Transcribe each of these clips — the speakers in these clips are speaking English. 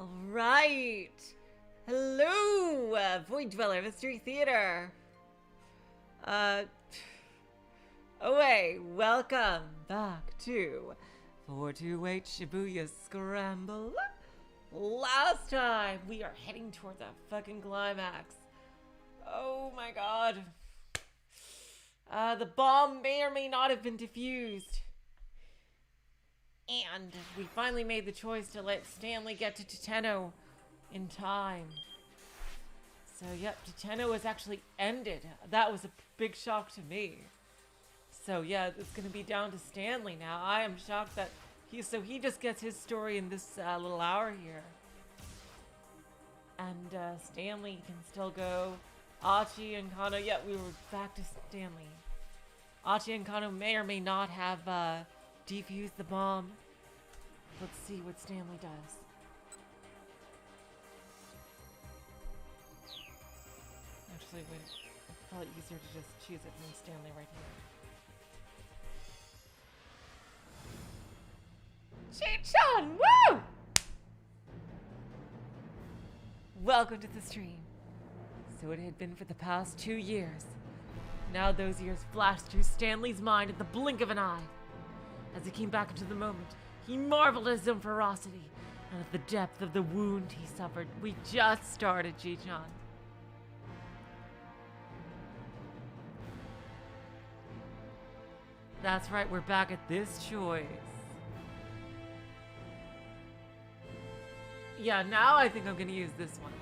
Alright. Hello, Void Dweller Mystery Theater. Welcome back to 428 Shibuya Scramble. Last time, we are heading toward the fucking climax. Oh my god. The bomb may or may not have been defused. And we finally made the choice to let Stanley get to Tateno in time. So, yep, Tateno was actually ended. That was a big shock to me. So, yeah, it's going to be down to Stanley now. I am shocked that he just gets his story in this little hour here. And Stanley can still go. Achi and Kano, yeah, we were back to Stanley. Achi and Kano may or may not have defused the bomb. Let's see what Stanley does. Actually, wait, it's probably easier to just choose it from Stanley right here. Chichan, woo! Welcome to the stream. So it had been for the past 2 years. Now those years flashed through Stanley's mind at the blink of an eye. As he came back into the moment, he marveled at his own ferocity and at the depth of the wound he suffered. We just started, Ji-chan. That's right, we're back at this choice. Yeah, now I think I'm gonna use this one.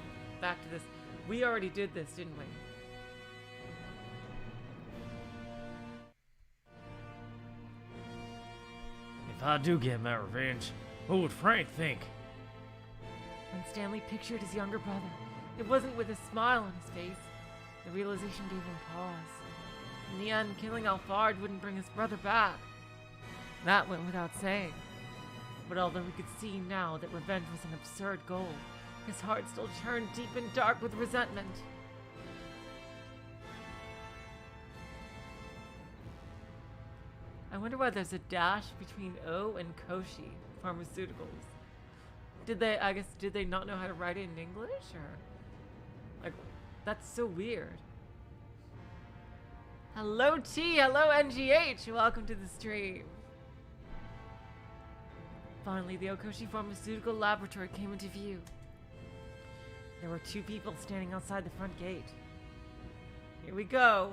Back to this. We already did this, didn't we? If I do get my revenge, what would Frank think? When Stanley pictured his younger brother, it wasn't with a smile on his face. The realization gave him pause. In the end, killing Alphard wouldn't bring his brother back. That went without saying. But although he could see now that revenge was an absurd goal, his heart still churned deep and dark with resentment. I wonder why there's a dash between O and Koshi Pharmaceuticals. Did they not know how to write it in English, or? Like, that's so weird. Hello T, hello NGH, welcome to the stream. Finally, the Okoshi Pharmaceutical Laboratory came into view. There were 2 people standing outside the front gate. Here we go.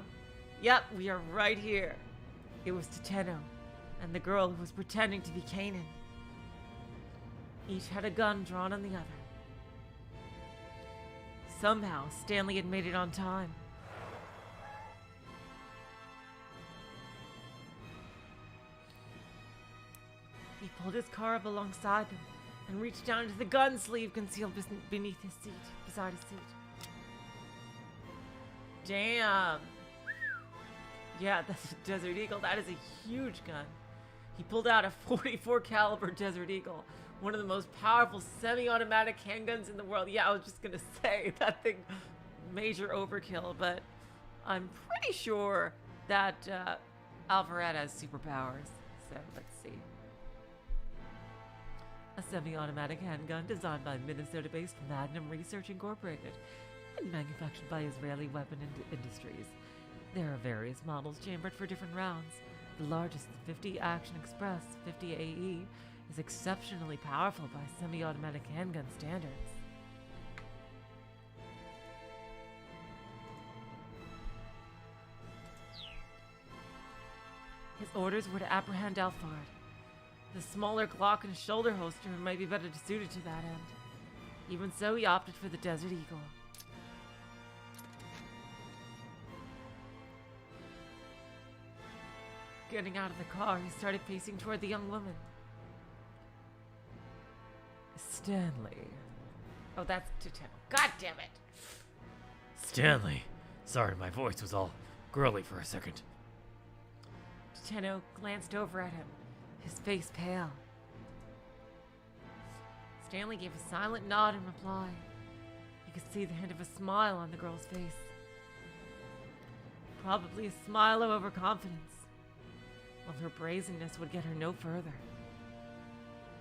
Yep, we are right here. It was Tateno, and the girl who was pretending to be Kanan. Each had a gun drawn on the other. Somehow, Stanley had made it on time. He pulled his car up alongside them and reached down into the gun sleeve concealed beneath his seat, beside his seat. Damn. Yeah, that's a Desert Eagle. That is a huge gun. He pulled out a 44 caliber Desert Eagle, one of the most powerful semi-automatic handguns in the world. Yeah, I was just gonna say that thing, major overkill, but I'm pretty sure that Alphard has superpowers. So let's see. A semi-automatic handgun designed by Minnesota-based Magnum Research Incorporated and manufactured by Israeli Weapon Industries. There are various models chambered for different rounds. The largest, the 50 Action Express 50 AE, is exceptionally powerful by semi-automatic handgun standards. His orders were to apprehend Alphard. The smaller Glock and shoulder holster might be better suited to that end. Even so, he opted for the Desert Eagle. Getting out of the car, he started pacing toward the young woman. Stanley. Oh, that's Tateno. God damn it! Stanley. Sorry, my voice was all girly for a second. Tateno glanced over at him, his face pale. Stanley gave a silent nod in reply. You could see the hint of a smile on the girl's face. Probably a smile of overconfidence. While her brazenness would get her no further.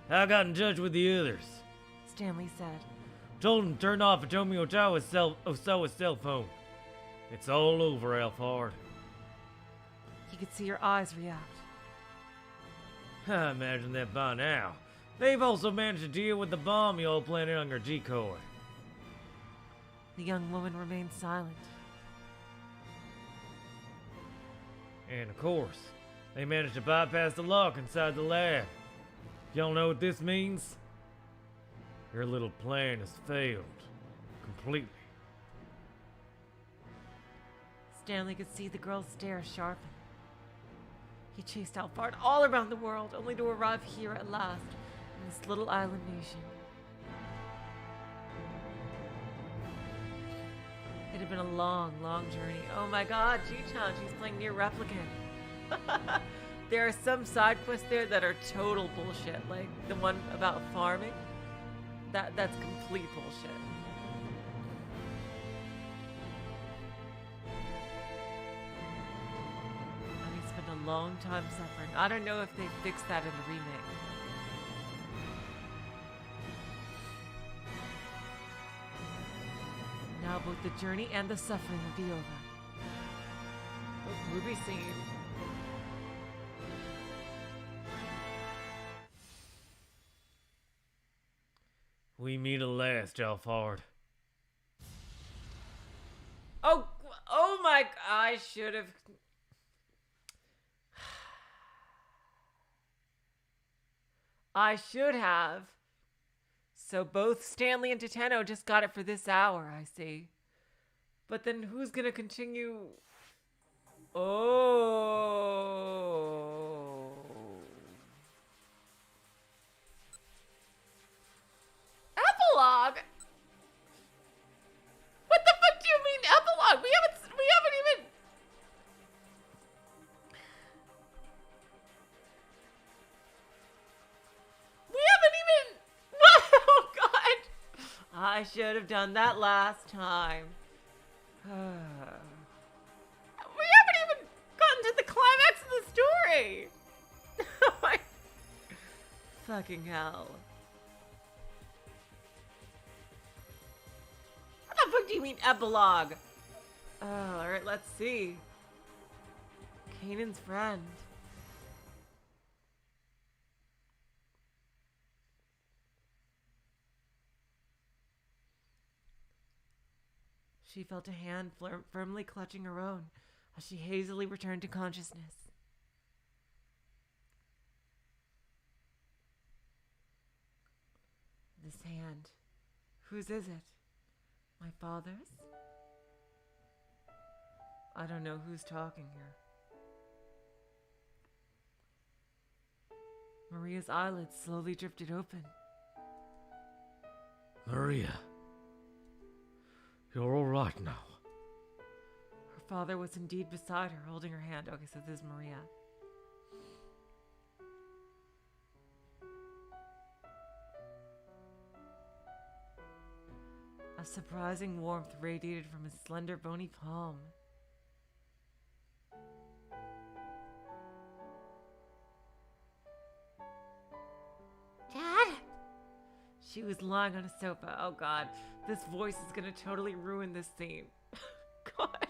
I got in touch with the others. Stanley said. Told him to turn off Atomi Osawa's cell phone. It's all over, Alphard. He could see her eyes react. I imagine that by now. They've also managed to deal with the bomb you all planted on your decoy. The young woman remained silent. And of course, they managed to bypass the lock inside the lab. Y'all know what this means? Your little plan has failed. Completely. Stanley could see the girl's stare sharpen. He chased Alphard all around the world, only to arrive here at last, in this little island nation. It had been a long, long journey. Oh my god, G-Chan, she's playing near replicant. There are some side quests there that are total bullshit, like the one about farming. That's complete bullshit. He spent a long time suffering. I don't know if they fixed that in the remake. Now both the journey and the suffering will be over. Oh, movie scene. We meet at last, Alphard. Oh my, I should have. I should have. So both Stanley and Tateno just got it for this hour, I see. But then who's gonna continue? Oh. Epilogue? What the fuck do you mean epilogue? We haven't even. Oh god. I should have done that last time. We haven't even gotten to the climax of the story. Oh my fucking hell. What the fuck do you mean epilogue? Oh, alright, let's see. Kanan's friend. She felt a hand firmly clutching her own as she hazily returned to consciousness. This hand. Whose is it? My father's? I don't know who's talking here. Maria's eyelids slowly drifted open. Maria. You're all right now. Her father was indeed beside her, holding her hand. Okay, so this is Maria. A surprising warmth radiated from his slender, bony palm. Dad? She was lying on a sofa. Oh god, this voice is gonna totally ruin this scene. God.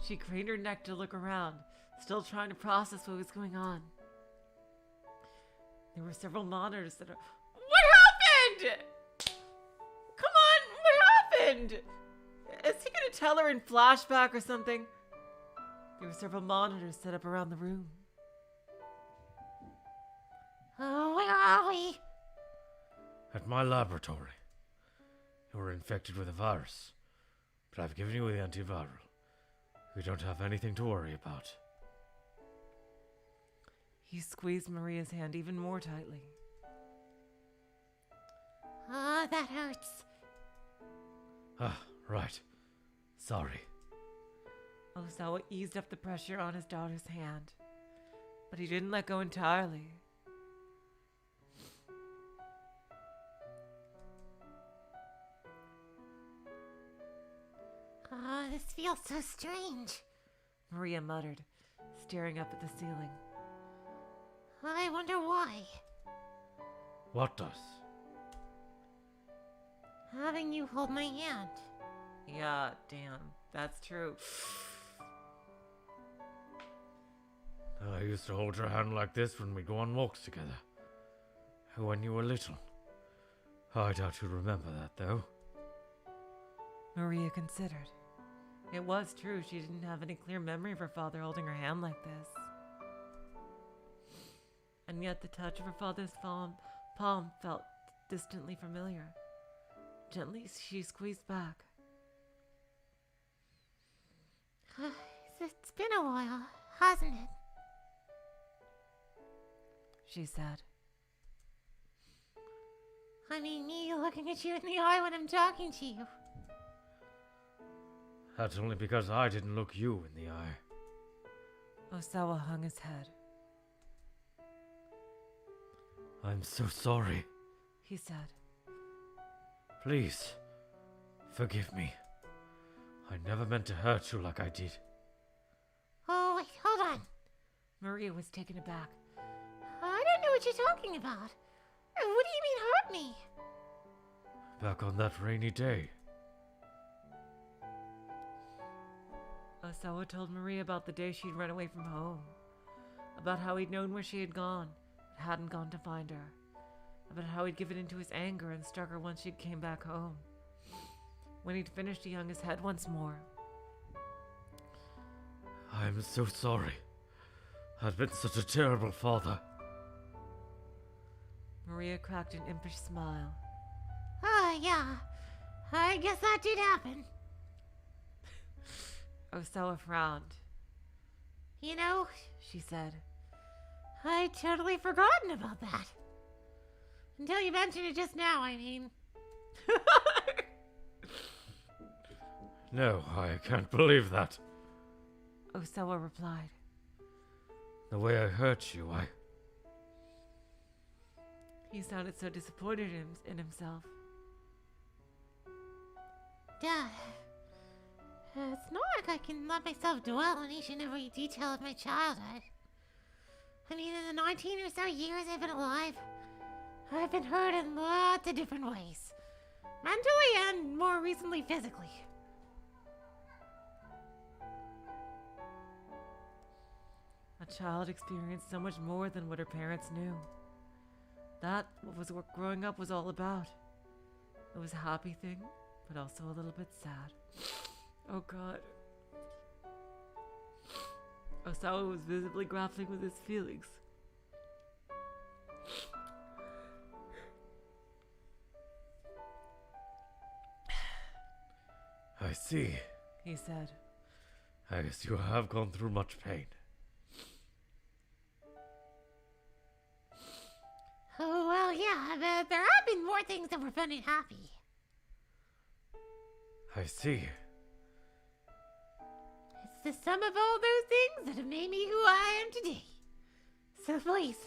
She craned her neck to look around, still trying to process what was going on. There were several monitors that are... What happened? Come on, what happened? Is he gonna tell her in flashback or something? There were several monitors set up around the room. Oh, where are we? At my laboratory. You were infected with a virus, but I've given you the antiviral. You don't have anything to worry about. He squeezed Maria's hand even more tightly. Ah, that hurts. Ah, right. Sorry. Osawa eased up the pressure on his daughter's hand, but he didn't let go entirely. Ah, this feels so strange, Maria muttered, staring up at the ceiling. I wonder why. What does? having you hold my hand. Yeah, damn. That's true. I used to hold your hand like this when we go on walks together. When you were little. I doubt you remember that, though. Maria considered. It was true, she didn't have any clear memory of her father holding her hand like this. And yet the touch of her father's palm felt distantly familiar. Gently, she squeezed back. It's been a while, hasn't it? She said. I mean, me looking at you in the eye when I'm talking to you. That's only because I didn't look you in the eye. Osawa hung his head. I'm so sorry. He said. Please, forgive me. I never meant to hurt you like I did. Oh, wait, hold on. Maria was taken aback. I don't know what you're talking about. What do you mean hurt me? Back on that rainy day. Osawa told Maria about the day she'd run away from home. About how he'd known where she had gone, but hadn't gone to find her. About how he'd given into his anger and struck her once she came back home. When he'd finished, he hung his head once more. I'm so sorry. I've been such a terrible father. Maria cracked an impish smile. Yeah. I guess that did happen. Osawa frowned. You know, She said. I'd totally forgotten about that. Until you mentioned it just now, I mean. No, I can't believe that. Osawa replied. The way I hurt you, He sounded so disappointed in himself. Dad, it's not like I can let myself dwell on each and every detail of my childhood. I mean, in the 19 or so years I've been alive, I've been hurt in lots of different ways. Mentally and, more recently, physically. A child experienced so much more than what her parents knew. That was what growing up was all about. It was a happy thing, but also a little bit sad. Oh God. Osawa was visibly grappling with his feelings. I see. He said. I guess you have gone through much pain. Oh, well, yeah, but there have been more things that were fun and happy. I see. It's the sum of all those things that have made me who I am today. So please,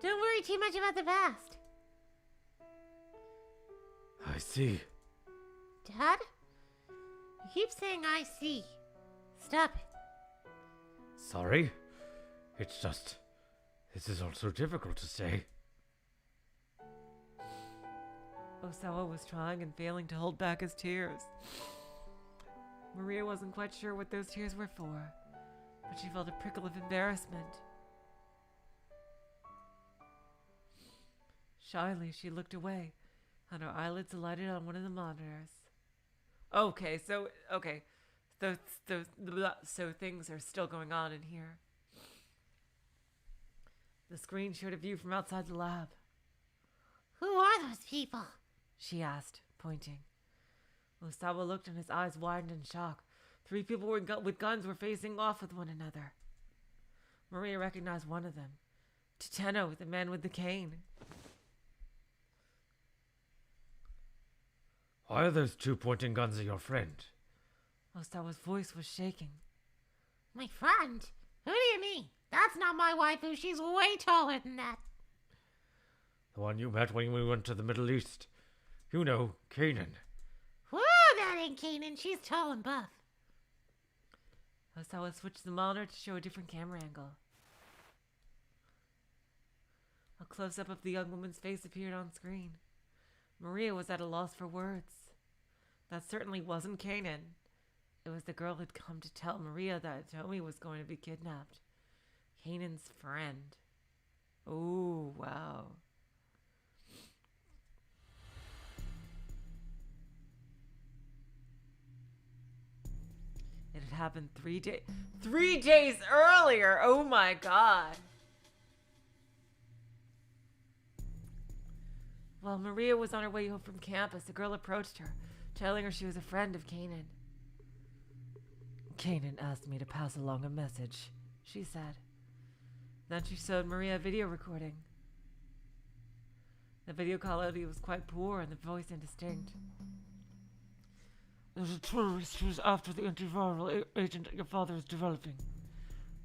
don't worry too much about the past. I see. Dad? You keep saying I see. Stop it. Sorry. It's just... This is all so difficult to say. Osawa was trying and failing to hold back his tears. Maria wasn't quite sure what those tears were for, but she felt a prickle of embarrassment. Shyly, she looked away, and her eyelids alighted on one of the monitors. So things are still going on in here. The screen showed a view from outside the lab. Who are those people? She asked, pointing. Osawa looked and his eyes widened in shock. 3 people with guns were facing off with one another. Maria recognized one of them. Tateno, the man with the cane. Why are those 2 pointing guns at your friend? Osawa's voice was shaking. My friend? Who do you mean? That's not my waifu. She's way taller than that. The one you met when we went to the Middle East. You know, Kanan. Whoa, that ain't Kanan. She's tall and buff. Osawa switched the monitor to show a different camera angle. A close-up of the young woman's face appeared on screen. Maria was at a loss for words. That certainly wasn't Kanan. It was the girl who'd come to tell Maria that Tomi was going to be kidnapped. Kanan's friend. Oh, wow. It had happened 3 days earlier. Oh my god. While Maria was on her way home from campus, a girl approached her, telling her she was a friend of Kanan. Kanan asked me to pass along a message, she said. Then she showed Maria a video recording. The video quality was quite poor and the voice indistinct. There's a terrorist who's after the antiviral agent that your father is developing.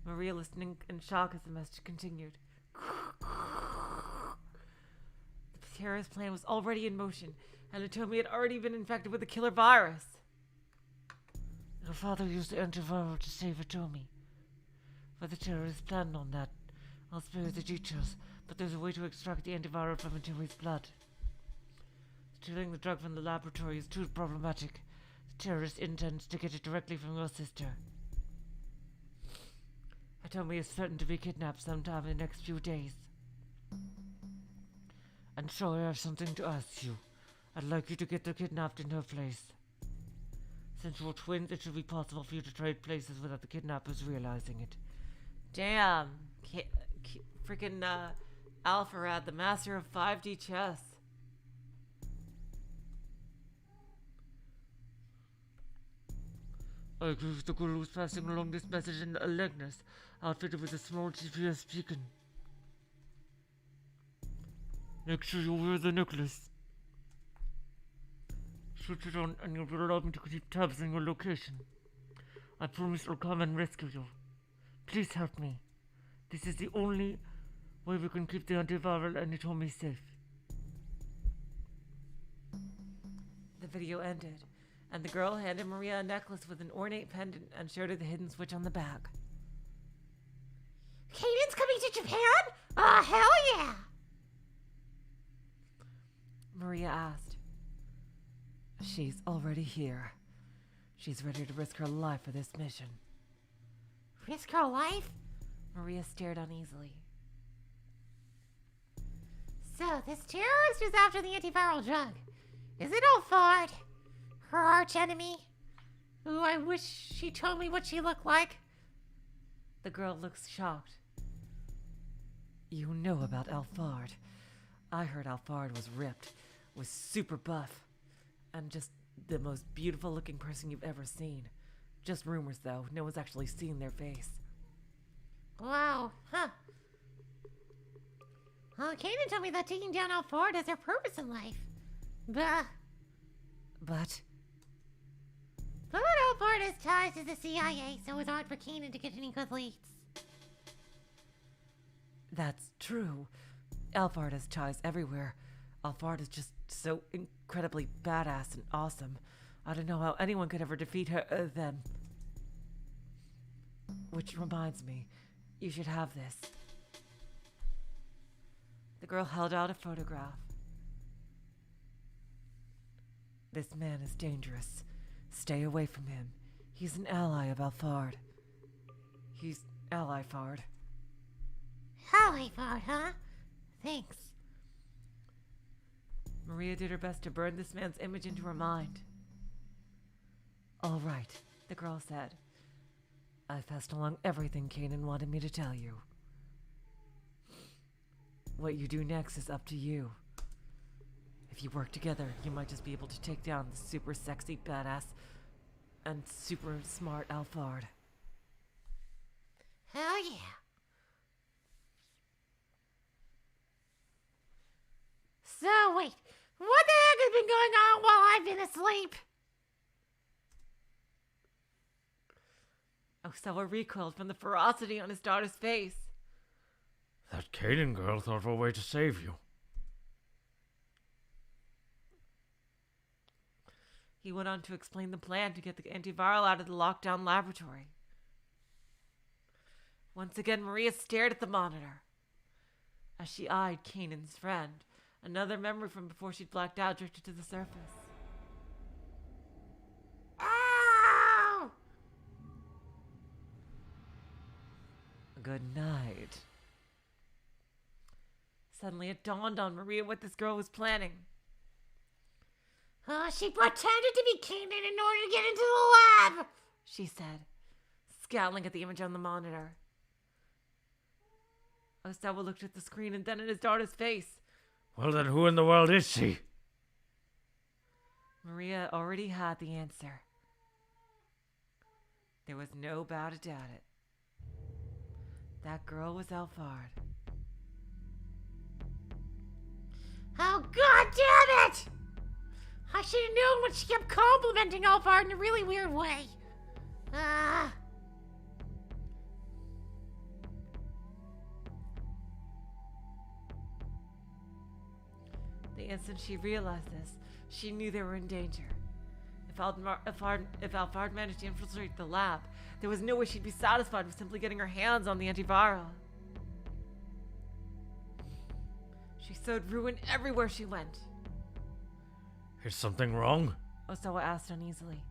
Maria listening in shock as the message continued. The terrorist plan was already in motion, and Hitomi had already been infected with the killer virus. Your father used the antiviral to save Hitomi. But the terrorists planned on that. I'll spare you the details, but there's a way to extract the antiviral from Hitomi's blood. Stealing the drug from the laboratory is too problematic. The terrorist intends to get it directly from your sister. Hitomi is certain to be kidnapped sometime in the next few days. And so I have something to ask you. I'd like you to get her kidnapped in her place. Since we're twins, it should be possible for you to trade places without the kidnappers realizing it. Damn. Freaking Alphard, the master of 5D chess. I agree with the girl who's passing along this message in a likeness, outfitted with a small GPS beacon. Make sure you wear the necklace. Switch it on and you'll be allowed me to keep tabs on your location. I promise I'll come and rescue you. Please help me. This is the only way we can keep the antiviral and Hitomi safe. The video ended, and the girl handed Maria a necklace with an ornate pendant and showed her the hidden switch on the back. Kanan's coming to Japan? Oh, hell yeah! Maria asked. She's already here. She's ready to risk her life for this mission. Risk her life? Maria stared uneasily. So, this terrorist is after the antiviral drug. Is it Alphard? Her arch enemy? Ooh, I wish she told me what she looked like. The girl looks shocked. You know about Alphard. I heard Alphard was ripped, was super buff, and just the most beautiful looking person you've ever seen. Just rumors though, no one's actually seen their face. Wow, huh. Well, Kanan told me that taking down Alphard has her purpose in life. But Alphard has ties to the CIA, so it's hard for Kanan to get any good leads. That's true. Alphard has ties everywhere. Alphard is just so incredibly badass and awesome. I don't know how anyone could ever defeat her, them. Which reminds me, you should have this. The girl held out a photograph. This man is dangerous. Stay away from him. He's an ally of Alphard. He's Alphard. Alphard, huh? Thanks. Maria did her best to burn this man's image into her mind. All right, the girl said. I've passed along everything Kanan wanted me to tell you. What you do next is up to you. If you work together, you might just be able to take down the super sexy, badass, and super smart Alphard. Hell yeah. So, wait, what the heck has been going on while I've been asleep? Osawa recoiled from the ferocity on his daughter's face. That Kaden girl thought of a way to save you. He went on to explain the plan to get the antiviral out of the lockdown laboratory. Once again, Maria stared at the monitor. As she eyed Kanan's friend, Another memory from before she'd blacked out drifted to the surface. Ow! Good night. Suddenly it dawned on Maria what this girl was planning. She pretended to be Kanan in order to get into the lab, She said, scowling at the image on the monitor. Osawa looked at the screen and then at his daughter's face. Well then, who in the world is she? Maria already had the answer. There was no doubt about it. That girl was Alphard. Oh, god damn it! I should have known when she kept complimenting Alphard in a really weird way. The instant she realized this, she knew they were in danger. If Alphard managed to infiltrate the lab, there was no way she'd be satisfied with simply getting her hands on the antiviral. She sowed ruin everywhere she went. Is something wrong? Osawa asked uneasily.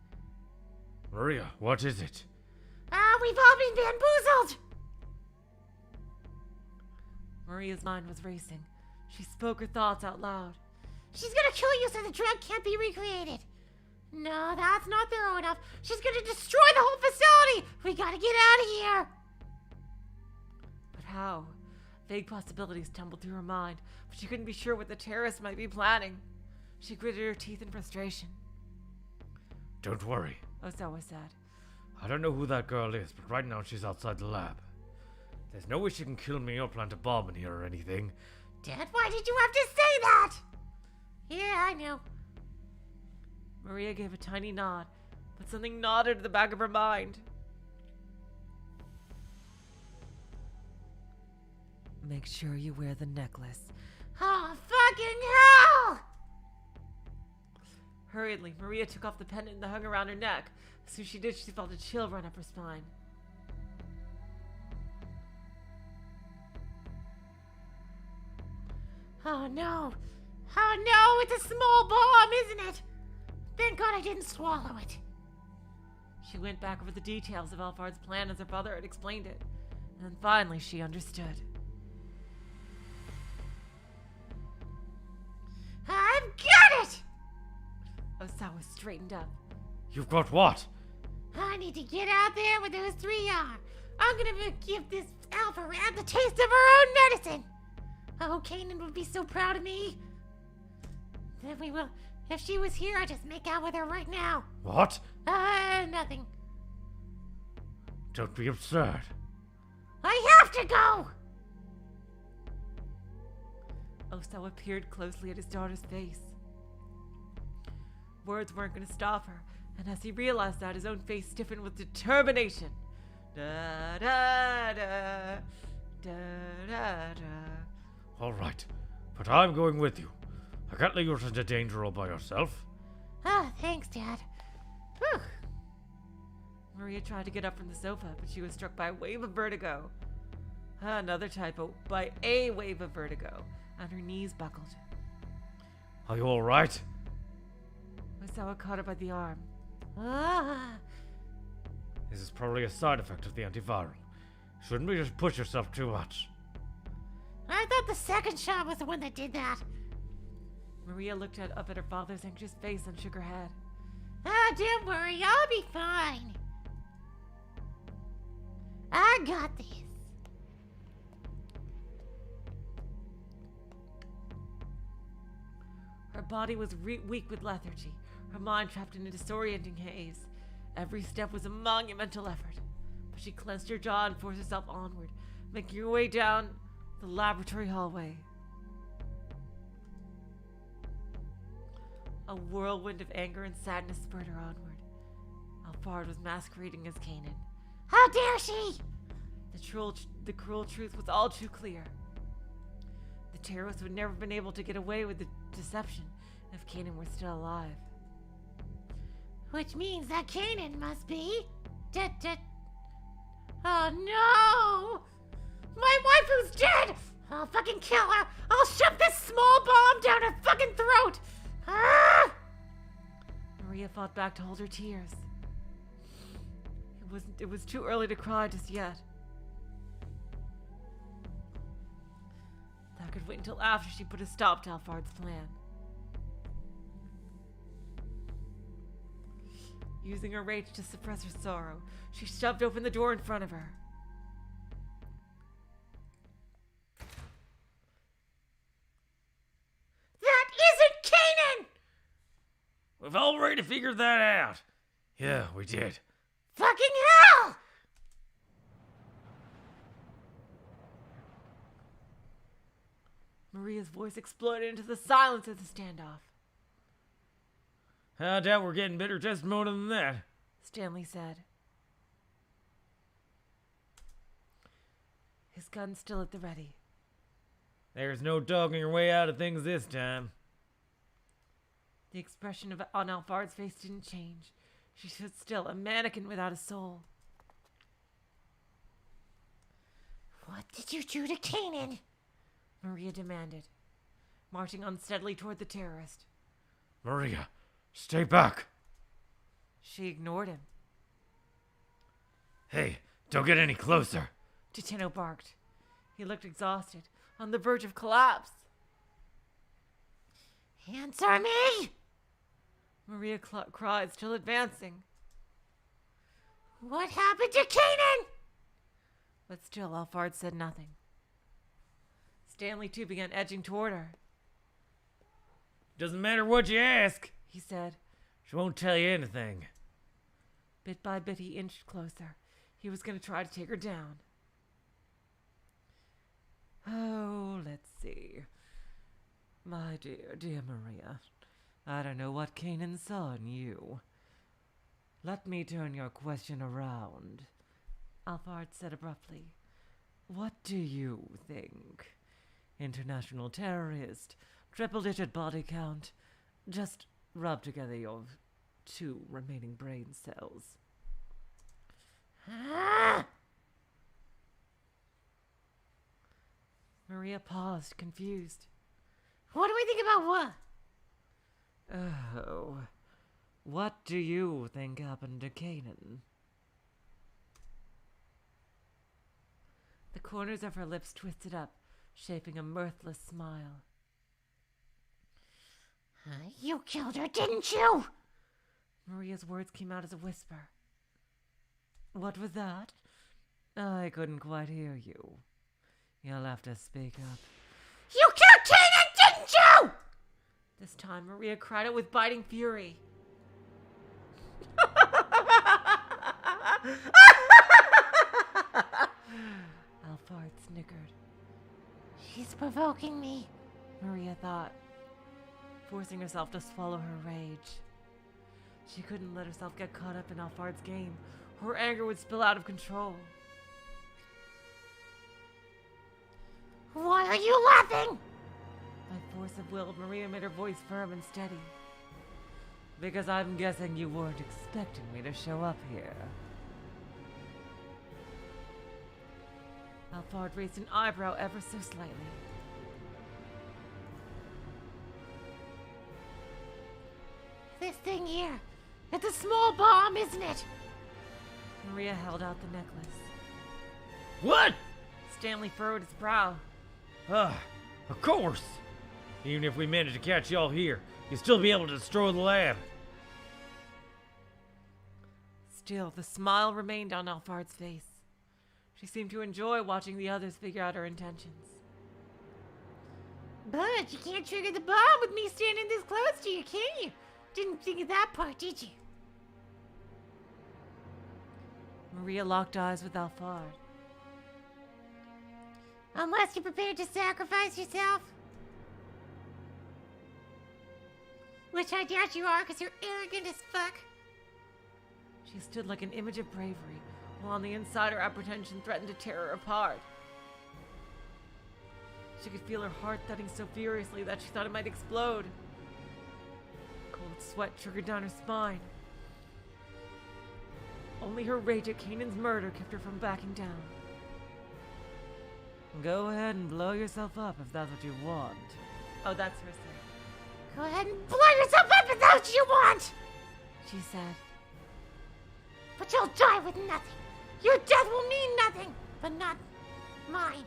Maria, what is it? We've all been bamboozled! Maria's mind was racing. She spoke her thoughts out loud. She's gonna kill you so the drug can't be recreated. No, that's not thorough enough. She's gonna destroy the whole facility! We gotta get out of here! But how? Vague possibilities tumbled through her mind, but she couldn't be sure what the terrorists might be planning. She gritted her teeth in frustration. Don't worry. Osawa said. I don't know who that girl is, but right now she's outside the lab. There's no way she can kill me or plant a bomb in here or anything. Dad, why did you have to say that? Yeah, I know. Maria gave a tiny nod, but something nodded at the back of her mind. Make sure you wear the necklace. Oh, fucking hell! Hurriedly, Maria took off the pendant that hung around her neck. As soon as she did, she felt a chill run up her spine. Oh no! Oh no, it's a small bomb, isn't it? Thank God I didn't swallow it. She went back over the details of Alphard's plan as her father had explained it. And then finally she understood. I've got it! Osawa straightened up. You've got what? I need to get out there where those three are. I'm gonna give this alpha rat the taste of her own medicine. Oh, Kanan would be so proud of me. Then we will. If she was here, I'd just make out with her right now. What? Nothing. Don't be absurd. I have to go! Osawa peered closely at his daughter's face. Words weren't going to stop her, and as he realized that, his own face stiffened with determination. Da da da da da da. All right, but I'm going with you. I can't leave you into danger all by yourself. Thanks, Dad. Whew. Maria tried to get up from the sofa, but she was struck by a wave of vertigo. Another typo, by a wave of vertigo, and her knees buckled. Are you all right? Osawa caught her by the arm. This is probably a side effect of the antiviral. Shouldn't we just push yourself too much? I thought the second shot was the one that did that. Maria looked up at her father's anxious face and shook her head. Don't worry, I'll be fine. I got this. Her body was weak with lethargy, her mind trapped in a disorienting haze. Every step was a monumental effort, but she clenched her jaw and forced herself onward, making her way down the laboratory hallway. A whirlwind of anger and sadness spurred her onward. Alphard was masquerading as Kanan. How dare she! The cruel truth was all too clear. The terrorists would never have been able to get away with the deception if Kanan were still alive. Which means that Kanan must be... Oh no! My wife who's dead! I'll fucking kill her! I'll shove this small bomb fought back to hold her tears. It was too early to cry just yet. That could wait until after she put a stop to Alphard's plan. Using her rage to suppress her sorrow, she shoved open the door in front of her. That isn't Kanan! We've already figured that out. Yeah, we did. Fucking hell! Maria's voice exploded into the silence of the standoff. I doubt we're getting better testimony than that. Stanley said. His gun still at the ready. There's no talking your way out of things this time. The expression on Alphard's face didn't change. She stood still, a mannequin without a soul. What did you do to Kanan? Maria demanded, marching unsteadily toward the terrorist. Maria, stay back. She ignored him. Hey, don't get any closer. Tateno barked. He looked exhausted, on the verge of collapse. Answer me! Maria cried, still advancing. What happened to Kanan? But still, Alphard said nothing. Stanley, too, began edging toward her. Doesn't matter what you ask, He said. she won't tell you anything. Bit by bit, he inched closer. He was going to try to take her down. Oh, let's see. My dear, dear Maria, I don't know what Kanan saw in you. Let me turn your question around, Alphard said abruptly. What do you think? International terrorist, triple-digit body count. Just rub together your 2 remaining brain cells. Ah! Maria paused, confused. What do we think about what? Oh, what do you think happened to Kanan? The corners of her lips twisted up, shaping a mirthless smile. You killed her, didn't you? Maria's words came out as a whisper. What was that? I couldn't quite hear you. You'll have to speak up. You killed Kanan, didn't you? This time, Maria cried out with biting fury. Alphard snickered. She's provoking me. Maria thought, forcing herself to swallow her rage. She couldn't let herself get caught up in Alphard's game. Her anger would spill out of control. Why are you laughing? By force of will, Maria made her voice firm and steady. Because I'm guessing you weren't expecting me to show up here. Alphard raised an eyebrow ever so slightly. This thing here, it's a small bomb, isn't it? Maria held out the necklace. What? Stanley furrowed his brow. Of course. Even if we manage to catch y'all here, you'll still be able to destroy the lab. Still, the smile remained on Alphard's face. She seemed to enjoy watching the others figure out her intentions. But you can't trigger the bomb with me standing this close to you, can you? Didn't think of that part, did you? Maria locked eyes with Alphard. Unless you're prepared to sacrifice yourself. Which I doubt you are, because you're arrogant as fuck. She stood like an image of bravery, while on the inside her apprehension threatened to tear her apart. She could feel her heart thudding so furiously that she thought it might explode. Cold sweat trickled down her spine. Only her rage at Kanan's murder kept her from backing down. Go ahead and blow yourself up if that's what you want. Oh, that's her saying. Go ahead and blow yourself up if that's what you want! she said. But you'll die with nothing. Your death will mean nothing, but not mine.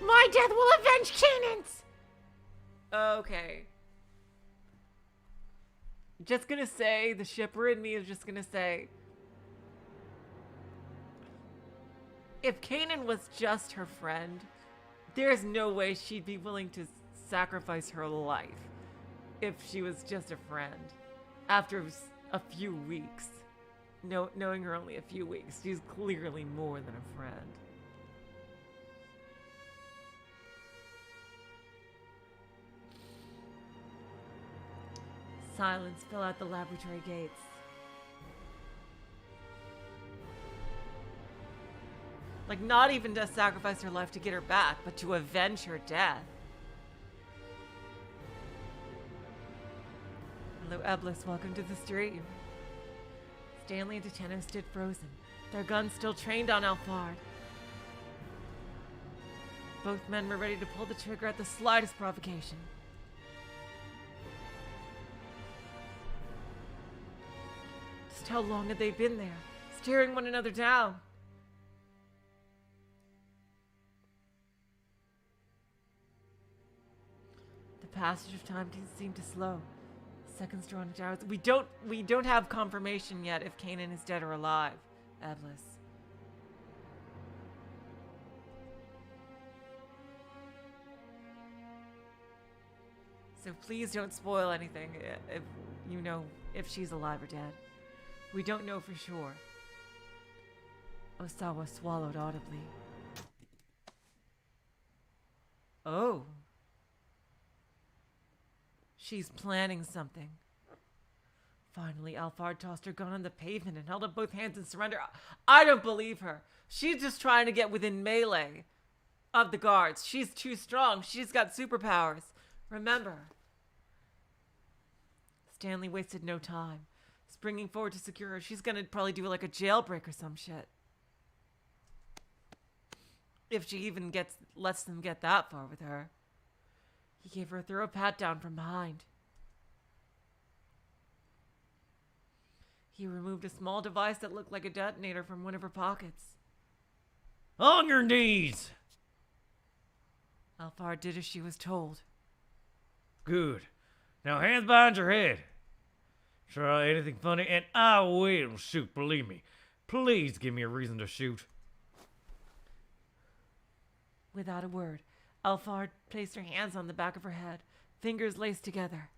My death will avenge Kanan's. Okay. Just gonna say, the shipper in me is just gonna say, if Kanan was just her friend, there's no way she'd be willing to sacrifice her life if she was just a friend. After a few weeks, knowing her only a few weeks, she's clearly more than a friend. Silence fell out the laboratory gates. Like, not even to sacrifice her life to get her back, but to avenge her death. Hello, Eblis. Welcome to the stream. Stanley and Tateno stood frozen, their guns still trained on Alphard. Both men were ready to pull the trigger at the slightest provocation. Just how long had they been there, staring one another down? The passage of time seemed to slow. Seconds drawn into hours. We don't have confirmation yet if Kanan is dead or alive, Eblis. So please don't spoil anything if you know if she's alive or dead. We don't know for sure. Osawa swallowed audibly. Oh. She's planning something. Finally, Alphard tossed her gun on the pavement and held up both hands in surrender. I don't believe her. She's just trying to get within melee of the guards. She's too strong. She's got superpowers. Remember. Stanley wasted no time. Springing forward to secure her. She's gonna probably do like a jailbreak or some shit. If she even lets them get that far with her. He gave her a thorough pat down from behind. He removed a small device that looked like a detonator from one of her pockets. On your knees! Alphard did as she was told. Good. Now hands behind your head. Try anything funny and I will shoot, believe me. Please give me a reason to shoot. Without a word, Alphard placed her hands on the back of her head, fingers laced together.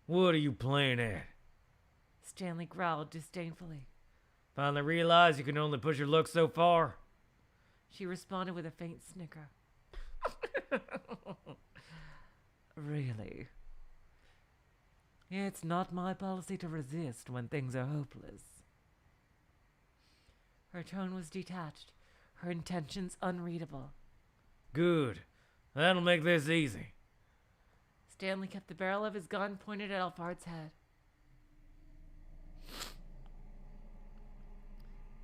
What are you playing at? Stanley growled disdainfully. Finally realize you can only push your luck so far? She responded with a faint snicker. Really? It's not my policy to resist when things are hopeless. Her tone was detached, her intentions unreadable. Good. That'll make this easy. Stanley kept the barrel of his gun pointed at Alphard's head.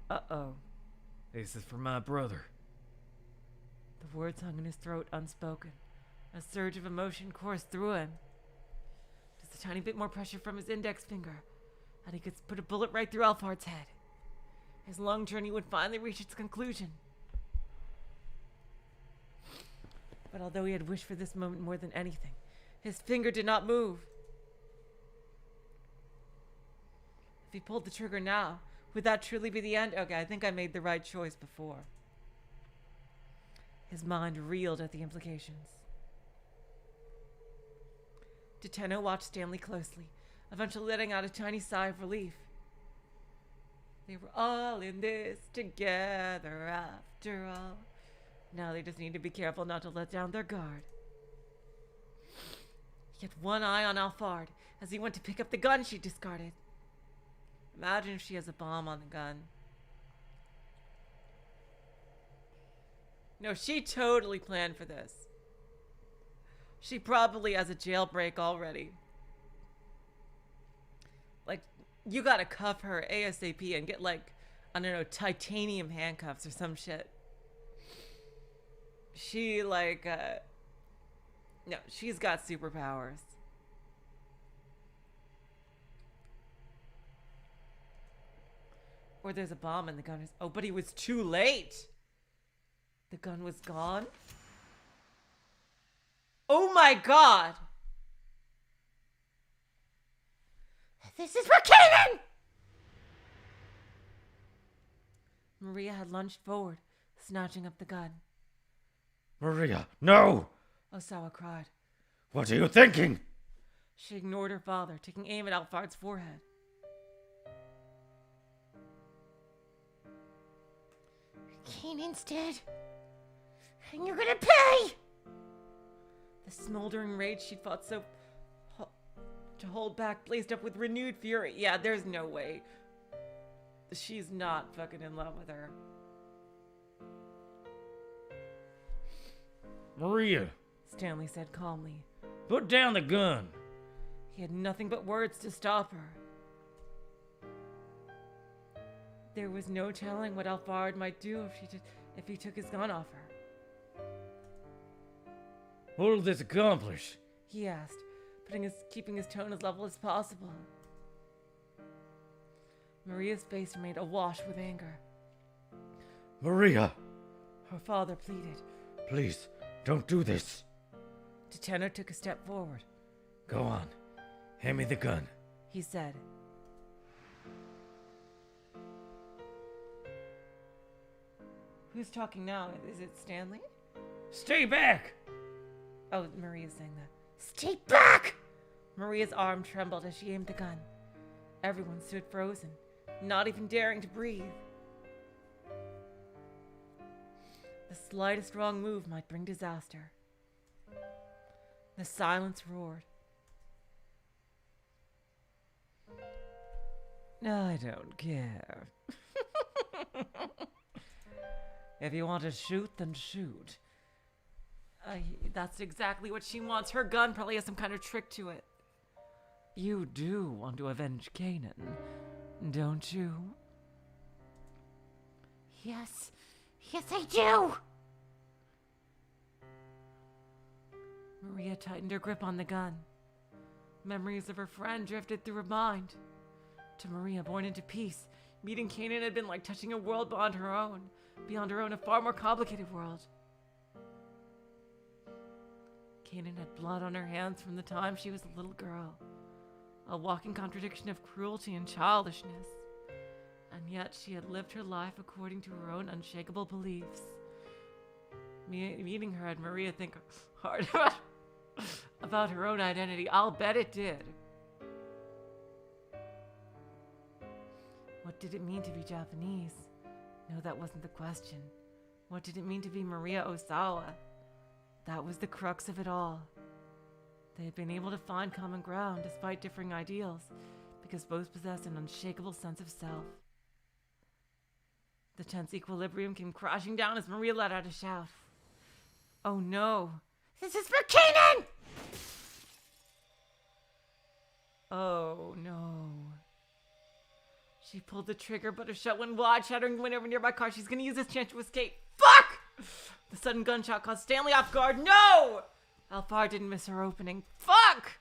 Uh-oh. This is for my brother. The words hung in his throat unspoken. A surge of emotion coursed through him. Just a tiny bit more pressure from his index finger, and he could put a bullet right through Alphard's head. His long journey would finally reach its conclusion. But although he had wished for this moment more than anything, his finger did not move. If he pulled the trigger now, would that truly be the end? Okay, I think I made the right choice before. His mind reeled at the implications. Tateno watched Stanley closely, eventually letting out a tiny sigh of relief. They were all in this together after all. Now they just need to be careful not to let down their guard. He had one eye on Alphard as he went to pick up the gun she discarded. Imagine if she has a bomb on the gun. No, she totally planned for this. She probably has a jailbreak already. Like, you gotta cuff her ASAP and get, like, I don't know, titanium handcuffs or some shit. She, like, no, she's got superpowers. Or there's a bomb in the gun. Oh, but he was too late. The gun was gone. Oh my god. This is for Kanan! Maria had lunged forward, snatching up the gun. Maria, no! Osawa cried. What are you thinking? She ignored her father, taking aim at Alphard's forehead. Kanan's dead. And you're gonna pay! The smoldering rage she'd fought so to hold back blazed up with renewed fury. Yeah, there's no way. She's not fucking in love with her. Maria, Stanley said calmly. put down the gun. He had nothing but words to stop her. There was no telling what Alphard might do if he took his gun off her. What will this accomplish? He asked, keeping his tone as level as possible. Maria's face remained awash with anger. Maria, Her father pleaded. please, don't do this. Tateno took a step forward. Go on. Hand me the gun. He said. Who's talking now? Is it Stanley? Stay back! Oh, Maria's saying that. Stay back! Maria's arm trembled as she aimed the gun. Everyone stood frozen, not even daring to breathe. The slightest wrong move might bring disaster. The silence roared. I don't care. If you want to shoot, then shoot. That's exactly what she wants. Her gun probably has some kind of trick to it. You do want to avenge Kanan, don't you? Yes. Yes, I do! Maria tightened her grip on the gun. Memories of her friend drifted through her mind. To Maria, born into peace, meeting Kanan had been like touching a world beyond her own, a far more complicated world. Kanan had blood on her hands from the time she was a little girl, a walking contradiction of cruelty and childishness. And yet she had lived her life according to her own unshakable beliefs. Meeting her had Maria think hard about her own identity. I'll bet it did. What did it mean to be Japanese? No, that wasn't the question. What did it mean to be Maria Osawa? That was the crux of it all. They had been able to find common ground despite differing ideals, because both possessed an unshakable sense of self. The tense equilibrium came crashing down as Maria let out a shout. Oh no! This is for Kanan! Oh no. She pulled the trigger, but her shot went wide, shattering the window of a nearby car. She's gonna use this chance to escape. Fuck! The sudden gunshot caught Stanley off guard. No! Alphard didn't miss her opening. Fuck!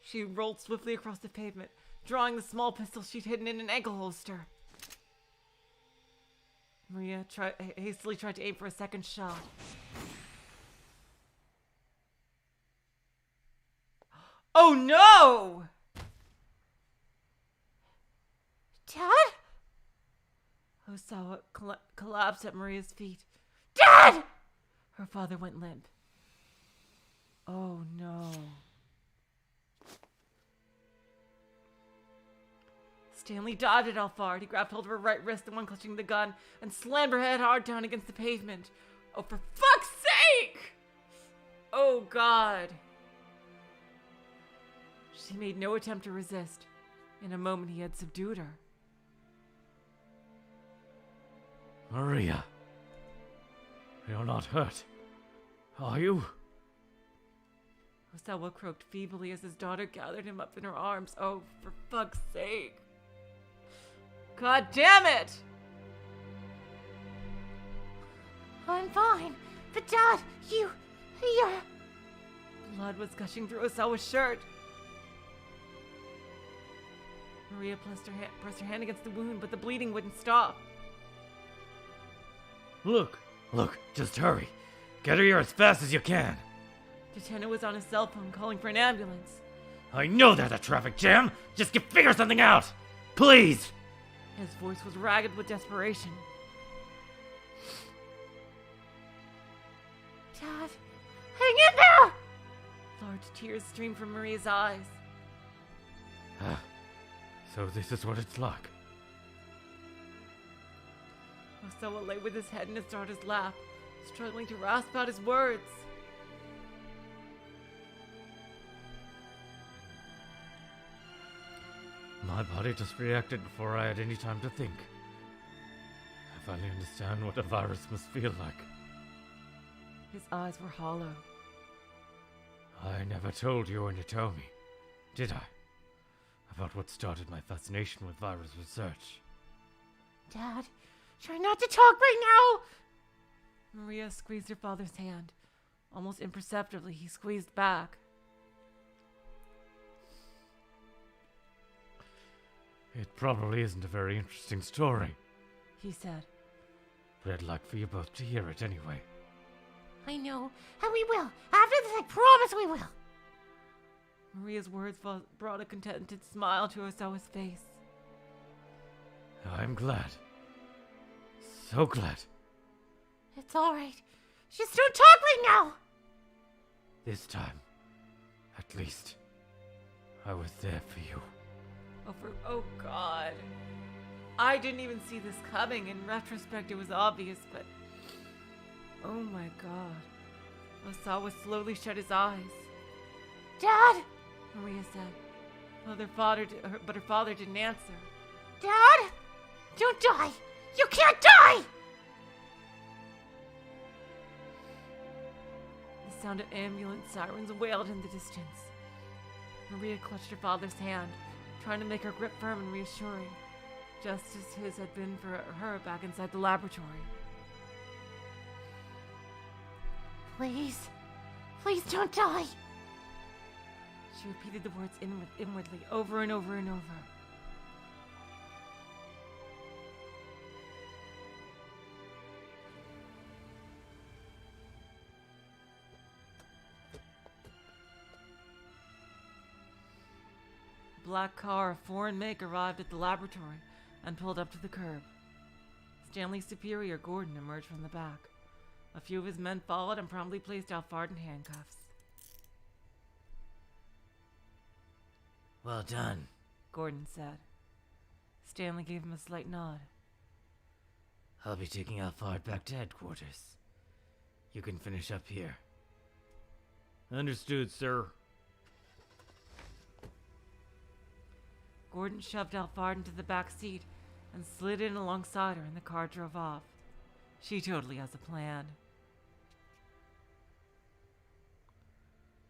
She rolled swiftly across the pavement, drawing the small pistol she'd hidden in an ankle holster. Maria hastily tried to aim for a second shot. Oh no! Dad? Osawa collapsed at Maria's feet. Dad! Her father went limp. Oh no. Stanley dodged at Alphard. He grabbed hold of her right wrist, the one clutching the gun, and slammed her head hard down against the pavement. Oh, for fuck's sake! Oh, God. She made no attempt to resist. In a moment, he had subdued her. Maria, you're not hurt, are you? Osawa croaked feebly as his daughter gathered him up in her arms. Oh, for fuck's sake. God damn it! I'm fine. But Dad, you're... Blood was gushing through Osawa's shirt. Maria pressed her hand against the wound, but the bleeding wouldn't stop. Look, just hurry. Get her here as fast as you can. Tateno was on his cell phone calling for an ambulance. I know there's a traffic jam. Just figure something out. Please. His voice was ragged with desperation. Dad, hang in there! Large tears streamed from Maria's eyes. So this is what it's like. Osawa lay with his head in his daughter's lap, struggling to rasp out his words. My body just reacted before I had any time to think. I finally understand what a virus must feel like. His eyes were hollow. I never told you when you told me, did I? About what started my fascination with virus research. Dad, try not to talk right now! Maria squeezed her father's hand. Almost imperceptibly, he squeezed back. It probably isn't a very interesting story, He said. but I'd like for you both to hear it anyway. I know, and we will. After this, I promise we will. Maria's words brought a contented smile to Osawa's face. I'm glad. So glad. It's all right. Just don't talk right now. This time, at least, I was there for you. Oh God. I didn't even see this coming. In retrospect, it was obvious, but... Oh my God. Osawa slowly shut his eyes. Dad! Maria said. But her father didn't answer. Dad! Don't die! You can't die! The sound of ambulance sirens wailed in the distance. Maria clutched her father's hand, trying to make her grip firm and reassuring, just as his had been for her back inside the laboratory. Please. Please don't die. She repeated the words inwardly, over and over and over. A black car of foreign make arrived at the laboratory and pulled up to the curb. Stanley's superior, Gordon, emerged from the back. A few of his men followed and promptly placed Alphard in handcuffs. Well done, Gordon said. Stanley gave him a slight nod. I'll be taking Alphard back to headquarters. You can finish up here. Understood, sir. Gordon shoved Alphard into the back seat and slid in alongside her, and the car drove off. She totally has a plan.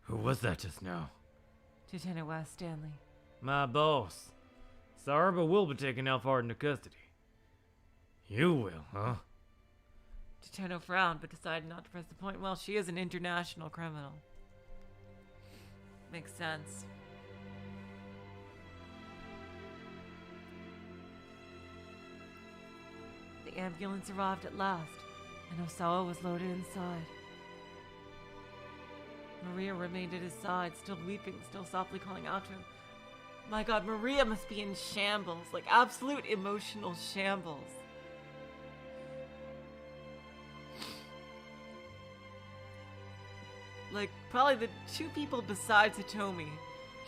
Who was that just now? Tateno asked Stanley. My boss. Sorry, but we'll be taking Alphard into custody. You will, huh? Tateno frowned, but decided not to press the point. Well, she is an international criminal. Makes sense. The ambulance arrived at last, and Osawa was loaded inside. Maria remained at his side, still weeping, still softly calling out to him. My God, Maria must be in shambles, like absolute emotional shambles. Like, probably the two people besides Hitomi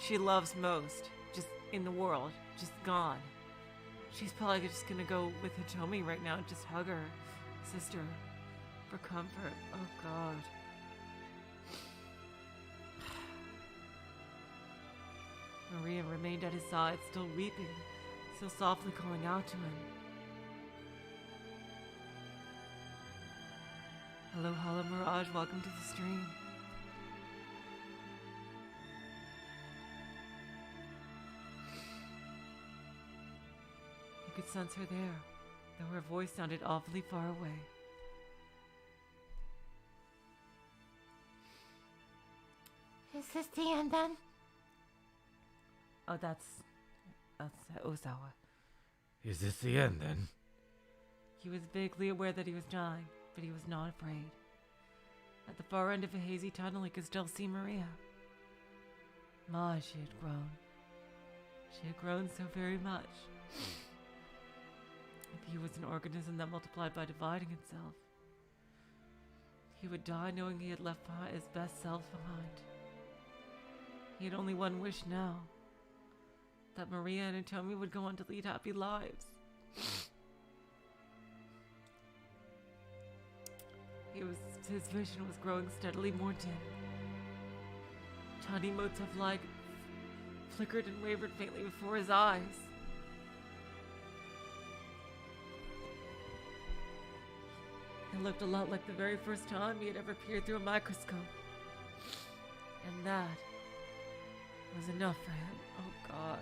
she loves most, just in the world, just gone. She's probably just gonna go with Hitomi right now and just hug her sister for comfort. Oh God. Maria remained at his side, still weeping, still softly calling out to him. Hello, Hala Mirage, welcome to the stream. You could sense her there, though her voice sounded awfully far away. Is this the end then? Oh, that's... said Osawa. Is this the end then? He was vaguely aware that he was dying, but he was not afraid. At the far end of a hazy tunnel, he could still see Maria. My, she had grown. She had grown so very much. If he was an organism that multiplied by dividing itself, he would die knowing he had left behind his best self behind. He had only one wish now, that Maria and Hitomi would go on to lead happy lives. His vision was growing steadily more dim. Tiny motes of light flickered and wavered faintly before his eyes. It looked a lot like the very first time he had ever peered through a microscope. And that was enough for him. Oh God.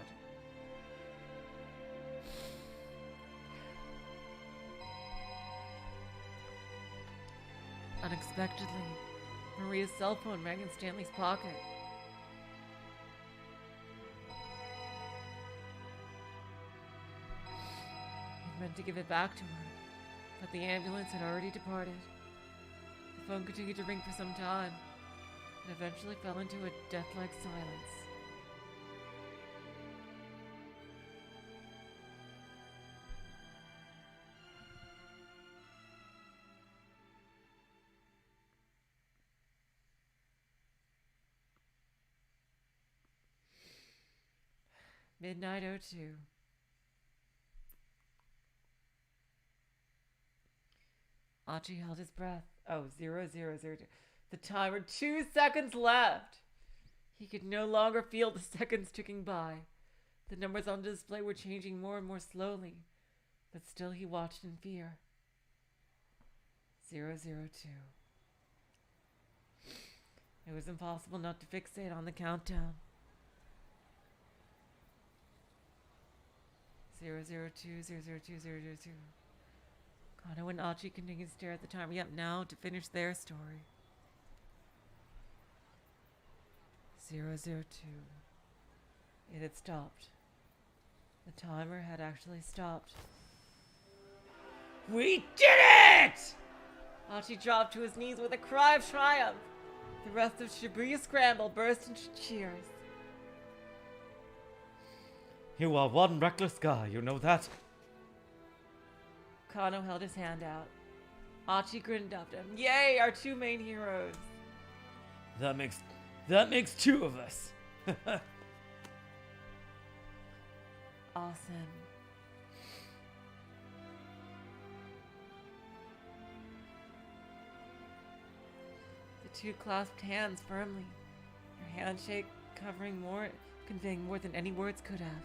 Unexpectedly, Maria's cell phone rang in Stanley's pocket. He meant to give it back to her, but the ambulance had already departed. The phone continued to ring for some time, and eventually fell into a death-like silence. Midnight 02. Achi held his breath. Oh, 0002. The timer, 2 seconds left. He could no longer feel the seconds ticking by. The numbers on the display were changing more and more slowly, but still he watched in fear. 002. It was impossible not to fixate on the countdown. 002, 002, 002. Kano and Achi continued to stare at the timer. Yep, now to finish their story. 002. It had stopped. The timer had actually stopped. We did it! Achi dropped to his knees with a cry of triumph. The rest of Shibuya Scramble burst into cheers. You are one reckless guy, you know that? Kano held his hand out. Achi grinned up at him. Yay, our two main heroes. That makes two of us. Awesome. The two clasped hands firmly, their handshake conveying more than any words could have.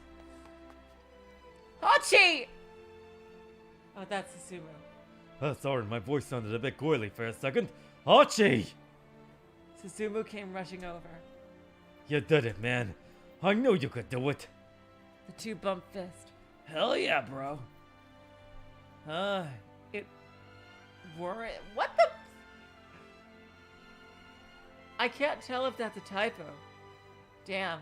Hachi! Oh, that's Susumu. Sorry, my voice sounded a bit coily for a second. Achi! Susumu came rushing over. You did it, man. I knew you could do it. The two bumped fists. Hell yeah, bro. What the? I can't tell if that's a typo. Damn.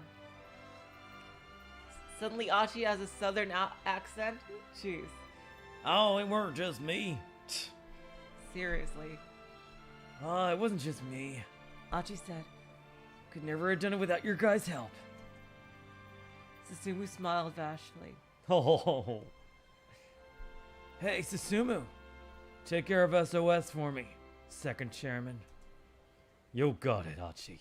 Suddenly Achi has a southern accent? Jeez. Oh, it weren't just me. Seriously. It wasn't just me. Achi said. Could never have done it without your guys' help. Susumu smiled vastly. Oh. Hey, Susumu. Take care of SOS for me, second chairman. You got it, Achi.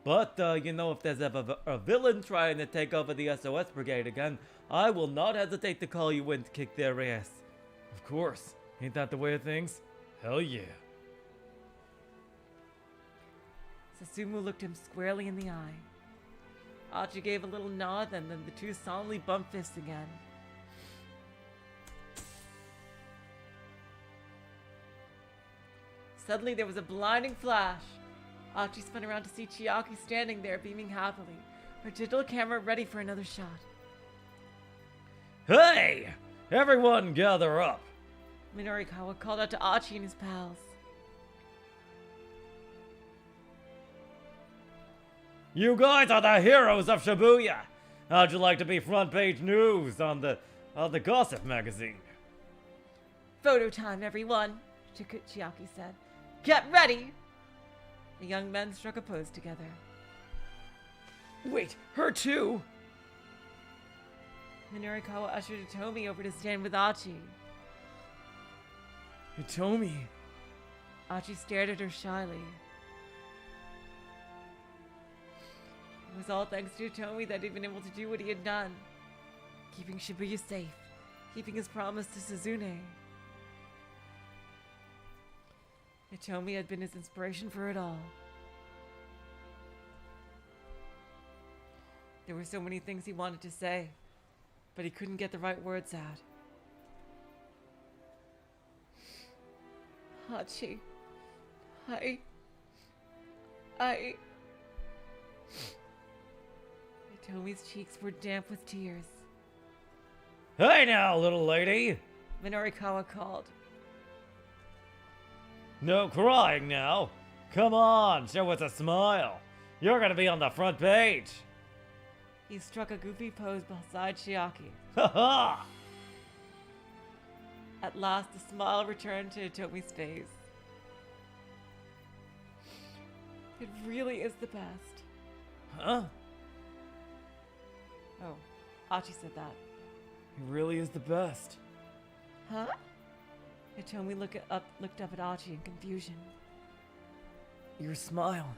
But, if there's ever a villain trying to take over the SOS brigade again, I will not hesitate to call you in to kick their ass. Of course. Ain't that the way of things? Hell yeah. Susumu looked him squarely in the eye. Achi gave a little nod, and then the two solemnly bumped fists again. Suddenly there was a blinding flash. Achi spun around to see Chiaki standing there, beaming happily, her digital camera ready for another shot. Hey! Everyone gather up! Minorikawa called out to Achi and his pals. You guys are the heroes of Shibuya! How'd you like to be front page news on the gossip magazine? Photo time, everyone, Chiaki said. Get ready! The young men struck a pose together. Wait, her too? Minorikawa ushered Hitomi over to stand with Achi. Hitomi? Achi stared at her shyly. It was all thanks to Hitomi that he'd been able to do what he had done. Keeping Shibuya safe. Keeping his promise to Suzune. Hitomi had been his inspiration for it all. There were so many things he wanted to say, but he couldn't get the right words out. Hachi, Hitomi's cheeks were damp with tears. Hey now, little lady! Minorikawa called. No crying now. Come on, show us a smile. You're gonna be on the front page. He struck a goofy pose beside Chiaki. Ha ha! At last, the smile returned to Hitomi's face. It really is the best. Huh? Oh, Achi said that. He really is the best. Huh? Hitomi looked up at Achi in confusion. Your smile.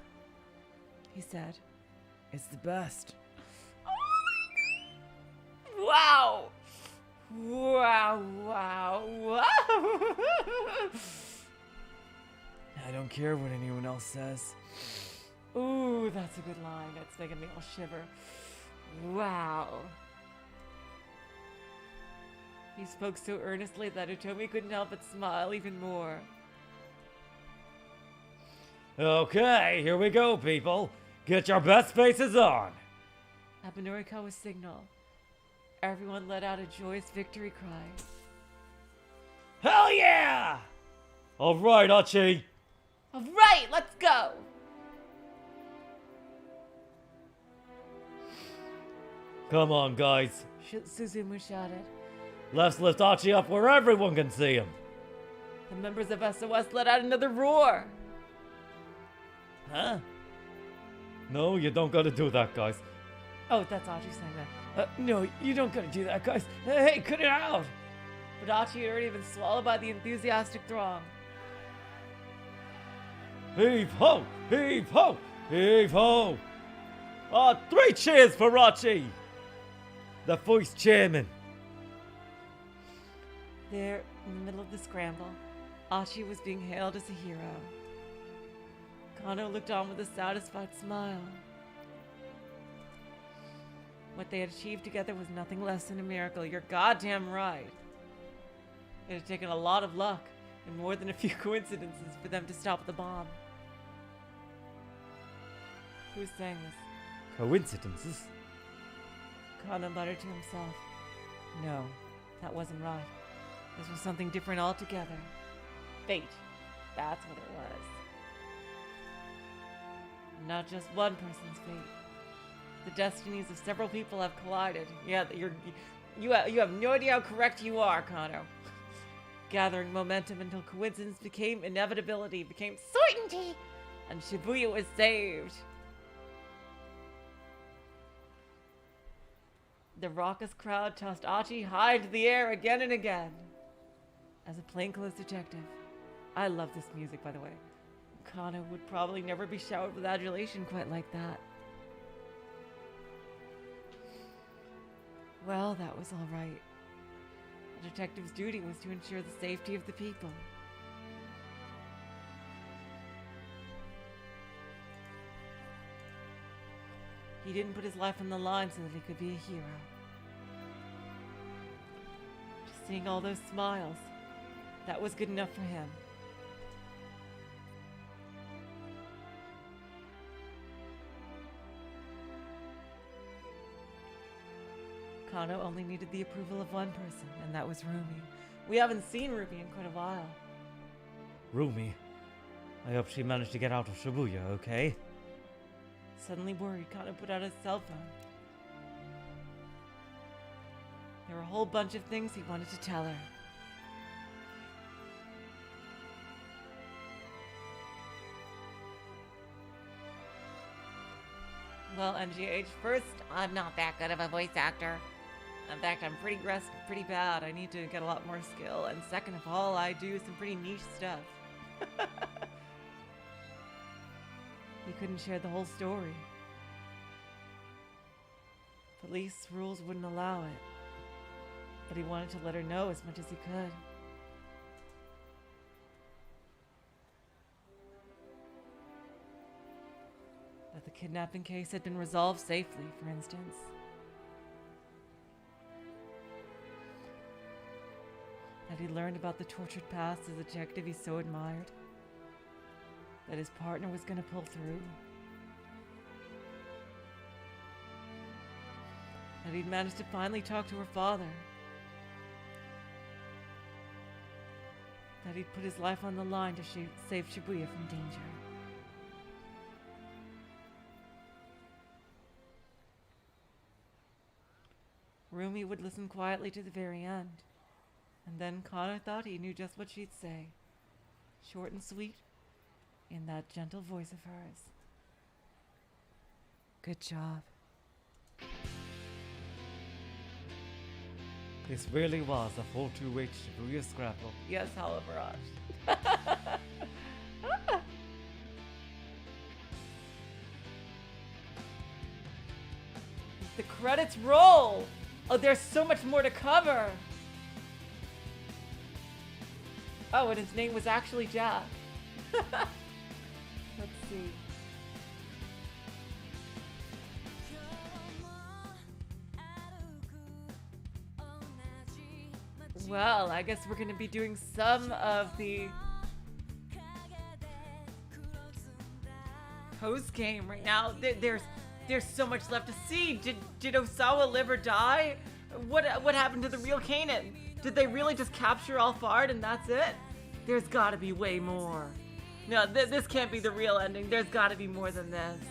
He said. It's the best. Wow! Wow, wow, wow! I don't care what anyone else says. Ooh, that's a good line. That's making me all shiver. Wow. He spoke so earnestly that Hitomi couldn't help but smile even more. Okay, here we go, people. Get your best faces on. At Minorikawa's signal, everyone let out a joyous victory cry. Hell yeah! All right, Achi. All right, let's go! Come on, guys. Suzumu shouted. Let's lift Achi up where everyone can see him. The members of SOS let out another roar. Huh? No, you don't gotta do that, guys. Oh, that's Achi saying that. No, you don't gotta do that, guys. Hey, cut it out! But Achi had already been swallowed by the enthusiastic throng. Heave ho! Heave ho! Heave ho! 3 cheers for Achi! The vice chairman. There, in the middle of the scramble, Achi was being hailed as a hero. Kano looked on with a satisfied smile. What they had achieved together was nothing less than a miracle. You're goddamn right. It had taken a lot of luck and more than a few coincidences for them to stop the bomb. Who's saying this? Coincidences? Kano muttered to himself. No, that wasn't right. This was something different altogether. Fate. That's what it was. Not just one person's fate. The destinies of several people have collided. Yeah, you have no idea how correct you are, Kano. Gathering momentum until coincidence became inevitability, became certainty, and Shibuya was saved. The raucous crowd tossed Achi high into the air again and again. As a plainclothes detective, I love this music, by the way. Kano would probably never be showered with adulation quite like that. Well, that was all right. A detective's duty was to ensure the safety of the people. He didn't put his life on the line so that he could be a hero. Just seeing all those smiles, that was good enough for him. Kano only needed the approval of one person, and that was Rumi. We haven't seen Rumi in quite a while. Rumi, I hope she managed to get out of Shibuya, okay? Suddenly worried, Kano put out his cell phone. There were a whole bunch of things he wanted to tell her. Well, MGH, first, I'm not that good of a voice actor. In fact, I'm pretty bad. I need to get a lot more skill. And second of all, I do some pretty niche stuff. He couldn't share the whole story. Police rules wouldn't allow it. But he wanted to let her know as much as he could. That the kidnapping case had been resolved safely, for instance. That he learned about the tortured past of the detective he so admired. That his partner was going to pull through. That he'd managed to finally talk to her father. That he'd put his life on the line to save Shibuya from danger. Rumi would listen quietly to the very end. And then Kano thought he knew just what she'd say. Short and sweet, in that gentle voice of hers. Good job. This really was a full 2H Shibuya Scramble. Yes, however, The credits roll! Oh, there's so much more to cover! Oh, and his name was actually Jack. Let's see. Well, I guess we're going to be doing some of the post-game right now. There's so much left to see. Did Osawa live or die? What happened to the real Kanan? Did they really just capture Alphard and that's it? There's gotta be way more. No, this can't be the real ending. There's gotta be more than this.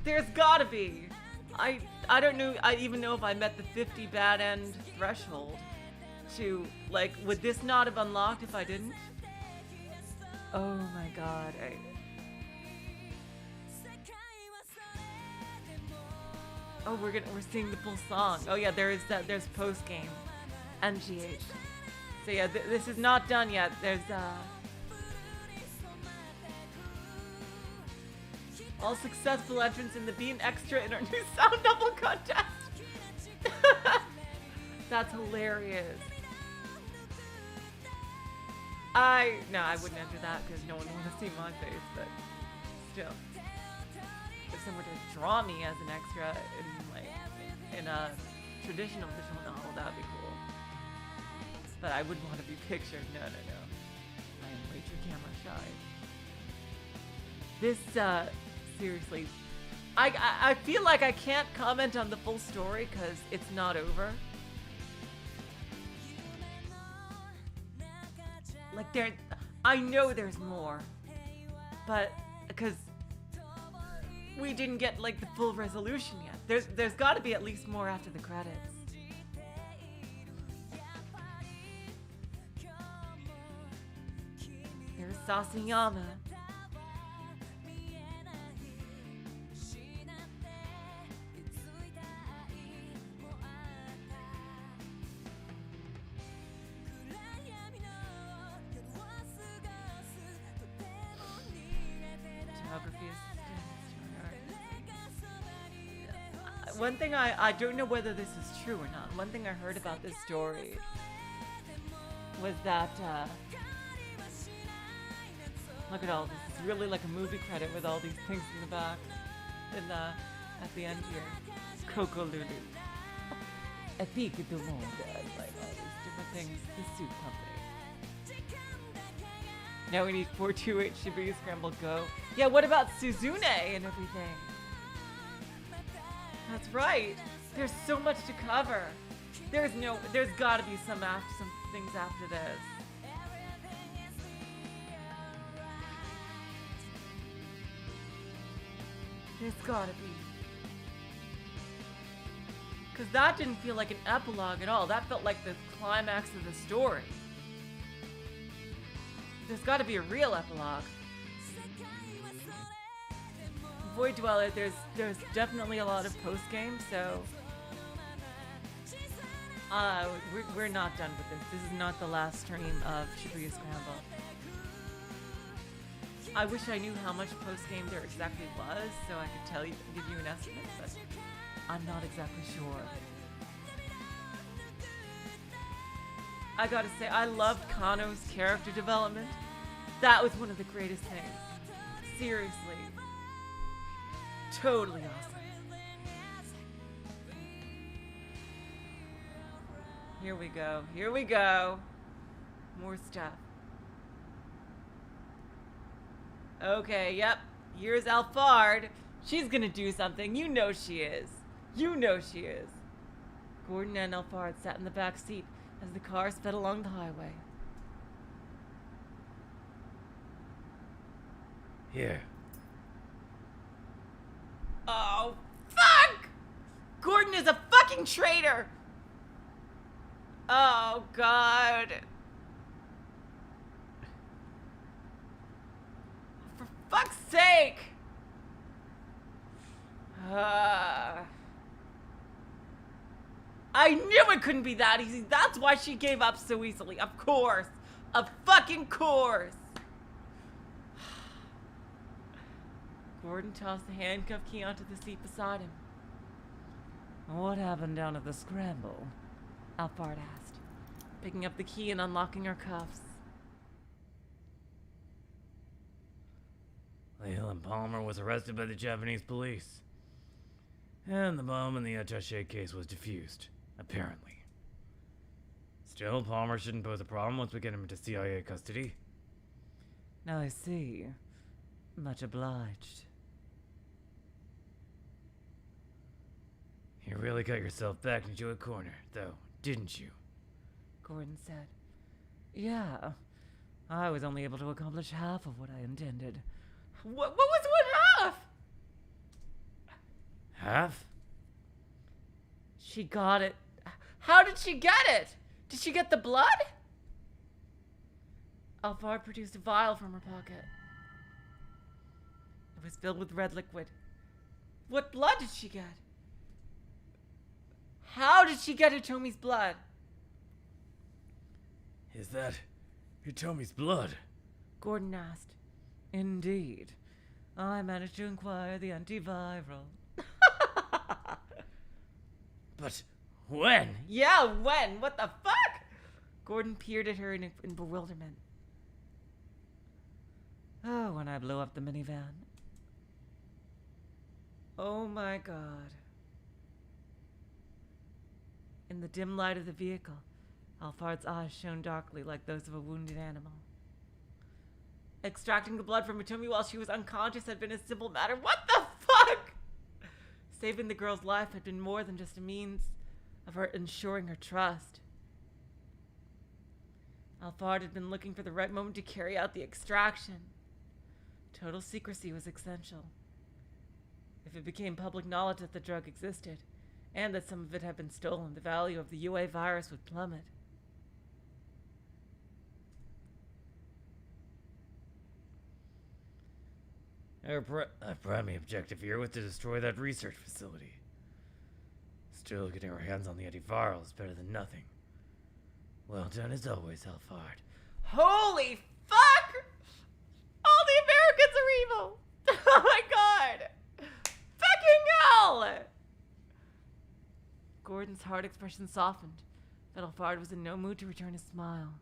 There's gotta be. I don't know. I even know if I met the 50 bad end threshold. To like, would this not have unlocked if I didn't? Oh my god. Oh, we're seeing the full song. Oh yeah, there's post game, MGH. So yeah, this is not done yet. There's all successful entrants in the Be an Extra in our new sound double contest. That's hilarious. I wouldn't enter that because no one would want to see my face, but still. If someone were to draw me as an extra in a traditional visual novel, that'd be cool. But I wouldn't want to be pictured. No. I am way too camera shy. This, seriously, I feel like I can't comment on the full story because it's not over. Like I know there's more, but because we didn't get like the full resolution yet. There's got to be at least more after the credits. There's Sasayama. One thing I don't know whether this is true or not. One thing I heard about this story was that look at all this. It's really like a movie credit with all these things in the back. And at the end here, Coco Lulu, Epique du Monde, like all these different things. The soup company. Now we need 428 Shibuya Scramble Go. Yeah, what about Suzune and everything? That's right. There's so much to cover. There's gotta be some things after this. There's gotta be. Because that didn't feel like an epilogue at all. That felt like the climax of the story. There's got to be a real epilogue. Void Dweller, there's definitely a lot of post-game, so... we're not done with this. This is not the last stream of Shibuya Scramble. I wish I knew how much post-game there exactly was, so I could tell you, give you an estimate, but I'm not exactly sure. I gotta say, I loved Kano's character development. That was one of the greatest things. Seriously. Totally awesome. Here we go. Here we go. More stuff. Okay, yep. Here's Alphard. She's gonna do something. You know she is. You know she is. Gordon and Alphard sat in the back seat as the car sped along the highway. Here. Oh, fuck! Gordon is a fucking traitor! Oh, God. For fuck's sake! I knew it couldn't be that easy. That's why she gave up so easily. Of course. Of fucking course. Gordon tossed the handcuff key onto the seat beside him. What happened down at the Scramble? Alphard asked, picking up the key and unlocking her cuffs. Leland Palmer was arrested by the Japanese police. And the bomb in the attaché case was defused, apparently. Still, Palmer shouldn't pose a problem once we get him into CIA custody. I see. Much obliged. You really got yourself back into a corner, though, didn't you? Gordon said. Yeah. I was only able to accomplish half of what I intended. What was one half? Half? She got it. How did she get it? Did she get the blood? Alphard produced a vial from her pocket. It was filled with red liquid. What blood did she get? How did she get Hitomi's blood? Is that Hitomi's blood? Gordon asked. Indeed. I managed to acquire the antiviral. But when? Yeah, when? What the fuck? Gordon peered at her in bewilderment. Oh, when I blew up the minivan. Oh my God. In the dim light of the vehicle, Alphard's eyes shone darkly like those of a wounded animal. Extracting the blood from Hitomi while she was unconscious had been a simple matter. What the fuck? Saving the girl's life had been more than just a means of her ensuring her trust. Alphard had been looking for the right moment to carry out the extraction. Total secrecy was essential. If it became public knowledge that the drug existed, and that some of it had been stolen, the value of the UA virus would plummet. Our primary objective here was to destroy that research facility. Still, getting our hands on the antiviral is better than nothing. Well done as always, Alphard. Holy fuck! All the Americans are evil! Oh my God! Fucking hell! Gordon's hard expression softened, but Alphard was in no mood to return his smile.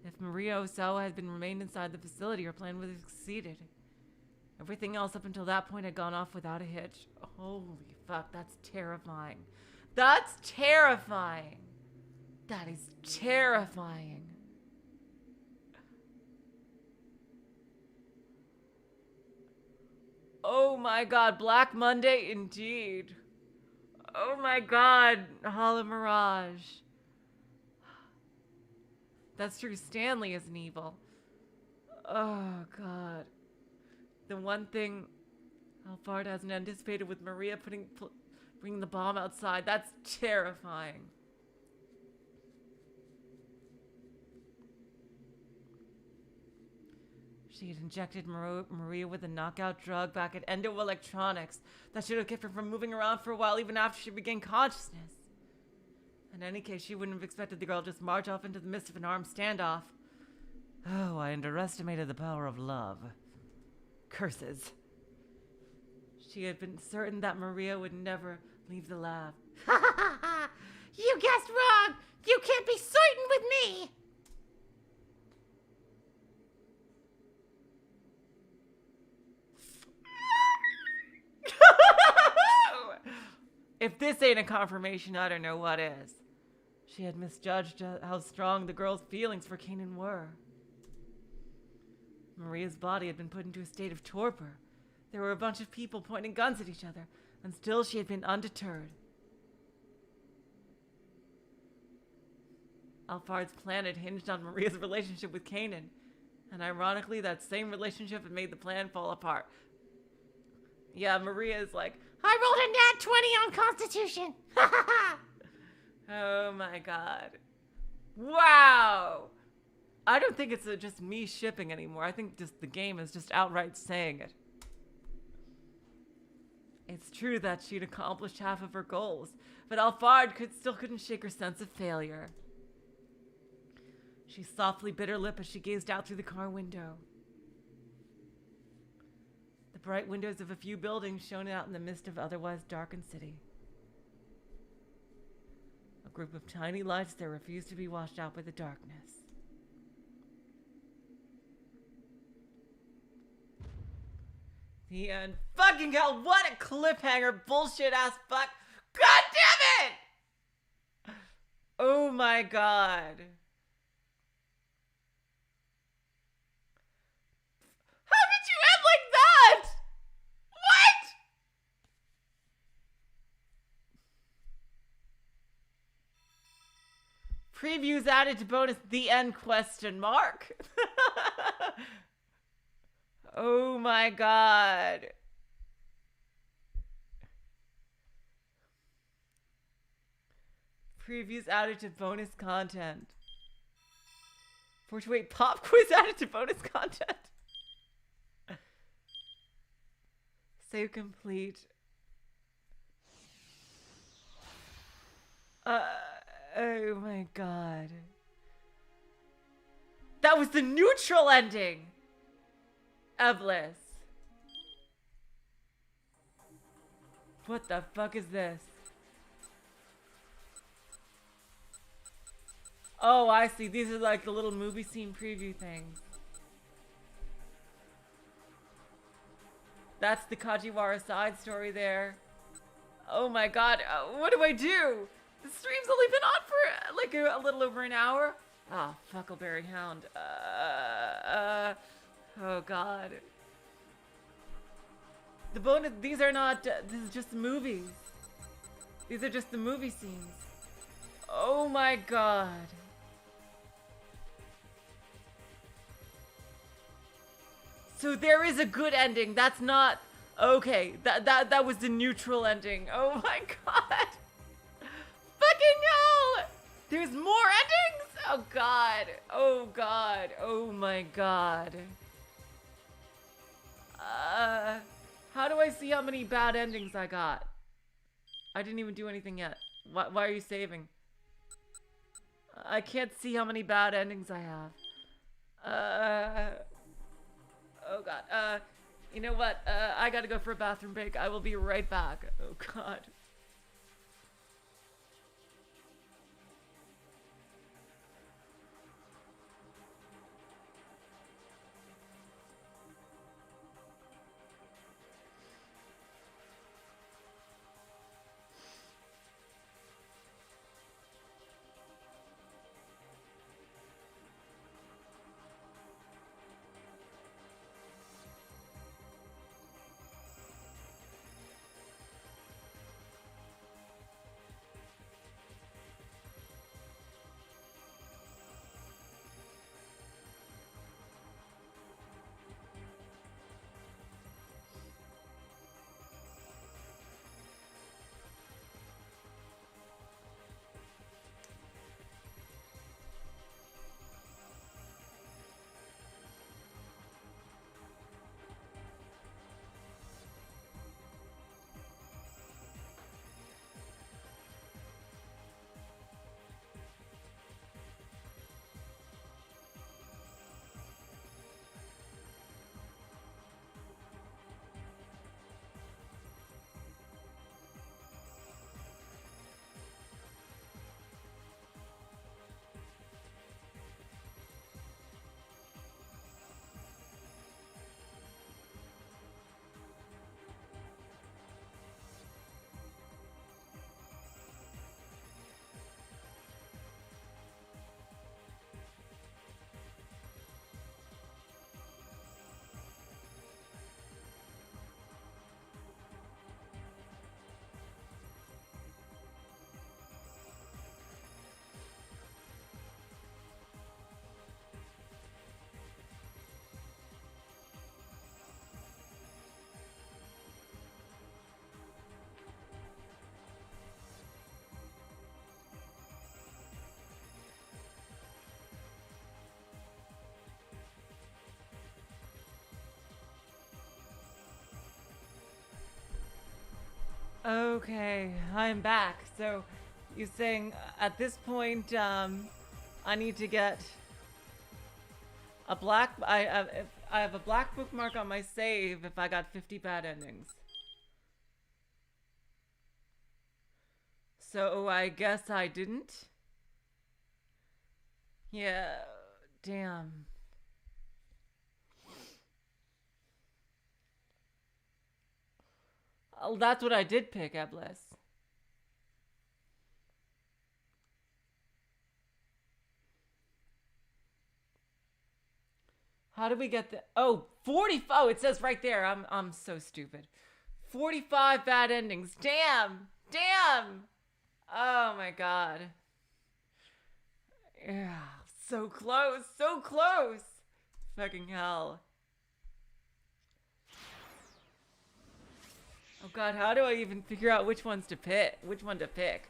If Maria Osawa had remained inside the facility, her plan would have succeeded. Everything else up until that point had gone off without a hitch. Holy fuck, that's terrifying. That's terrifying. That is terrifying. Oh my God, Black Monday indeed. Oh my God, Hala Mirage. That's true, Stanley is an evil. Oh God. The one thing Alphard hasn't anticipated with Maria bringing the bomb outside. That's terrifying. She had injected Maria with a knockout drug back at Endo Electronics that should have kept her from moving around for a while even after she regained consciousness. In any case, she wouldn't have expected the girl to just march off into the midst of an armed standoff. Oh, I underestimated the power of love. Curses. She had been certain that Maria would never leave the lab. Ha ha ha ha! You guessed wrong! You can't be certain with me! If this ain't a confirmation, I don't know what is. She had misjudged how strong the girl's feelings for Kanan were. Maria's body had been put into a state of torpor. There were a bunch of people pointing guns at each other, and still she had been undeterred. Alphard's plan had hinged on Maria's relationship with Kanan, and ironically, that same relationship had made the plan fall apart. Yeah, Maria is like, I rolled a nat 20 on Constitution! Ha ha ha! Oh my god. Wow! I don't think it's just me shipping anymore. I think just the game is just outright saying it. It's true that she'd accomplished half of her goals, but Alphard still couldn't shake her sense of failure. She softly bit her lip as she gazed out through the car window. The bright windows of a few buildings shone out in the midst of otherwise darkened city. A group of tiny lights that refused to be washed out by the darkness. The end. Fucking hell, what a cliffhanger, bullshit ass fuck. God damn it! Oh my god. How did you end like that? What? Previews added to bonus the end question mark. Oh my god. Previews added to bonus content. 428 pop quiz added to bonus content. Save complete. Oh my god. That was the neutral ending. Evlis. What the fuck is this? Oh, I see. These are like the little movie scene preview things. That's the Kajiwara side story there. Oh my god. What do I do? The stream's only been on for like a little over an hour. Ah, oh, Fuckleberry Hound. Oh god. The bonus, these are not, this is just the movies. These are just the movie scenes. Oh my god. So there is a good ending. That's not, okay. That was the neutral ending. Oh my god. Fucking hell. There's more endings? Oh god. Oh god. Oh my god. How do I see how many bad endings I got? I didn't even do anything yet. Why are you saving? I can't see how many bad endings I have. Oh god. You know what? I gotta go for a bathroom break. I will be right back. Oh god. Okay, I'm back. So, you're saying at this point, I need to get a black. If I have a black bookmark on my save if I got 50 bad endings. So I guess I didn't. Yeah, damn. Oh, that's what I did pick, Eblis. How do we get the... Oh, 40... Oh, it says right there. I'm so stupid. 45 bad endings. Damn. Damn. Oh, my God. Yeah. So close. So close. Fucking hell. Oh, God. How do I even figure out which ones to pick? Which one to pick?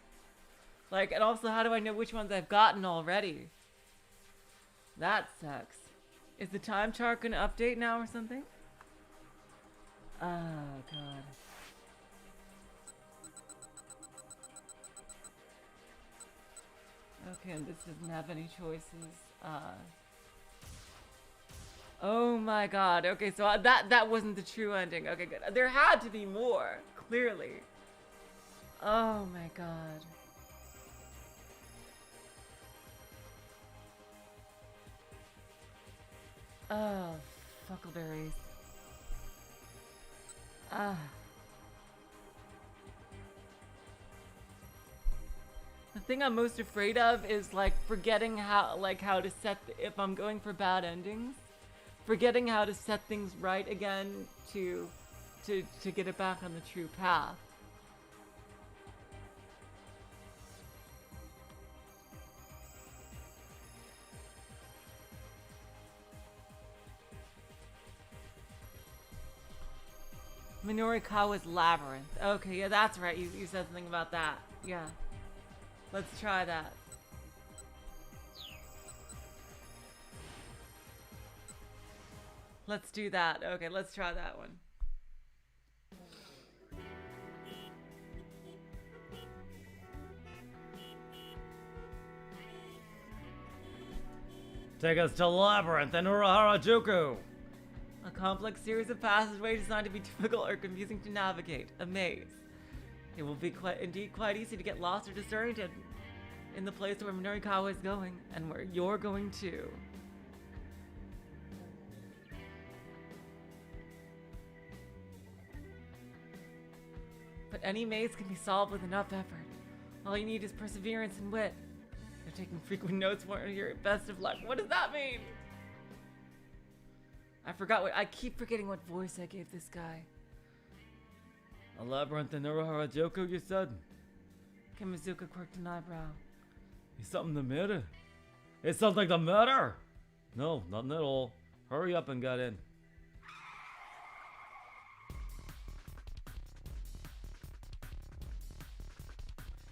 Like, and also, how do I know which ones I've gotten already? That sucks. Is the time chart gonna update now or something? Oh, God. Okay, and this doesn't have any choices. Oh my God. Okay, so that wasn't the true ending. Okay, good. There had to be more, clearly. Oh my God. Oh, fuckleberries. Ah. The thing I'm most afraid of is like forgetting how to set if I'm going for bad endings, forgetting how to set things right again to get it back on the true path. Minorikawa's labyrinth. Okay, yeah, that's right. You said something about that. Yeah. Let's try that. Let's do that. Okay, let's try that one. Take us to Labyrinth and Harajuku. A complex series of passageways designed to be difficult or confusing to navigate. A maze. It will be quite easy to get lost or disoriented in the place where Minorikawa is going, and where you're going too. But any maze can be solved with enough effort. All you need is perseverance and wit. You're taking frequent notes for your best of luck. What does that mean? I keep forgetting what voice I gave this guy. A labyrinth in Harajuku, you said? Kimizuka quirked an eyebrow. Is something the matter? Is something the matter? No, nothing at all. Hurry up and get in.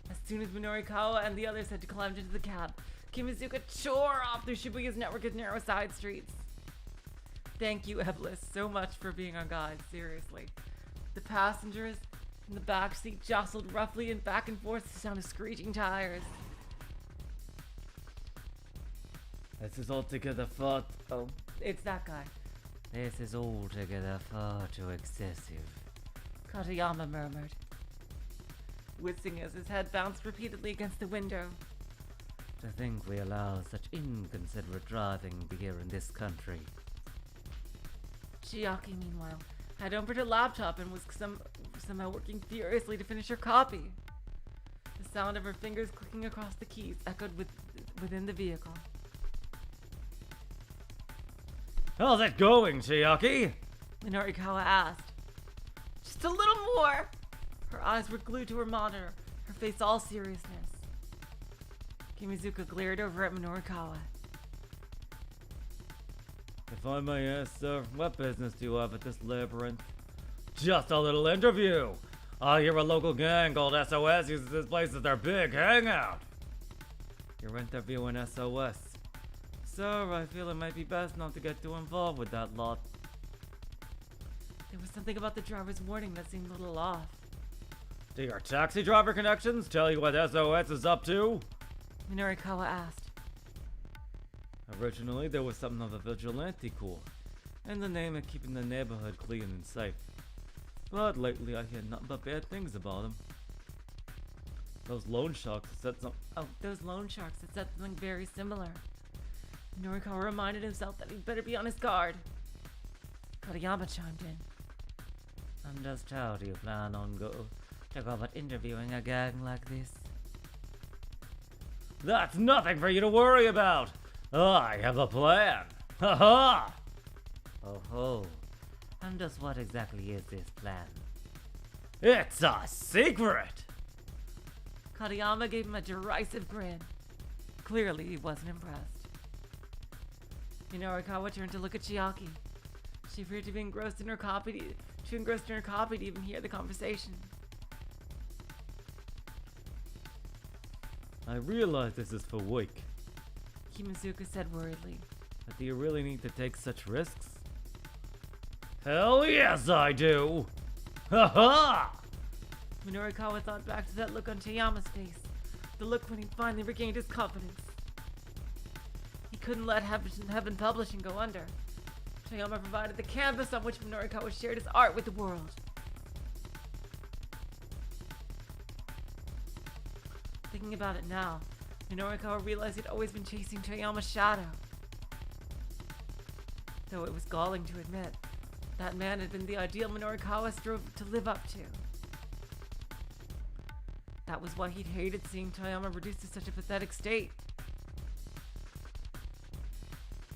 As soon as Minorikawa and the others had climbed into the cab, Kimizuka tore off through Shibuya's network of narrow side streets. Thank you, Eblis, so much for being our guide, seriously. The passengers in the back seat jostled roughly and back and forth to the sound of screeching tires. This is altogether far... Oh, it's that guy. This is altogether far too excessive, Katayama murmured, wincing as his head bounced repeatedly against the window. to think we allow such inconsiderate driving here in this country. Chiaki, meanwhile, had opened her laptop and was somehow working furiously to finish her copy. The sound of her fingers clicking across the keys echoed within the vehicle. How's it going, Chiaki? Minorikawa asked. Just a little more! Her eyes were glued to her monitor, her face all seriousness. Kimizuka glared over at Minorikawa. If I may ask, sir, what business do you have at this labyrinth? Just a little interview. I hear a local gang called SOS uses this place as their big hangout. You're interviewing SOS. Sir, I feel it might be best not to get too involved with that lot. There was something about the driver's warning that seemed a little off. Do your taxi driver connections tell you what SOS is up to? Minorikawa asked. Originally, there was something of a vigilante corps, in the name of keeping the neighborhood clean and safe. But lately, I hear nothing but bad things about them. Those loan sharks said something. Oh, those loan sharks had said something very similar. Minorikawa reminded himself that he'd better be on his guard. Katayama chimed in. And just how do you plan on to go about interviewing a gang like this? That's nothing for you to worry about. I have a plan. Ha ha! Oh ho. And just what exactly is this plan? It's a secret! Katayama gave him a derisive grin. Clearly, he wasn't impressed. Minorikawa turned to look at Chiaki. She appeared to be engrossed in her copy to even hear the conversation. I realize this is for Wake, Kimazuka said worriedly. but do you really need to take such risks? Hell yes, I do! Ha ha! Minorikawa thought back to that look on Toyama's face. The look when he finally regained his confidence. He couldn't let Heaven Publishing go under. Toyama provided the canvas on which Minorikawa shared his art with the world. Thinking about it now, Minorikawa realized he'd always been chasing Toyama's shadow. Though it was galling to admit, that man had been the ideal Minorikawa strove to live up to. That was why he'd hated seeing Toyama reduced to such a pathetic state.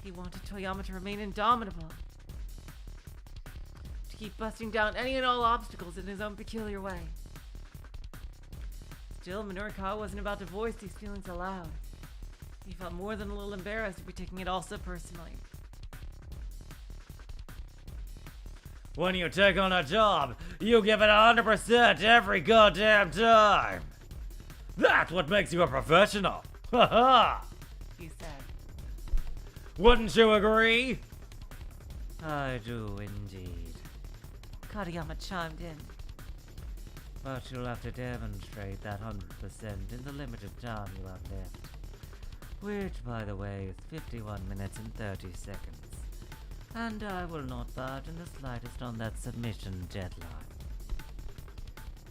He wanted Toyama to remain indomitable, to keep busting down any and all obstacles in his own peculiar way. Still, Minorikawa wasn't about to voice these feelings aloud. He felt more than a little embarrassed to be taking it all so personally. When you take on a job, you give it 100% every goddamn time. That's what makes you a professional. Ha ha! He said. Wouldn't you agree? I do indeed. Katayama chimed in. But you'll have to demonstrate that 100% in the limited time you have left. Which, by the way, is 51 minutes and 30 seconds. And I will not budge in the slightest on that submission deadline.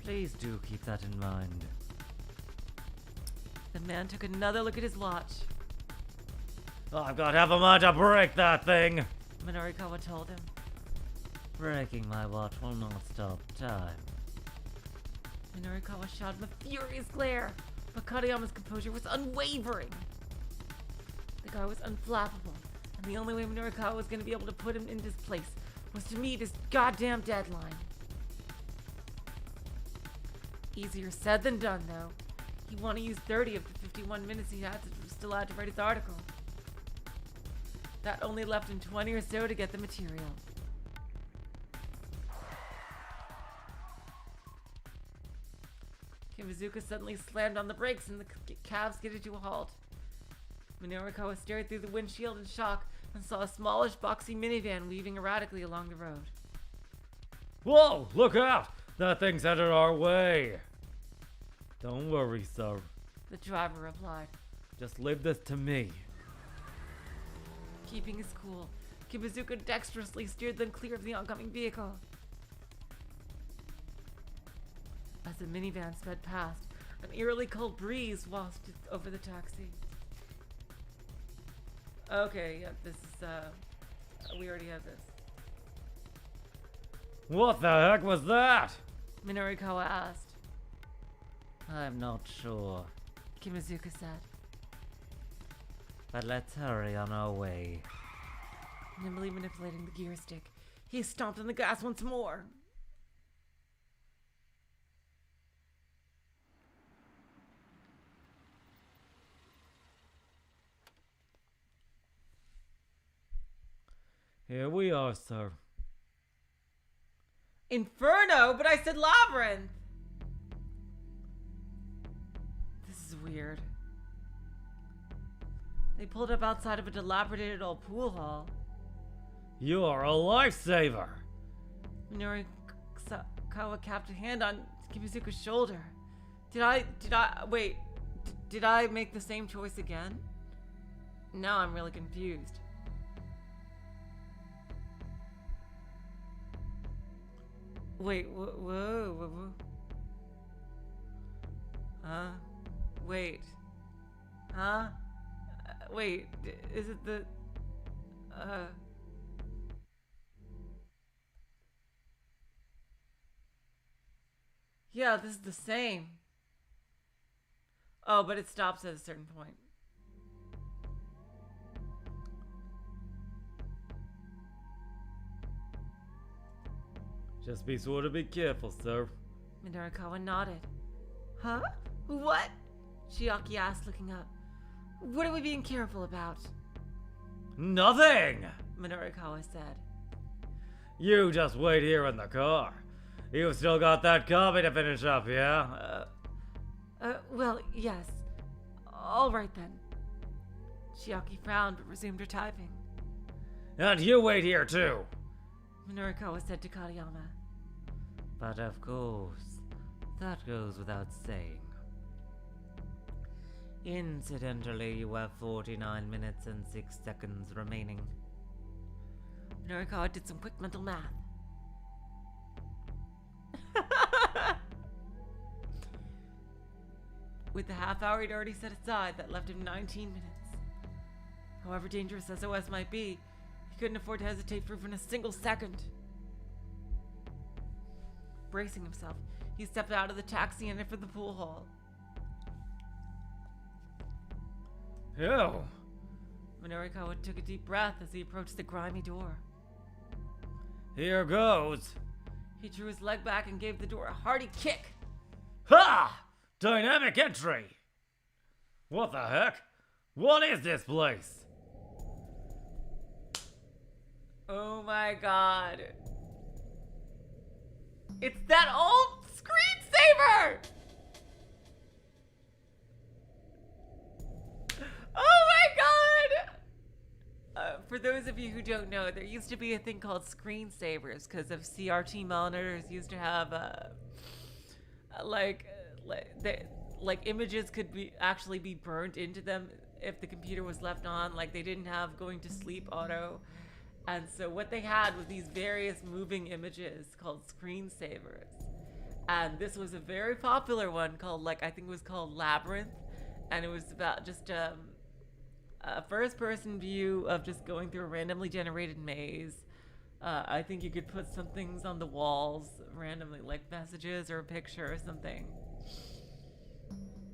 Please do keep that in mind. The man took another look at his watch. I've got half a mind to break that thing. Minorikawa told him. Breaking my watch will not stop time. Minorikawa shot him a furious glare, but Katayama's composure was unwavering. The guy was unflappable, and the only way Minorikawa was going to be able to put him in his place was to meet his goddamn deadline. Easier said than done, though. He wanted to use 30 of the 51 minutes he still had to write his article. That only left him 20 or so to get the material. Kimazuka suddenly slammed on the brakes and the cab skidded to a halt. Minorikawa stared through the windshield in shock and saw a smallish, boxy minivan weaving erratically along the road. Whoa, look out! That thing's headed our way. Don't worry, sir. The driver replied. Just leave this to me. Keeping his cool, Kimazuka dexterously steered them clear of the oncoming vehicle. As the minivan sped past, an eerily cold breeze wafted over the taxi. Okay, yeah, this is, we already have this. What the heck was that? Minorikawa asked. I'm not sure, Kimazuka said. but let's hurry on our way. Nimbly manipulating the gear stick, he stomped on the gas once more. Here we are, sir. Inferno, but I said labyrinth! This is weird. They pulled up outside of a dilapidated old pool hall. You're a lifesaver. Minorikawa Kibizuka's shoulder. Did I make the same choice again? Now I'm really confused. Wait, whoa. Wait. Huh? Wait, is it the... Yeah, this is the same. Oh, but it stops at a certain point. Just be sure to be careful, sir. Minorikawa nodded. Huh? What? Chiaki asked, looking up. What are we being careful about? Nothing! Minorikawa said. You just wait here in the car. You've still got that copy to finish up, yeah? Well, yes. All right then. Chiaki frowned but resumed her typing. And you wait here too. Minorikawa said to Katayama. But of course, that goes without saying. Incidentally, you have 49 minutes and 6 seconds remaining. Minorikawa did some quick mental math. With the half hour he'd already set aside, that left him 19 minutes. However dangerous SOS might be, he couldn't afford to hesitate for even a single second. Bracing himself, he stepped out of the taxi and entered the pool hall. Ew. Minorikawa took a deep breath as he approached the grimy door. Here goes. He drew his leg back and gave the door a hearty kick. Ha! Dynamic entry! What the heck? What is this place? Oh my god. It's that old screensaver! Oh my god! For those of you who don't know, there used to be a thing called screensavers because of CRT monitors used to have like images could actually be burned into them if the computer was left on. Like they didn't have going to sleep auto, and so what they had was these various moving images called screensavers, and this was a very popular one called, like, I think it was called Labyrinth, and it was about just a first-person view of just going through a randomly generated maze. I think you could put some things on the walls randomly, like messages or a picture or something.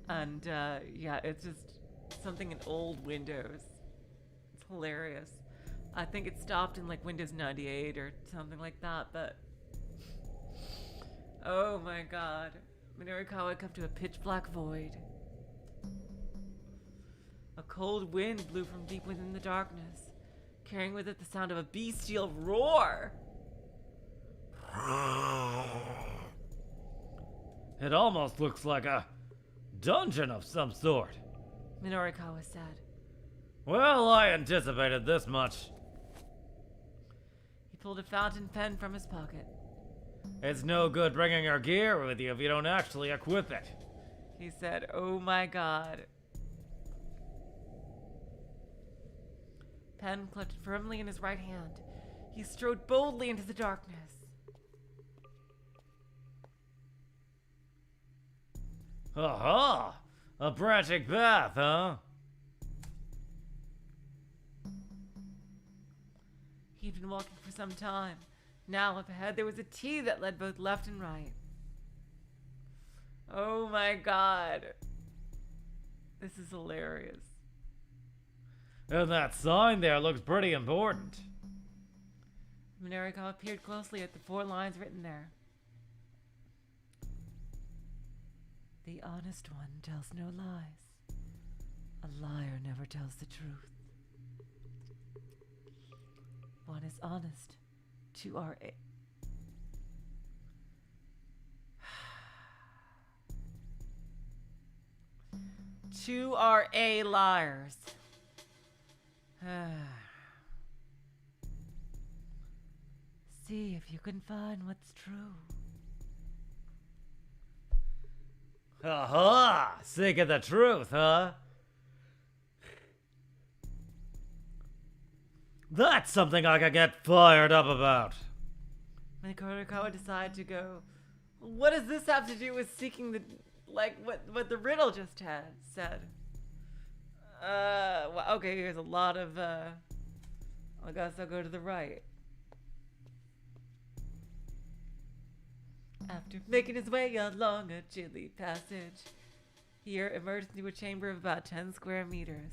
And yeah, it's just something in old Windows. It's hilarious. I think it stopped in like Windows 98 or something like that, but... Oh my god. Minorikawa come to a pitch black void. A cold wind blew from deep within the darkness, carrying with it the sound of a bestial roar. It almost looks like a dungeon of some sort. Minorikawa said. Well, I anticipated this much. He pulled a fountain pen from his pocket. It's no good bringing your gear with you if you don't actually equip it. He said, oh my god. Pen clutched firmly in his right hand. He strode boldly into the darkness. Aha! A branching path, huh? He'd been walking for some time. Now up ahead there was a T that led both left and right. Oh my god. This is hilarious. And that sign there looks pretty important. Minorikawa peered closely at the 4 lines written there. The honest one tells no lies. A liar never tells the truth. One is honest. 2 are Two are A liars. See if you can find what's true. Aha! Sick of the truth, huh? That's something I could get fired up about. Minoricawa decided to go, what does this have to do with seeking the, like, what the riddle just had said? Well, okay, here's a lot of, I guess I'll go to the right. After making his way along a chilly passage, he emerged into a chamber of about 10 square meters.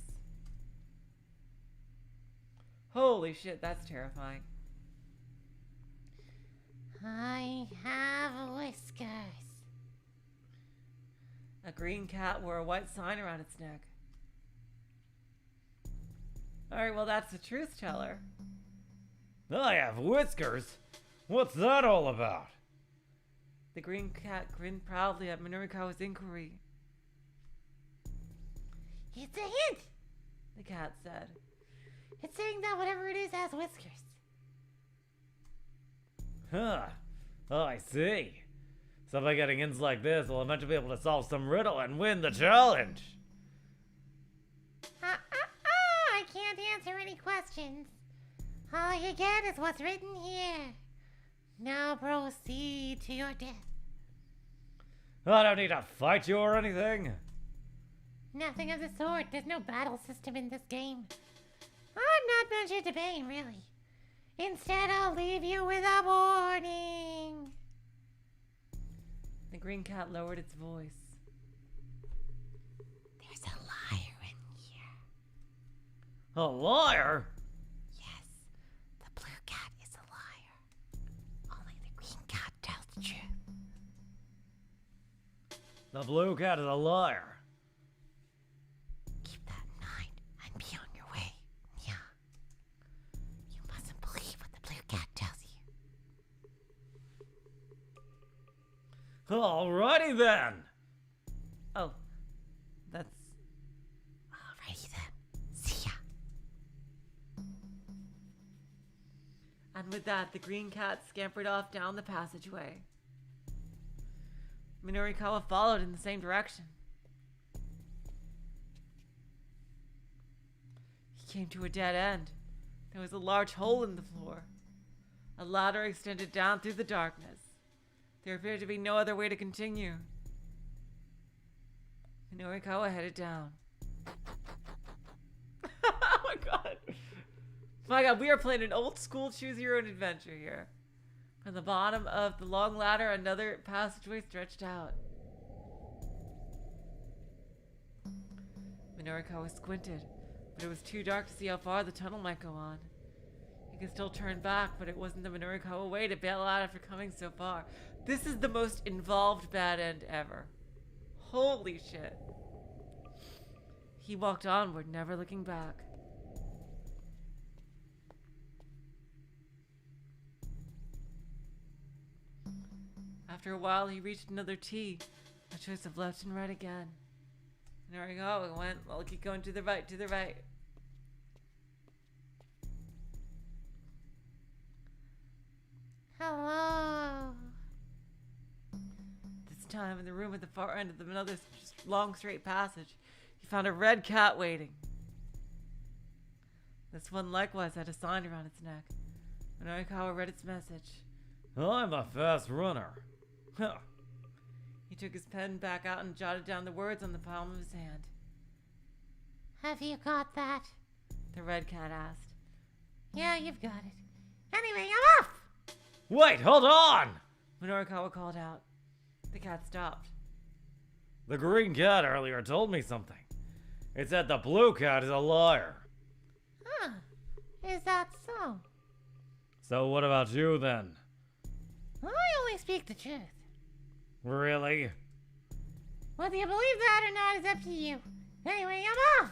Holy shit, that's terrifying. I have whiskers. A green cat wore a white sign around its neck. Alright, well that's the truth teller. I have whiskers? What's that all about? The green cat grinned proudly at Minoricawa's inquiry. It's a hint! The cat said. It's saying that whatever it is has whiskers. Huh. Oh, I see. So by getting hints like this, we'll eventually be able to solve some riddle and win the challenge. I can't answer any questions. All you get is what's written here. Now proceed to your death. I don't need to fight you or anything. Nothing of the sort. There's no battle system in this game. I'm not much into pain, really. Instead, I'll leave you with a warning. The green cat lowered its voice. There's a liar in here. A liar? Yes, the blue cat is a liar. Only the green cat tells the truth. The blue cat is a liar. Keep that in mind and be on your way. Yeah. You mustn't believe what the blue cat tells you. Alrighty then. Oh, that's... Alrighty then. See ya. And with that, the green cat scampered off down the passageway. Minoricawa followed in the same direction. He came to a dead end. There was a large hole in the floor. A ladder extended down through the darkness. There appeared to be no other way to continue. Minoricawa headed down. Oh my god. My god, we are playing an old school choose your own adventure here. From the bottom of the long ladder, another passageway stretched out. Minoricawa squinted, but it was too dark to see how far the tunnel might go on. He could still turn back, but it wasn't the Minoricawa way to bail out after coming so far. This is the most involved bad end ever. Holy shit. He walked onward, never looking back. After a while, he reached another T, a choice of left and right again. And there we go, we went, well, keep going to the right, to the right. Hello. This time, in the room at the far end of another long straight passage, he found a red cat waiting. This one likewise had a sign around its neck. Minoricawa read its message. I'm a fast runner. Huh. He took his pen back out and jotted down the words on the palm of his hand. Have you got that? The red cat asked. Yeah, you've got it. Anyway, I'm off! Wait, hold on! Minoricawa called out. The cat stopped. The green cat earlier told me something. It said the blue cat is a liar. Huh. Is that so? So what about you then? I only speak the truth. Really? Whether you believe that or not is up to you. Anyway, I'm off!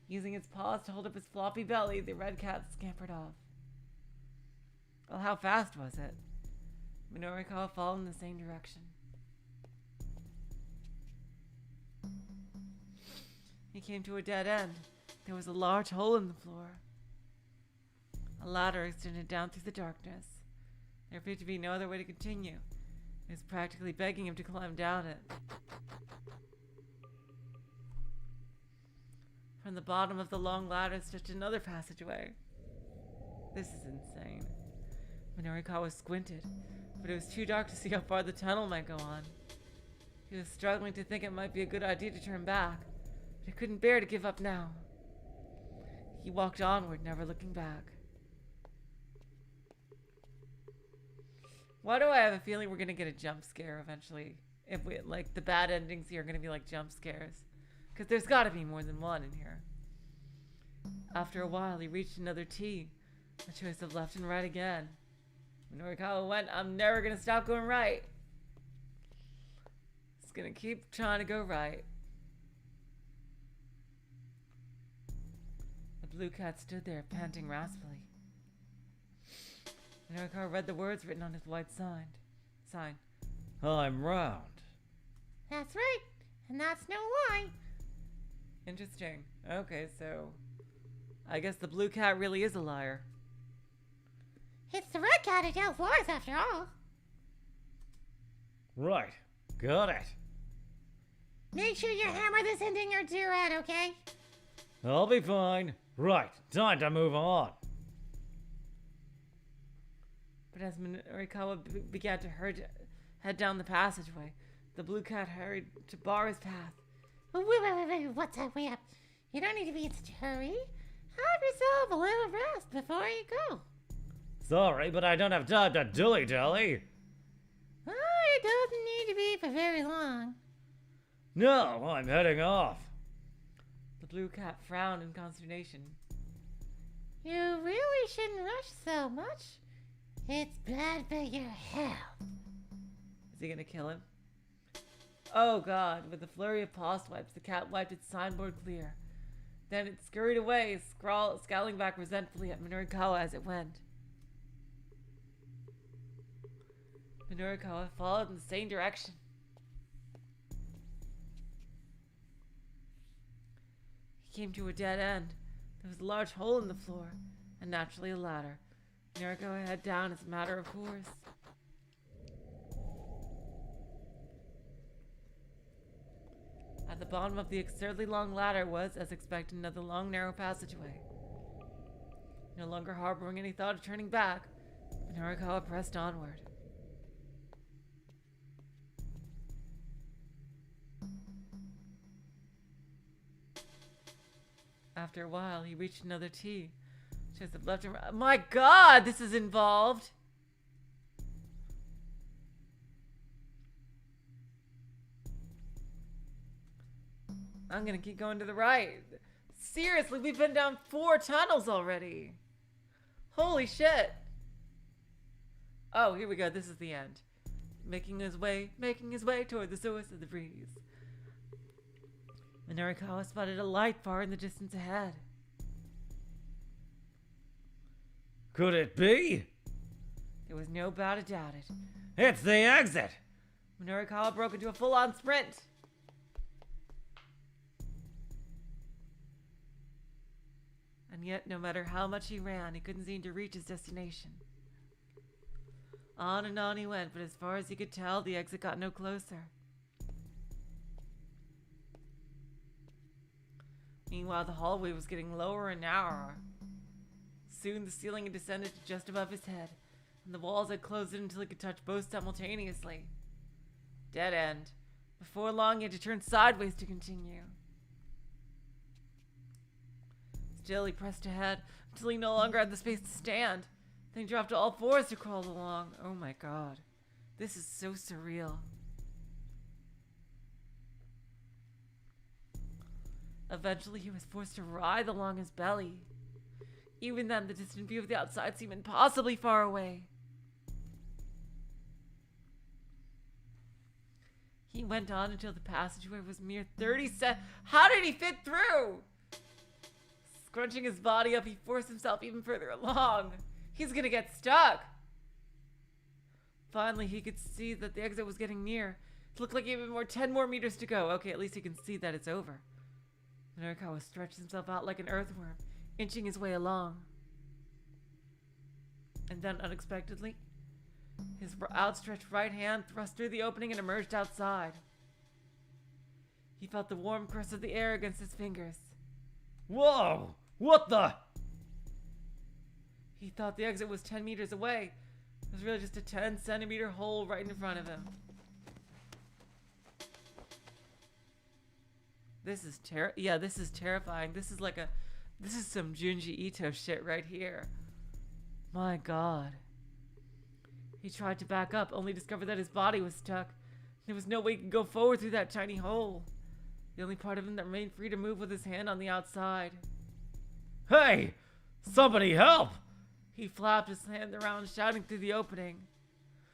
Using its paws to hold up its floppy belly, the red cat scampered off. Well, how fast was it? Minoricawa followed in the same direction. He came to a dead end. There was a large hole in the floor. A ladder extended down through the darkness. There appeared to be no other way to continue. He was practically begging him to climb down it. From the bottom of the long ladder stretched another passageway. This is insane. Minorikawa squinted, but it was too dark to see how far the tunnel might go on. He was struggling to think it might be a good idea to turn back, but he couldn't bear to give up now. He walked onward, never looking back. Why do I have a feeling we're gonna get a jump scare eventually? If we, like, the bad endings here are gonna be like jump scares. Because there's gotta be more than one in here. After a while, he reached another T. A choice of left and right again. Minorikawa went, I'm never gonna stop going right. It's gonna keep trying to go right. The blue cat stood there, panting raspily. Minorikawa read the words written on his white sign. I'm round. That's right, and that's no lie. Interesting. Okay, so I guess the blue cat really is a liar. It's the red cat who tells lies after all. Right. Got it. Make sure you hammer this ending or two out, okay? I'll be fine. Right. Time to move on. But as Minorikawa began to head down the passageway, the blue cat hurried to bar his path. Wait, what's up? Wait up. You don't need to be in such a hurry. Have yourself a little rest before you go. Sorry, but I don't have time to dilly-dally. Oh, it doesn't need to be for very long. No, I'm heading off. The blue cat frowned in consternation. You really shouldn't rush so much. It's bad for your health. Is he gonna kill him? Oh god, with a flurry of paw swipes, the cat wiped its signboard clear. Then it scurried away, scowling back resentfully at Minorikawa as it went. Minorikawa followed in the same direction. He came to a dead end. There was a large hole in the floor, and naturally a ladder. Minorikawa headed down as a matter of course. At the bottom of the absurdly long ladder was, as expected, another long, narrow passageway. No longer harboring any thought of turning back, Minorikawa pressed onward. After a while, he reached another T. Just the left and right. My god, this is involved! I'm gonna keep going to the right. Seriously, we've been down 4 tunnels already. Holy shit. Oh, here we go. This is the end. Making his way toward the source of the breeze. Minorikawa spotted a light far in the distance ahead. Could it be? There was no doubt about it. It's the exit. Minorikawa broke into a full-on sprint. And yet, no matter how much he ran, he couldn't seem to reach his destination. On and on he went, but as far as he could tell, the exit got no closer. Meanwhile, the hallway was getting lower and narrower. Soon, the ceiling had descended to just above his head, and the walls had closed in until he could touch both simultaneously. Dead end. Before long, he had to turn sideways to continue. Still, he pressed ahead until he no longer had the space to stand. Then he dropped to all fours to crawl along. Oh my god. This is so surreal. Eventually, he was forced to writhe along his belly. Even then, the distant view of the outside seemed impossibly far away. He went on until the passageway was mere 30 centimeters. How did he fit through? Scrunching his body up, he forced himself even further along. He's gonna get stuck. Finally, he could see that the exit was getting near. It looked like even 10 more meters to go. Okay, at least he can see that it's over. Minorikawa stretched himself out like an earthworm, inching his way along. And then, unexpectedly, His outstretched right hand thrust through the opening and emerged outside. He felt the warm crust of the air against his fingers. Whoa! What the? He thought the exit was 10 meters away. It was really just a 10-centimeter hole right in front of him. This is terrifying. This is some Junji Ito shit right here. My god. He tried to back up, only discovered that his body was stuck. There was no way he could go forward through that tiny hole. The only part of him that remained free to move was his hand on the outside. Hey! Somebody help! He flapped his hand around, shouting through the opening.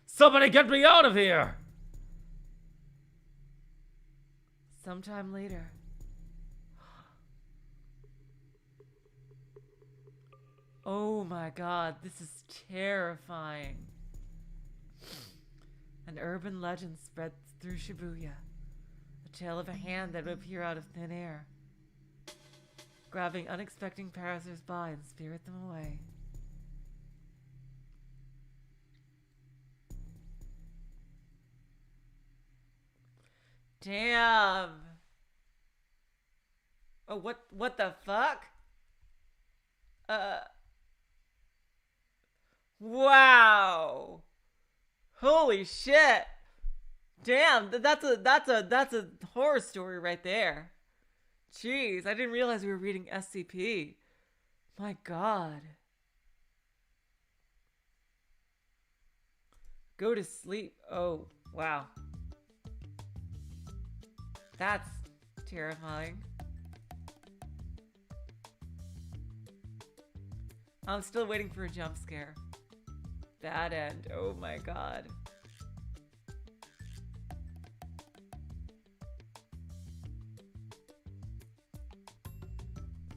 Somebody get me out of here! Sometime later. Oh my god, this is terrifying. An urban legend spread through Shibuya. A tale of a hand that would appear out of thin air, grabbing unexpected passers-by and spirit them away. Damn. Oh, what the fuck? Wow. Holy shit. Damn, that's a horror story right there. Jeez, I didn't realize we were reading SCP. My god. Go to sleep. Oh, wow. That's terrifying. I'm still waiting for a jump scare. Bad end. Oh my god.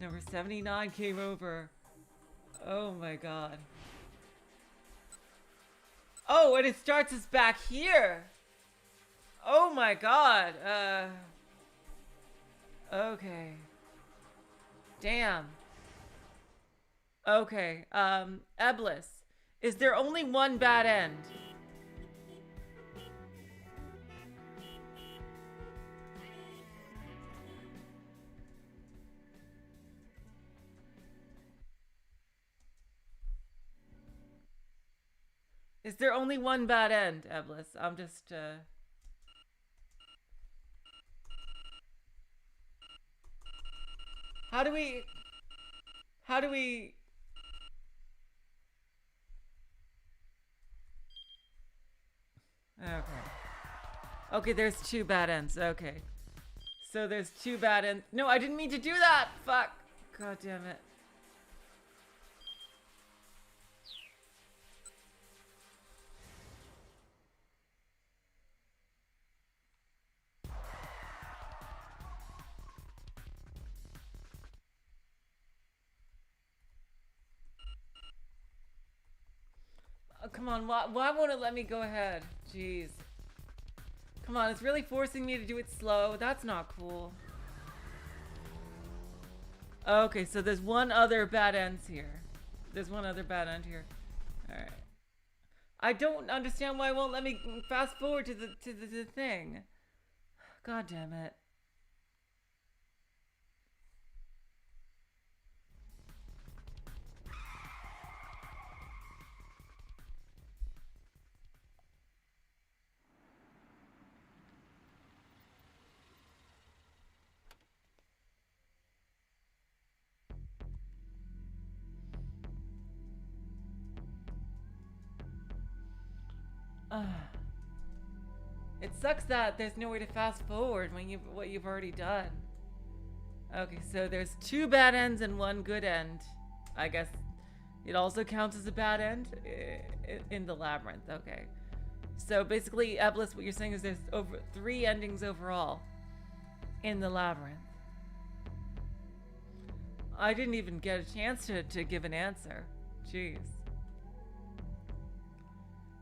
Number 79 came over. Oh my god. Oh, and it starts us back here. Oh my god. Okay. Damn. Okay. Eblis. Is there only one bad end? Is there only one bad end, Eblis? I'm just, How do we... Okay. Okay, there's two bad ends. Okay. So there's two bad ends. No, I didn't mean to do that! Fuck! God damn it. Oh, come on, why won't it let me go ahead? Jeez. Come on, it's really forcing me to do it slow. That's not cool. Okay, so there's one other bad end here. There's one other bad end here. Alright. I don't understand why it won't let me fast forward to the thing. God damn it. It sucks that there's no way to fast forward when what you've already done. Okay, so there's two bad ends and one good end. I guess it also counts as a bad end in the labyrinth. Okay. So basically, Eblis, what you're saying is there's over 3 endings overall in the labyrinth. I didn't even get a chance to give an answer. Jeez.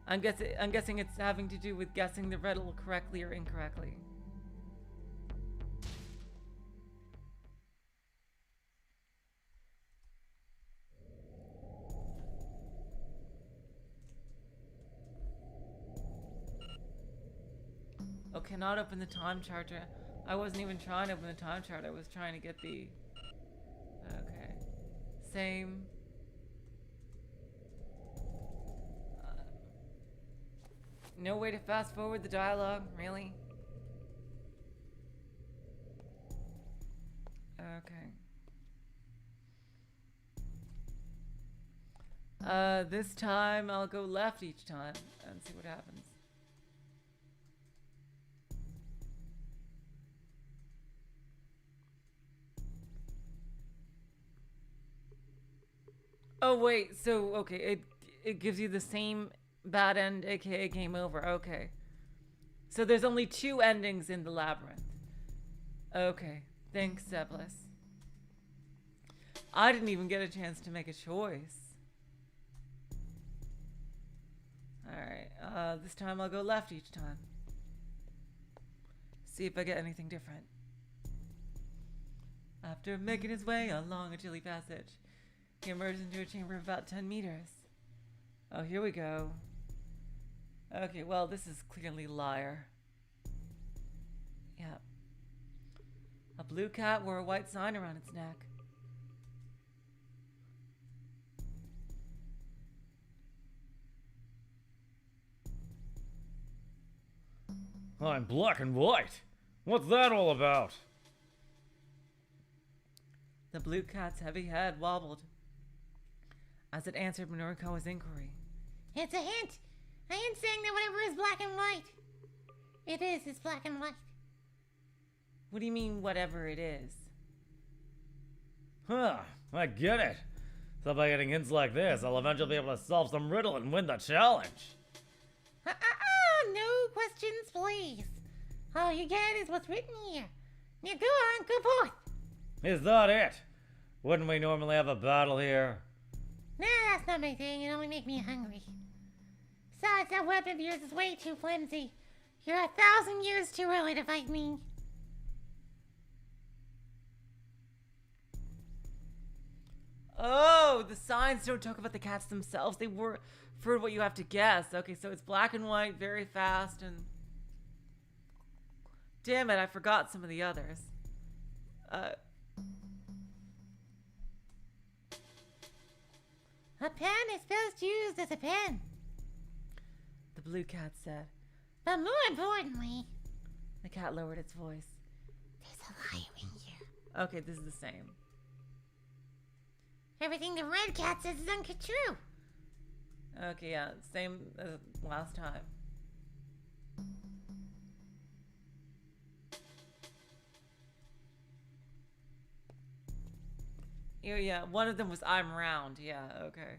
I'm guessing it's having to do with guessing the riddle correctly or incorrectly. cannot open the time charter. I wasn't even trying to open the time chart. I was trying to get the... Okay. Same. No way to fast forward the dialogue, really? Okay. This time I'll go left each time and see what happens. Oh wait, so okay, it gives you the same bad end, aka game over. Okay. So there's only 2 endings in the labyrinth. Okay. Thanks, Seblis. I didn't even get a chance to make a choice. Alright, this time I'll go left each time. See if I get anything different. After making his way along a chilly passage, he emerged into a chamber of about 10 meters. Oh, here we go. Okay, well, this is clearly liar. Yep. A blue cat wore a white sign around its neck. I'm black and white. What's that all about? The blue cat's heavy head wobbled as it answered Minorikawa's inquiry. It's a hint. A hint saying that whatever is black and white. It's black and white. What do you mean, whatever it is? Huh, I get it. So by getting hints like this, I'll eventually be able to solve some riddle and win the challenge. No questions, please. All you get is what's written here. Now go on, go forth. Is that it? Wouldn't we normally have a battle here? Nah, that's not my thing. It only makes me hungry. Besides, that weapon of yours is way too flimsy. You're 1,000 years too early to fight me. Oh, the signs don't talk about the cats themselves. They were for what you have to guess. Okay, so it's black and white, very fast, and... Damn it, I forgot some of the others. A pen is best used as a pen. The blue cat said. But more importantly, The cat lowered its voice. there's a liar in here. Okay, this is the same. Everything the red cat says is untrue. Okay, yeah, same as last time. Yeah, one of them was I'm round. Yeah, okay.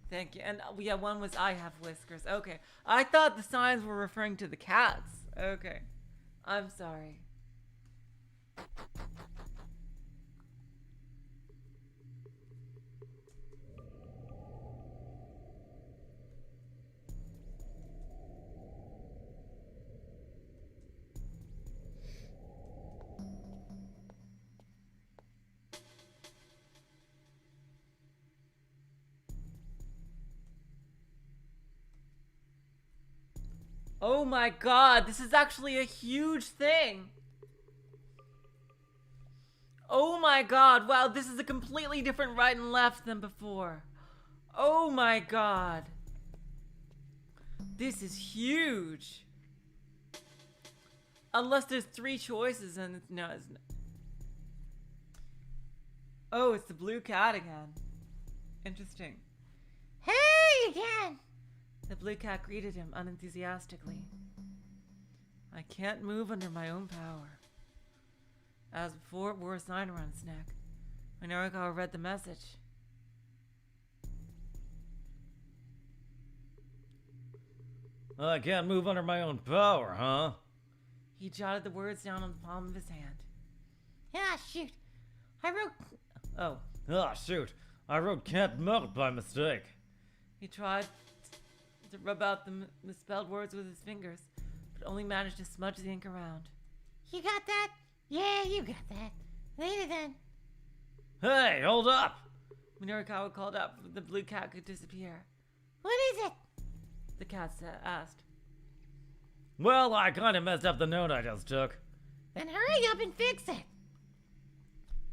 Thank you. And yeah, one was I have whiskers. Okay. I thought the signs were referring to the cats. Okay. I'm sorry. Oh my god, this is actually a huge thing. Oh my god, wow, this is a completely different right and left than before. Oh my god. This is huge. Unless there's 3 choices and it's, no, it's not. Oh, it's the blue cat again. Interesting. Hey again! The blue cat greeted him unenthusiastically. I can't move under my own power. As before, it wore a sign around its neck. Minorikawa read the message. I can't move under my own power, huh? He jotted the words down on the palm of his hand. Ah, shoot. I wrote... Oh, Ah, shoot. I wrote can't melt by mistake. he tried to rub out the misspelled words with his fingers, but only managed to smudge the ink around. You got that? Yeah, you got that. Later then. Hey, hold up! Minorikawa called out before the blue cat could disappear. What is it? The cat asked. Well, I kinda messed up the note I just took. Then hurry up and fix it.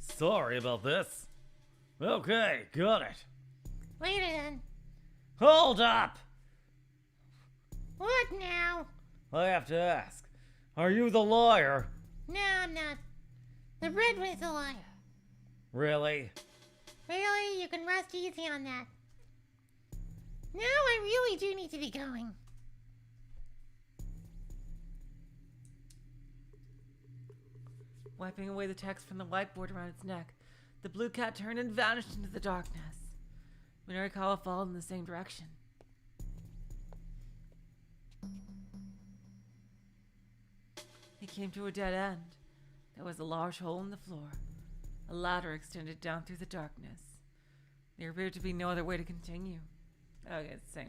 Sorry about this. Okay, got it. Later then. Hold up! What now? I have to ask. Are you the lawyer? No, I'm not. The breadwinner's a liar. Really? Really? You can rest easy on that. Now I really do need to be going. Wiping away the text from the whiteboard around its neck, the blue cat turned and vanished into the darkness. Minorikawa followed in the same direction. He came to a dead end. There was a large hole in the floor. A ladder extended down through the darkness. There appeared to be no other way to continue. Okay, same.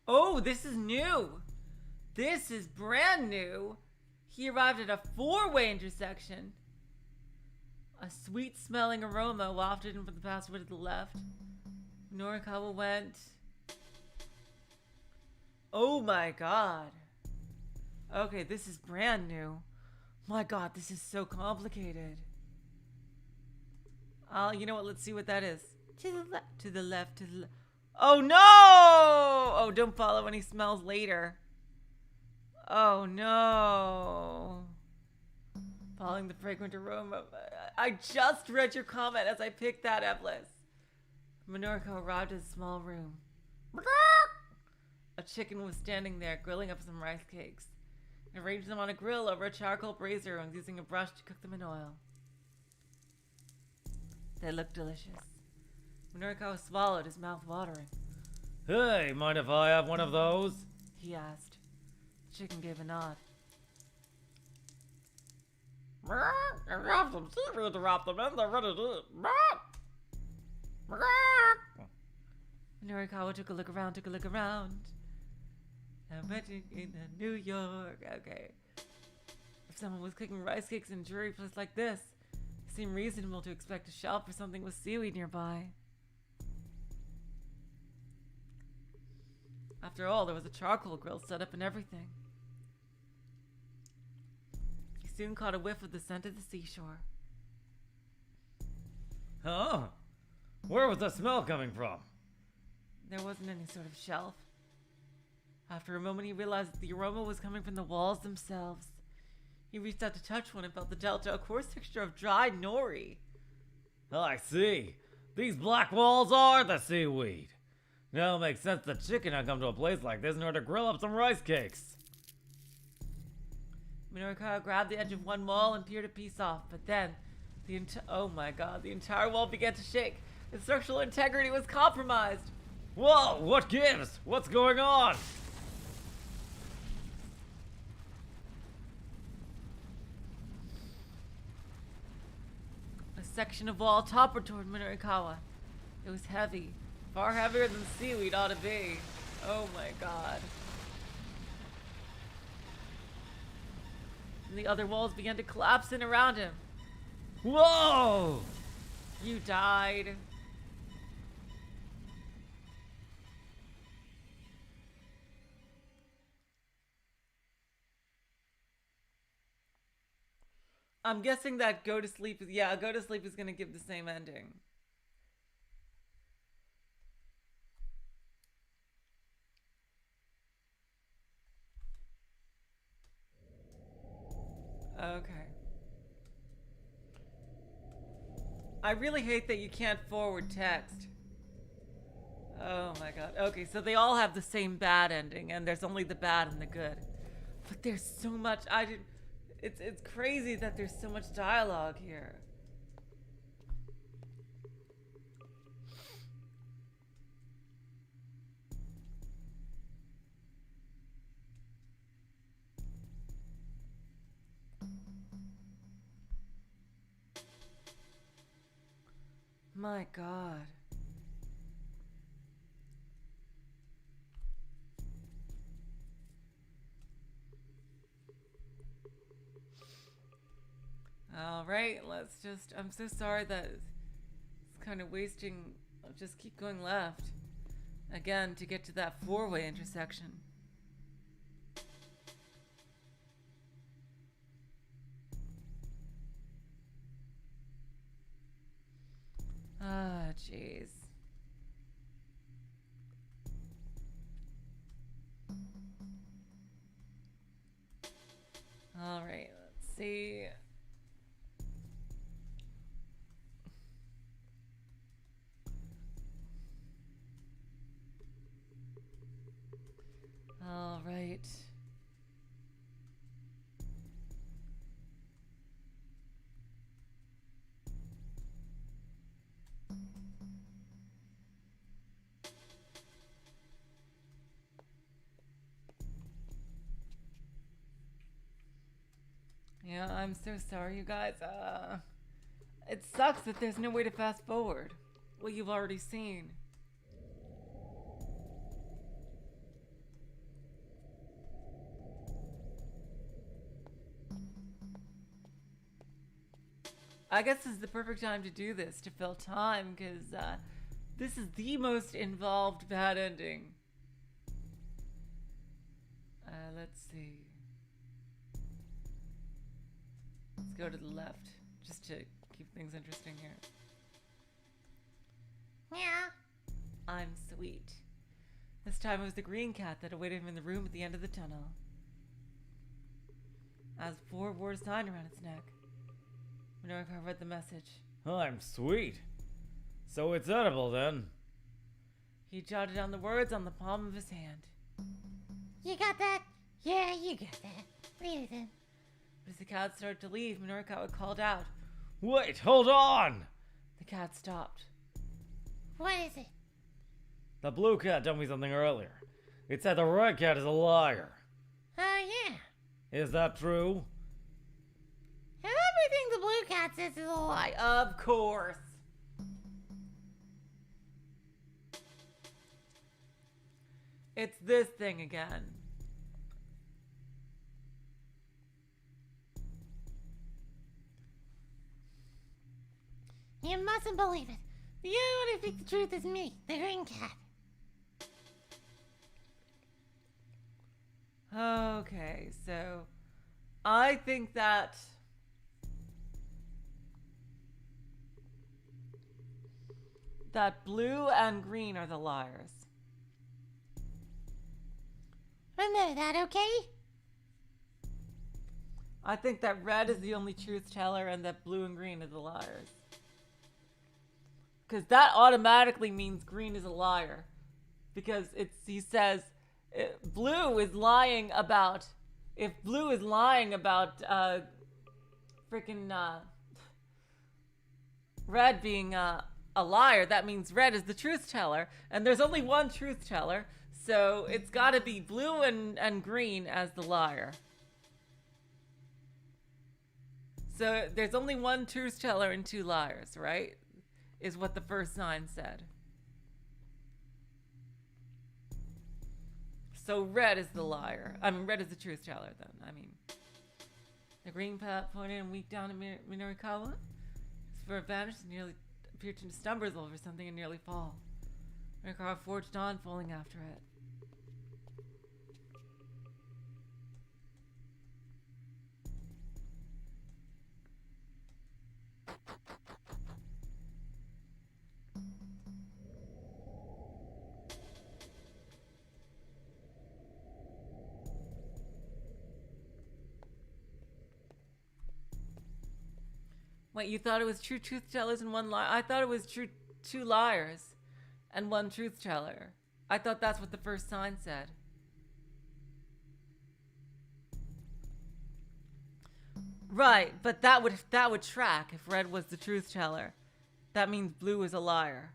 Oh, this is new. This is brand new. He arrived at a four-way intersection. A sweet-smelling aroma wafted him from the passway to the left. Norikawa went. Oh my god. Okay, this is brand new. My god, this is so complicated. You know what? Let's see what that is. To the left, to the left, to the left. Oh no! Oh, don't follow any smells later. Oh no. Following the fragrant aroma. I just read your comment as I picked that, Evlis. Minoriko arrived at a small room. A chicken was standing there, grilling up some rice cakes. He arranged them on a grill over a charcoal brazier and was using a brush to cook them in oil. They looked delicious. Minoriko swallowed, his mouth watering. Hey, mind if I have one of those? He asked. The chicken gave a nod. I have some seafood to wrap them in. They're ready to eat. Norikawa took a look around. I'm in New York. Okay. If someone was cooking rice cakes in a dreary place like this, it seemed reasonable to expect a shelf or something with seaweed nearby. After all, there was a charcoal grill set up and everything. He soon caught a whiff of the scent of the seashore. Huh? Where was the smell coming from? There wasn't any sort of shelf. After a moment, he realized that the aroma was coming from the walls themselves. He reached out to touch one and felt the delta, a coarse texture of dried nori. I see. These black walls are the seaweed. Now it makes sense the chicken had come to a place like this in order to grill up some rice cakes. Minorikawa grabbed the edge of one wall and peered a piece off, but then, oh my god, the entire wall began to shake. Its structural integrity was compromised. Whoa, what gives? What's going on? A section of wall toppled toward Minorikawa. It was heavy, far heavier than seaweed ought to be. Oh my god. And the other walls began to collapse in around him. Whoa! You died. I'm guessing that Go to Sleep is gonna give the same ending. Okay. I really hate that you can't forward text. Oh my god. Okay, so they all have the same bad ending, and there's only the bad and the good. But there's so much. It's crazy that there's so much dialogue here. My God. Alright, let's just... I'm so sorry that it's kind of wasting... I'll just keep going left. Again, to get to that four-way intersection. Ah, jeez. Alright, let's see... All right. Yeah, I'm so sorry, you guys. It sucks that there's no way to fast forward what you've already seen. I guess this is the perfect time to do this, to fill time, because this is the most involved bad ending. Let's see. Let's go to the left, just to keep things interesting here. Yeah. I'm sweet. This time it was the green cat that awaited him in the room at the end of the tunnel. As a four-word sign around its neck. Minorica read the message. I'm sweet. So it's edible then. He jotted down the words on the palm of his hand. You got that? Yeah, you got that. Read it then. But as the cat started to leave, Minorica called out. Wait, hold on! The cat stopped. What is it? The blue cat told me something earlier. It said the red cat is a liar. Yeah. Is that true? Everything the blue cat says is a lie. Of course. It's this thing again. You mustn't believe it. The only one who speaks the truth is me, the green cat. Okay, so I think that blue and green are the liars. Remember that, okay? I think that red is the only truth teller and that blue and green are the liars. Because that automatically means green is a liar. Because he says blue is lying about, if blue is lying about red being a liar, that means red is the truth teller. And there's only one truth teller. So it's got to be blue and green as the liar. So there's only one truth teller and two liars, right? Is what the first sign said. So red is the liar. I mean, red is the truth teller then. I mean, the green pat pointed and winked down at Minorikawa. His fur vanished and nearly appeared to stumble over something and nearly fall. Minorikawa forged on, falling after it. Wait, you thought it was two truth tellers and one liar? I thought it was two liars and one truth teller. I thought that's what the first sign said. Right, but that would track if red was the truth teller. That means blue is a liar.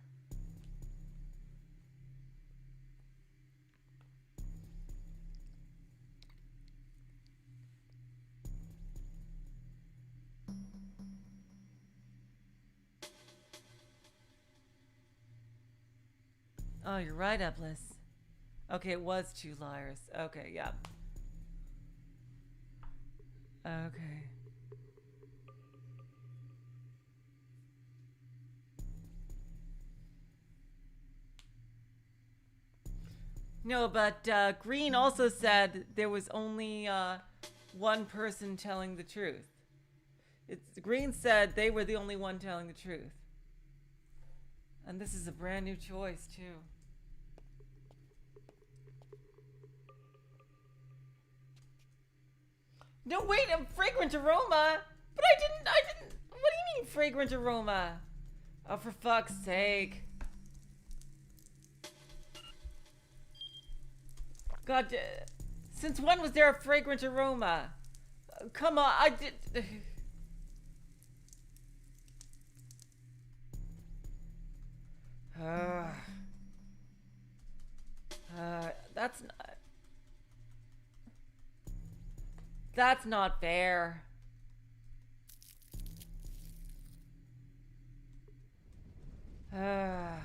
Oh, you're right, Eblis. Okay, it was 2 liars. Okay, yeah. Okay. No, but Green also said there was only one person telling the truth. Green said they were the only one telling the truth. And this is a brand new choice, too. No, wait, a fragrant aroma! But I didn't, what do you mean fragrant aroma? Oh, for fuck's sake. God, since when was there a fragrant aroma? Come on, I did... That's not... That's not fair. I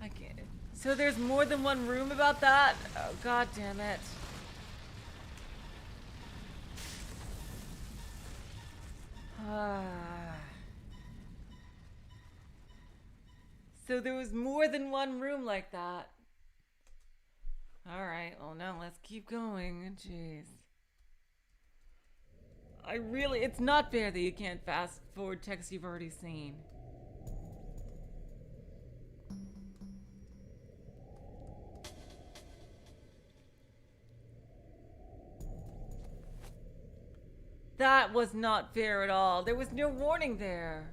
can't... So there's more than one room about that? Oh, god damn it. So there was more than one room like that. Alright, well now let's keep going. Jeez. It's not fair that you can't fast forward text you've already seen. That was not fair at all. There was no warning there.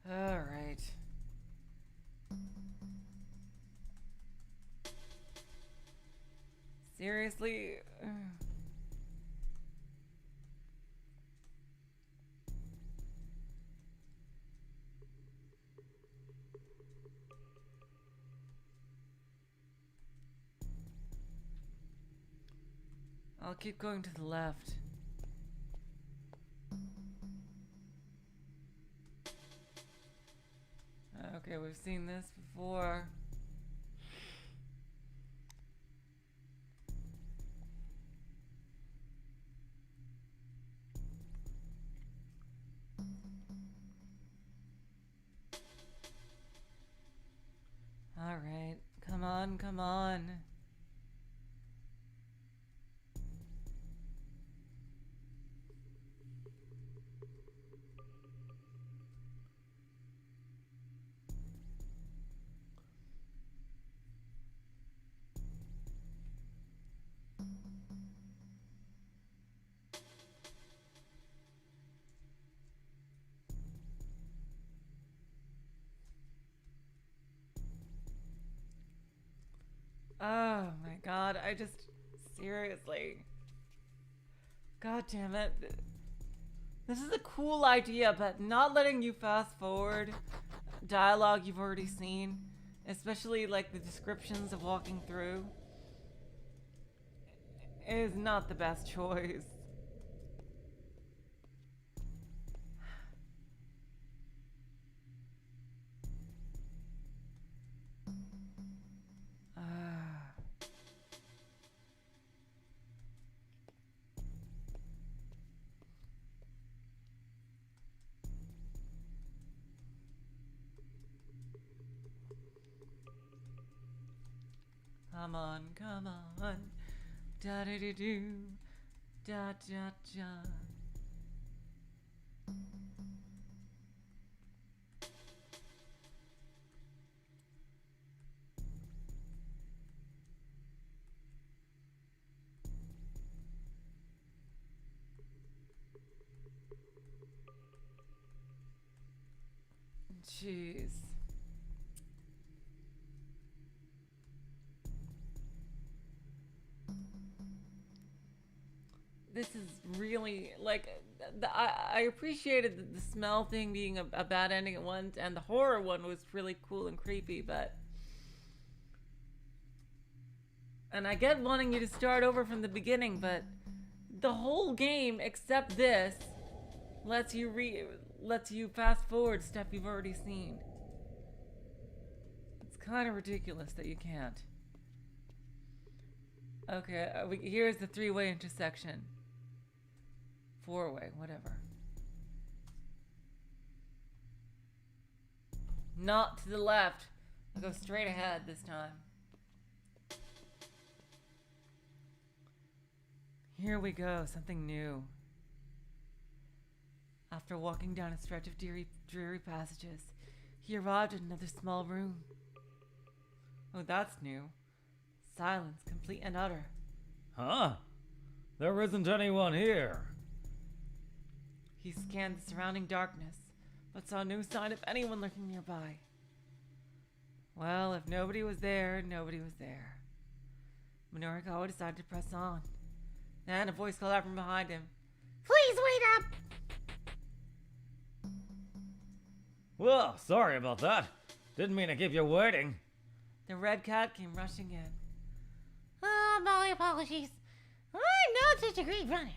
All right. Seriously? I'll keep going to the left. Okay, we've seen this before. All right, come on, come on. Oh my god, seriously. God damn it. This is a cool idea, but not letting you fast forward dialogue you've already seen, especially like the descriptions of walking through, is not the best choice. Come on, come on. Da da da do. Da da da. Jeez. this is really, like, I appreciated the smell thing being a bad ending at once, and the horror one was really cool and creepy, but... And I get wanting you to start over from the beginning, but the whole game, except this, lets you fast forward stuff you've already seen. It's kind of ridiculous that you can't. Okay, here's the 3-way intersection. 4-way, whatever. Not to the left. I'll go straight ahead this time. Here we go, something new. After walking down a stretch of dreary passages, he arrived at another small room. Oh, that's new. Silence, complete and utter. Huh? There isn't anyone here. He scanned the surrounding darkness, but saw no sign of anyone lurking nearby. Well, if nobody was there, nobody was there. Minorikawa decided to press on. Then a voice called out from behind him. Please wait up! Well, sorry about that. Didn't mean to keep you waiting. The red cat came rushing in. Oh, my apologies. I'm not such a great runner.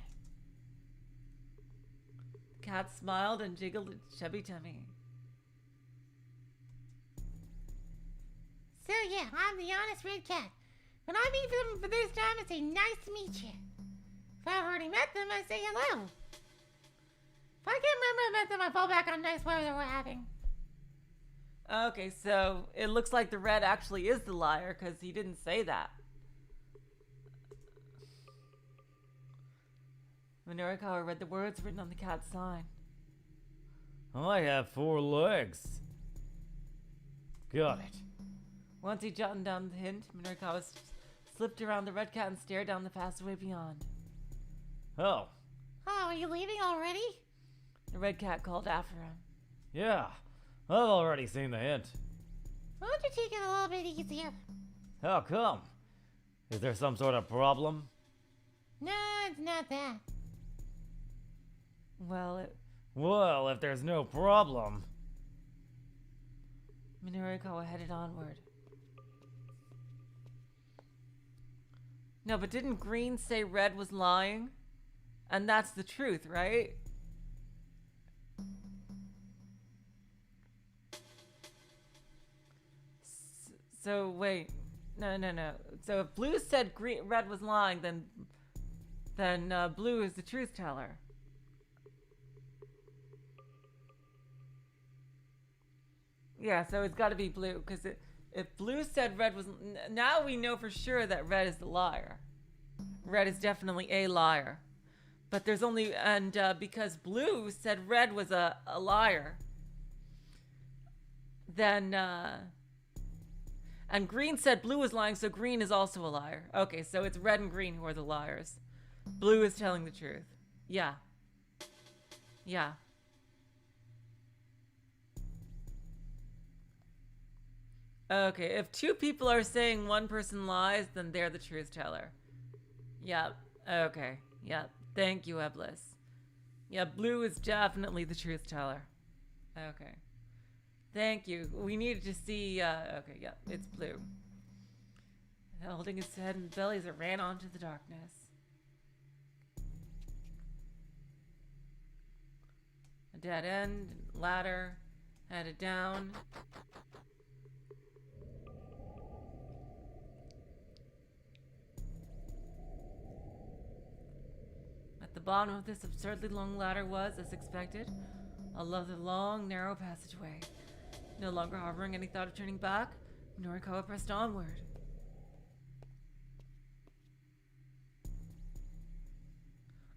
The cat smiled and jiggled its chubby tummy. So yeah, I'm the honest red cat. When I meet them for this time, I say nice to meet you. If I've already met them, I say hello. If I can't remember I met them, I fall back on nice weather we're having. Okay, so it looks like the red actually is the liar, because he didn't say that. Minorikawa read the words written on the cat's sign. I have 4 legs. Got it. Once he jotted down the hint, Minorikawa slipped around the red cat and stared down the passageway beyond. Oh. Oh, are you leaving already? The red cat called after him. Yeah, I've already seen the hint. Why don't you take it a little bit easier? How come? Is there some sort of problem? No, it's not that. Well, if there's no problem... Minorikawa headed onward. No, but didn't Green say Red was lying? And that's the truth, right? So wait, no. So if Blue said Red was lying, then Blue is the truth teller. Yeah, so it's got to be Blue, because if Blue said Red was... Now we know for sure that Red is the liar. Red is definitely a liar. But there's only... And because Blue said Red was a liar, then... And Green said Blue was lying, so Green is also a liar. Okay, so it's Red and Green who are the liars. Blue is telling the truth. Yeah. Yeah. Okay, if 2 people are saying one person lies, then they're the truth teller. Yep. Okay. Yep. Thank you, Eblis. Yeah, Blue is definitely the truth teller. Okay. Thank you. We needed to see, okay, yep, it's Blue. Holding his head and belly as it ran onto the darkness. A dead end, ladder, headed down. At the bottom of this absurdly long ladder was, as expected, a lovely long, narrow passageway. No longer harboring any thought of turning back, Minorikawa pressed onward.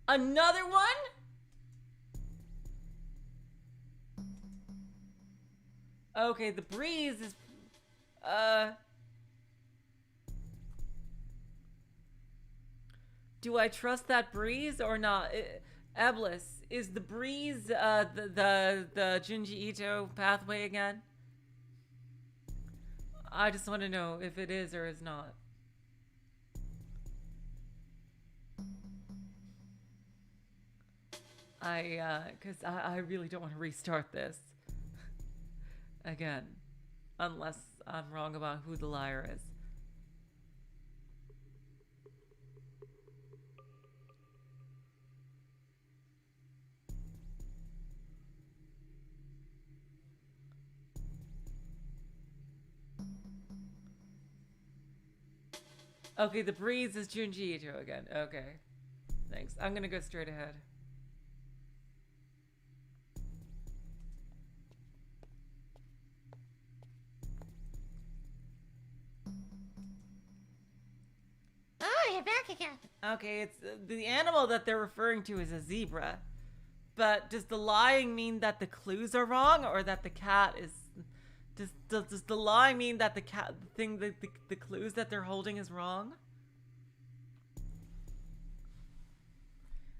Another one? Okay, the breeze is... Do I trust that breeze or not? Eblis, is the breeze the Junji Ito pathway again? I just want to know if it is or is not. Because I really don't want to restart this. Again. Unless I'm wrong about who the liar is. Okay, the breeze is Junji Ito again. Okay. Thanks. I'm gonna go straight ahead. Oh, you're back again. Okay, it's the animal that they're referring to is a zebra. But does the lying mean that the clues are wrong, or that the cat is... Does the lie mean that the cat thing, the clues that they're holding is wrong?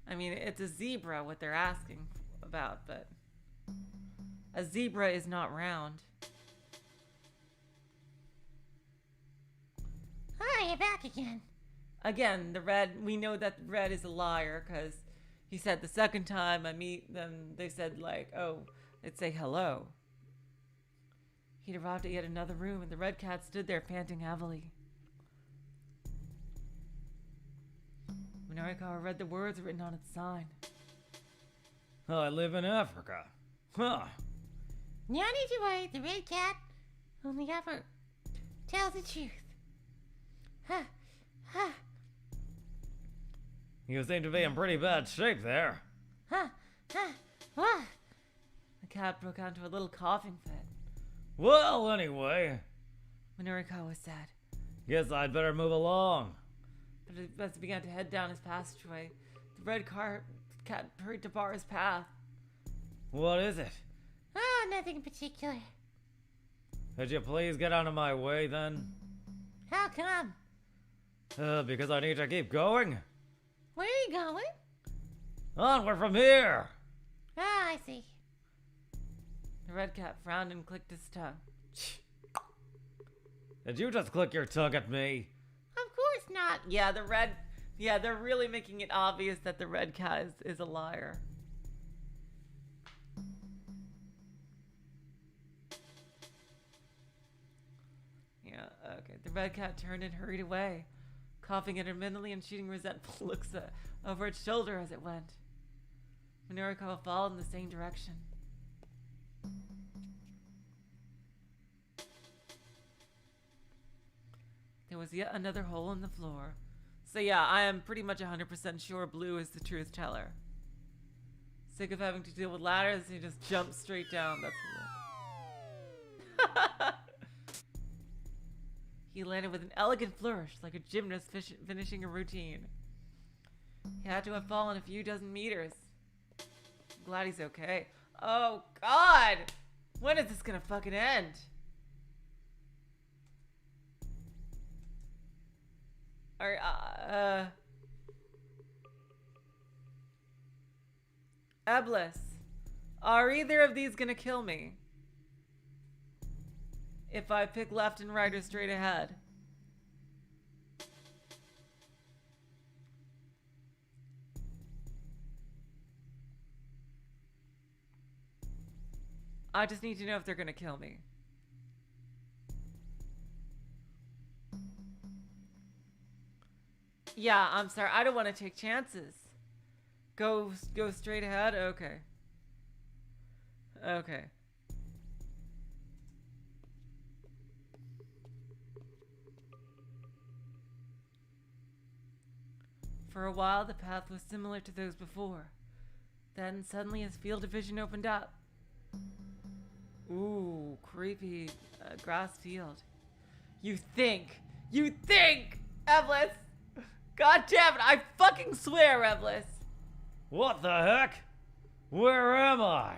I mean, it's a zebra what they're asking about, but a zebra is not round. Oh, you're back again. Again, the red, we know that red is a liar because he said the second time I meet them, they said like, oh, they'd say hello. He'd arrived at yet another room, and the red cat stood there panting heavily. Minarikawa read the words written on its sign. I live in Africa. Huh. No need to worry, the red cat only ever tells the truth. Huh. Huh. You seem to be in pretty bad shape there. Huh. Huh. What? The cat broke out into a little coughing fit. Well, anyway. Minarikawa said. Guess I'd better move along. But as he began to head down his passageway, the red cat hurried to bar his path. What is it? Oh, nothing in particular. Could you please get out of my way then? How come? Because I need to keep going. Where are you going? Onward from here. Ah, I see. The red cat frowned and clicked his tongue. Did you just click your tongue at me? Of course not. Yeah, they're really making it obvious that the red cat is a liar. Yeah, okay. The red cat turned and hurried away, coughing intermittently and shooting resentful looks over its shoulder as it went. Minarikawa followed in the same direction. There was yet another hole in the floor. So yeah, I am pretty much 100% sure Blue is the truth teller. Sick of having to deal with ladders, he just jumps straight down. That's hilarious. He landed with an elegant flourish, like a gymnast finishing a routine. He had to have fallen a few dozen meters. I'm glad he's okay. Oh God! When is this gonna fucking end? Eblis, are either of these gonna kill me? If I pick left and right or straight ahead? I just need to know if they're gonna kill me. Yeah, I'm sorry. I don't want to take chances. Go straight ahead? Okay. Okay. For a while, the path was similar to those before. Then, suddenly, his field of vision opened up. Ooh, creepy grass field. You think, Eblis! God damn it, I fucking swear, Eblis! What the heck? Where am I?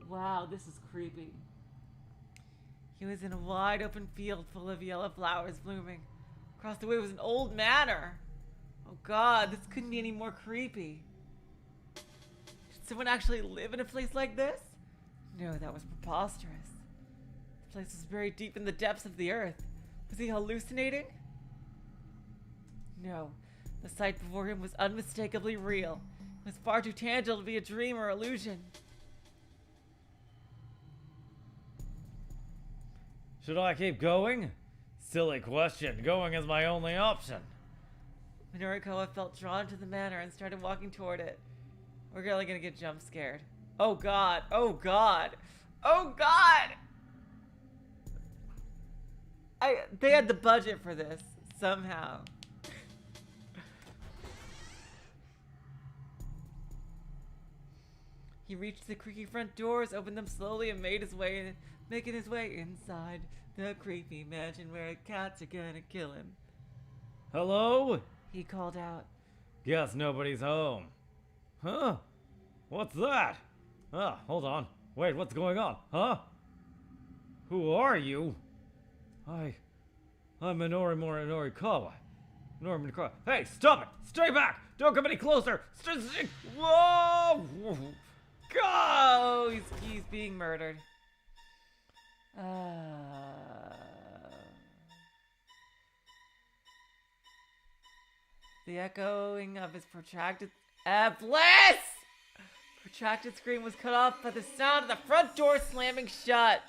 Wow, this is creepy. He was in a wide open field full of yellow flowers blooming. Across the way was an old manor. Oh God, this couldn't be any more creepy. Did someone actually live in a place like this? No, that was preposterous. The place was buried deep in the depths of the earth. Was he hallucinating? No, the sight before him was unmistakably real. It's far too tangible to be a dream or illusion. Should I keep going? Silly question. Going is my only option. Minorikoa felt drawn to the manor and started walking toward it. We're really gonna get jump scared. Oh god, oh god, oh god! They had the budget for this, somehow. He reached the creaky front doors, opened them slowly, and making his way inside the creepy mansion where cats are gonna kill him. Hello? He called out. Guess nobody's home. Huh? What's that? Ah, hold on. Wait, what's going on? Huh? Who are you? I'm Minori Norikawa. Norman Crow. Hey, stop it! Stay back! Don't come any closer! Whoa! Go! He's being murdered. The echoing of his protracted scream was cut off by the sound of the front door slamming shut.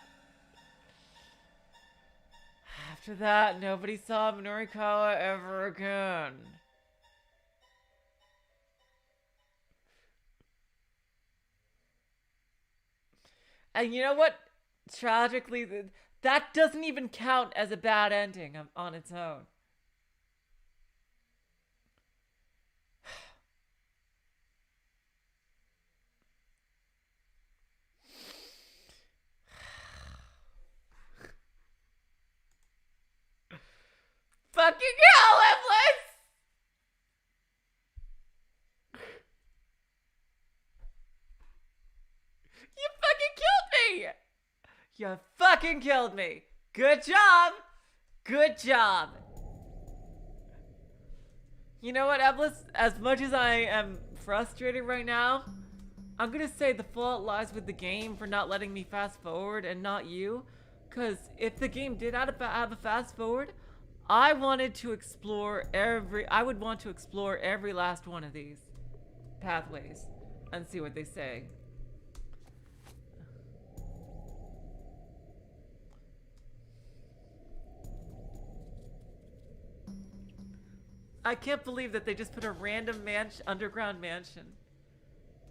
After that, nobody saw Minorikawa ever again. And you know what? Tragically, that doesn't even count as a bad ending on its own. Fucking hell, Evelyn! You fucking killed me! You fucking killed me! Good job! Good job! You know what, Eblis? As much as I am frustrated right now, I'm gonna say the fault lies with the game for not letting me fast forward and not you. Cause if the game did have a fast forward, I would want to explore every last one of these pathways and see what they say. I can't believe that they just put a random underground mansion.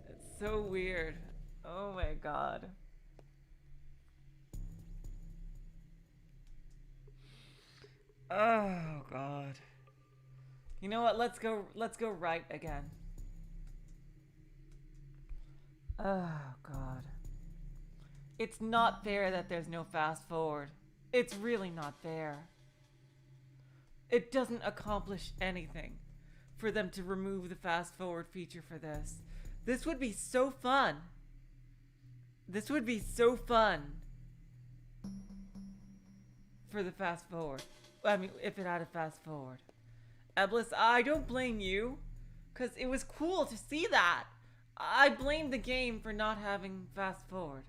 It's so weird. Oh my god. Oh god. You know what? Let's go right again. Oh god. It's not fair that there's no fast forward. It's really not fair. It doesn't accomplish anything for them to remove the fast forward feature for this. This would be so fun. This would be so fun for the fast forward. I mean, if it had a fast forward. Eblis, I don't blame you, because it was cool to see that. I blame the game for not having fast forward.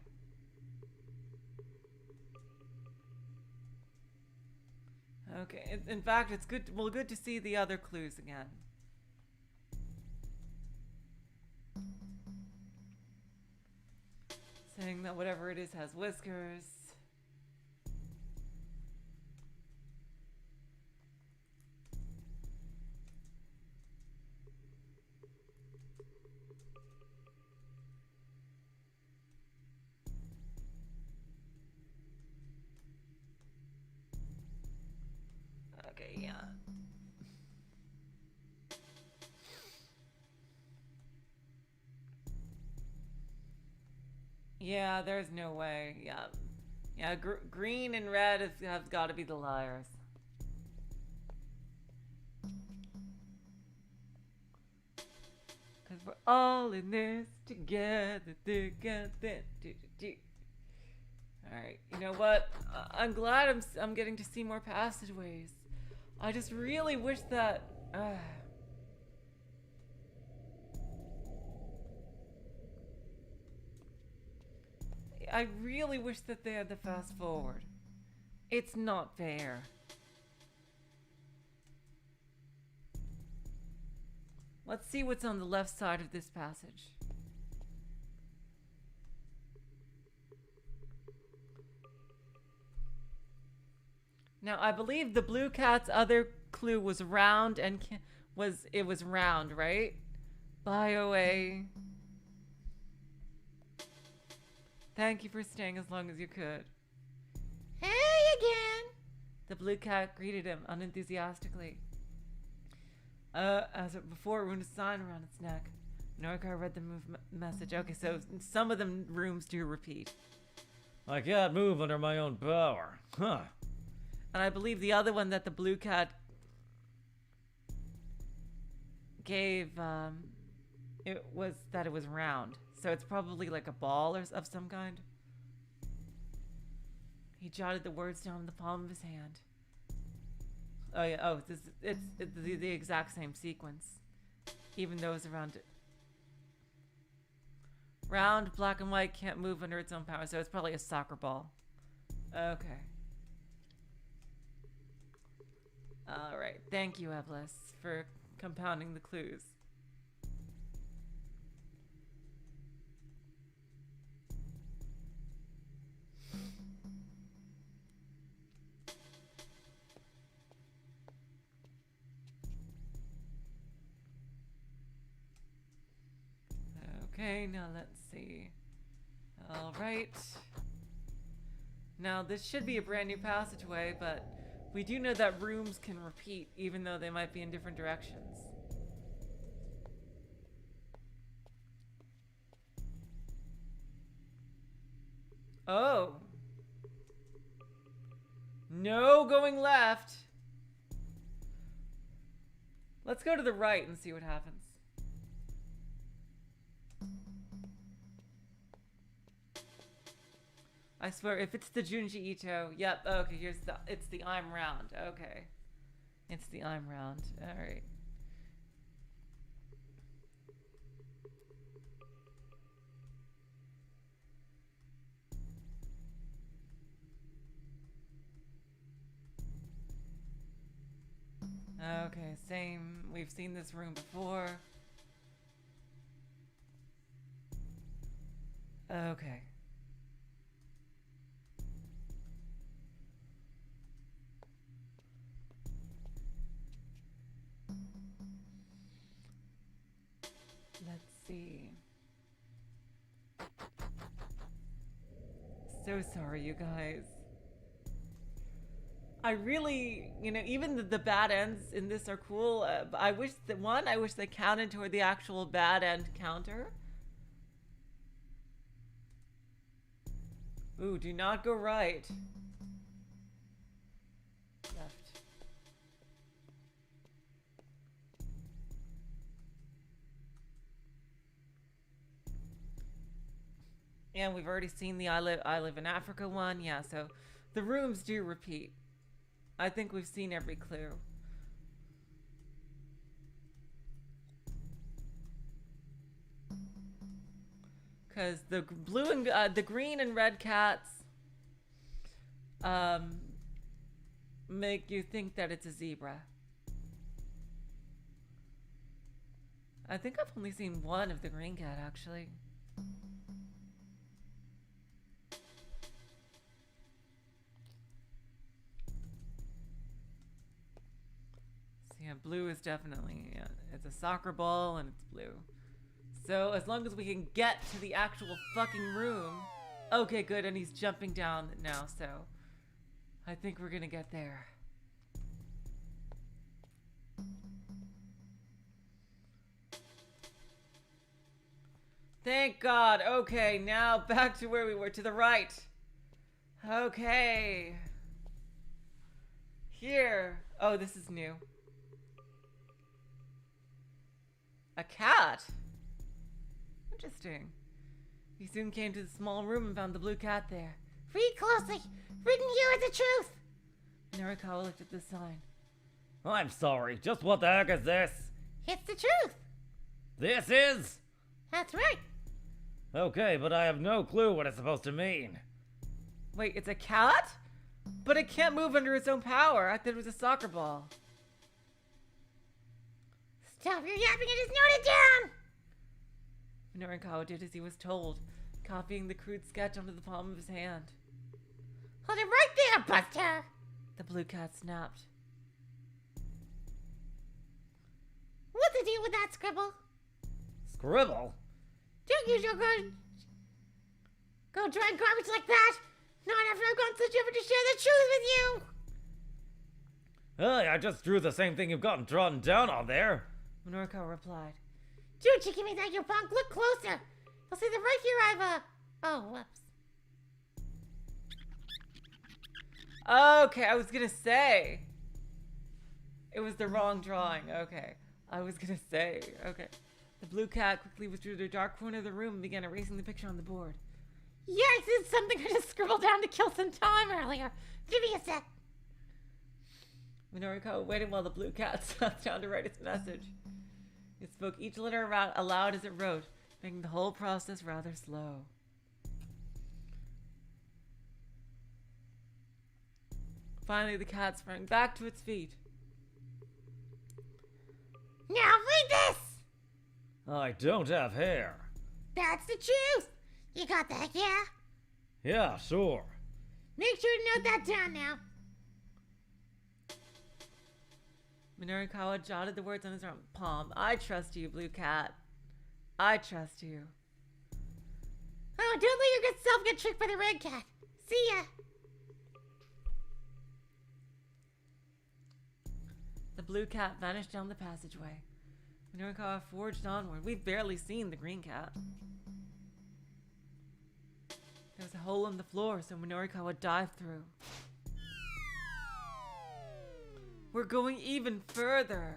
Okay, in fact, it's good to see the other clues again. Saying that whatever it is has whiskers. Okay, yeah. Yeah, there's no way. Yeah. Yeah, green and red have got to be the liars. Cause we're all in this together. Alright, you know what? I'm glad I'm getting to see more passageways. I just really wish that... I really wish that they had the fast forward. It's not fair. Let's see what's on the left side of this passage. Now, I believe the blue cat's other clue was round and it was round, right? BioA. Thank you for staying as long as you could. Hey again! The blue cat greeted him unenthusiastically. As before, it ruined a sign around its neck. Norcar read the message. Okay, so some of the rooms do repeat. I can't move under my own power. Huh. And I believe the other one that the blue cat gave, it was round. So it's probably like a ball of some kind. He jotted the words down in the palm of his hand. Oh yeah, oh, it's the exact same sequence. Even though it's around... Round, black and white, can't move under its own power, so it's probably a soccer ball. Okay. Alright, thank you, Eblis, for compounding the clues. Okay, now let's see. Alright. Now, this should be a brand new passageway, but we do know that rooms can repeat, even though they might be in different directions. Oh. No going left. Let's go to the right and see what happens. I swear, if it's the Junji Ito, yep, okay, it's the I'm round, okay. It's the I'm round, alright. Okay, same, we've seen this room before. Okay. Let's see. So sorry, you guys. I really, even the bad ends in this are cool. I wish they counted toward the actual bad end counter. Ooh, do not go right. Left. And we've already seen the I live in Africa one. Yeah, so the rooms do repeat. I think we've seen every clue. Because the blue and the green and red cats make you think that it's a zebra. I think I've only seen one of the green cat, actually. So yeah, blue is definitely, yeah, it's a soccer ball and it's blue. So as long as we can get to the actual fucking room. Okay, good, and he's jumping down now, so I think we're gonna get there. Thank God. Okay, now back to where we were, to the right. Okay. Here. Oh, this is new. A cat? Interesting. He soon came to the small room and found the blue cat there. Read closely. Written here is the truth. Norikawa looked at the sign. I'm sorry, just what the heck is this? It's the truth. This is? That's right. Okay, but I have no clue what it's supposed to mean. Wait, it's a cat? But it can't move under its own power. I thought it was a soccer ball. stop your yapping and just note it down! Norikawa did as he was told, copying the crude sketch onto the palm of his hand. Hold it right there, Buster! The blue cat snapped. What's the deal with that scribble? Scribble? Don't use your gun. Go dry garbage like that! Not after I've gone such effort to share the truth with you! Hey, I just drew the same thing you've gotten drawn down on there. Norikawa replied. Don't you give me that, you punk! Look closer! You'll see that right here I've, Oh, whoops. Okay, I was gonna say. It was the wrong drawing. Okay. I was gonna say. Okay. The blue cat quickly withdrew to the dark corner of the room and began erasing the picture on the board. Yikes, it's something I just scribbled down to kill some time earlier. Give me a sec. Norikawa waited while the blue cat sat down to write its message. It spoke each letter aloud as it wrote, making the whole process rather slow. Finally, the cat sprang back to its feet. Now read this! I don't have hair. That's the truth! You got that, yeah? Yeah, sure. Make sure to note that down now. Norikawa jotted the words on his arm. Palm. I trust you, blue cat. I trust you. Oh, don't let your good self get tricked by the red cat. See ya. The blue cat vanished down the passageway. Norikawa forged onward. We've barely seen the green cat. There was a hole in the floor, so Norikawa dived through. We're going even further.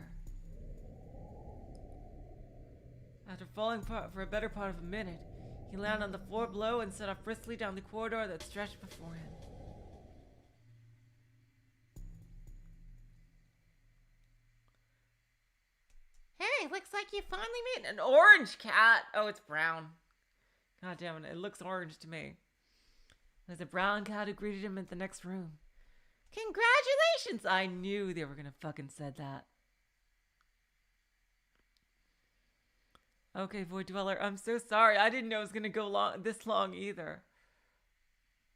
After falling for a better part of a minute, he landed on the floor below and set off briskly down the corridor that stretched before him. Hey, looks like you finally made An orange cat! Oh, it's brown. God damn it, it looks orange to me. There's a brown cat who greeted him in the next room. Congratulations! I knew they were gonna fucking said that. Okay, Void Dweller, I'm so sorry. I didn't know it was gonna go this long either.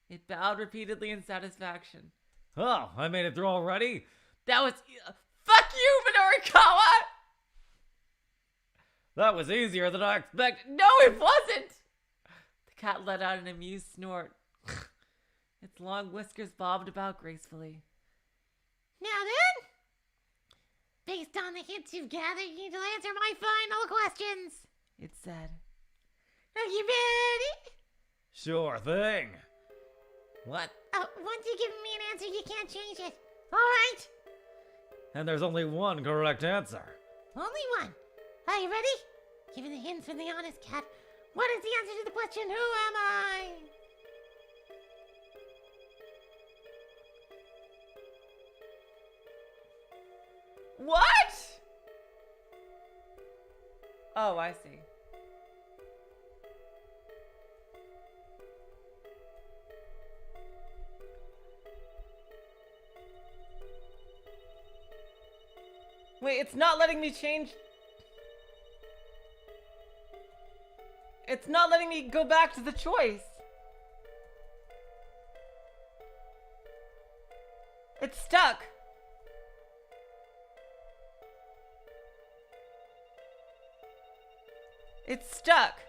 It bowed repeatedly in satisfaction. Oh, I made it through already? That was... fuck you, Norikawa! That was easier than I expected. No, it wasn't! The cat let out an amused snort. Its long whiskers bobbed about gracefully. Now then, based on the hints you've gathered, you need to answer my final questions. It said. Are you ready? Sure thing. What? Once you give me an answer, you can't change it. All right? And there's only one correct answer. Only one. Are you ready? Given the hints from the honest cat, what is the answer to the question, who am I? What? Oh, I see. Wait, it's not letting me change. It's not letting me go back to the choice. It's stuck. It's stuck.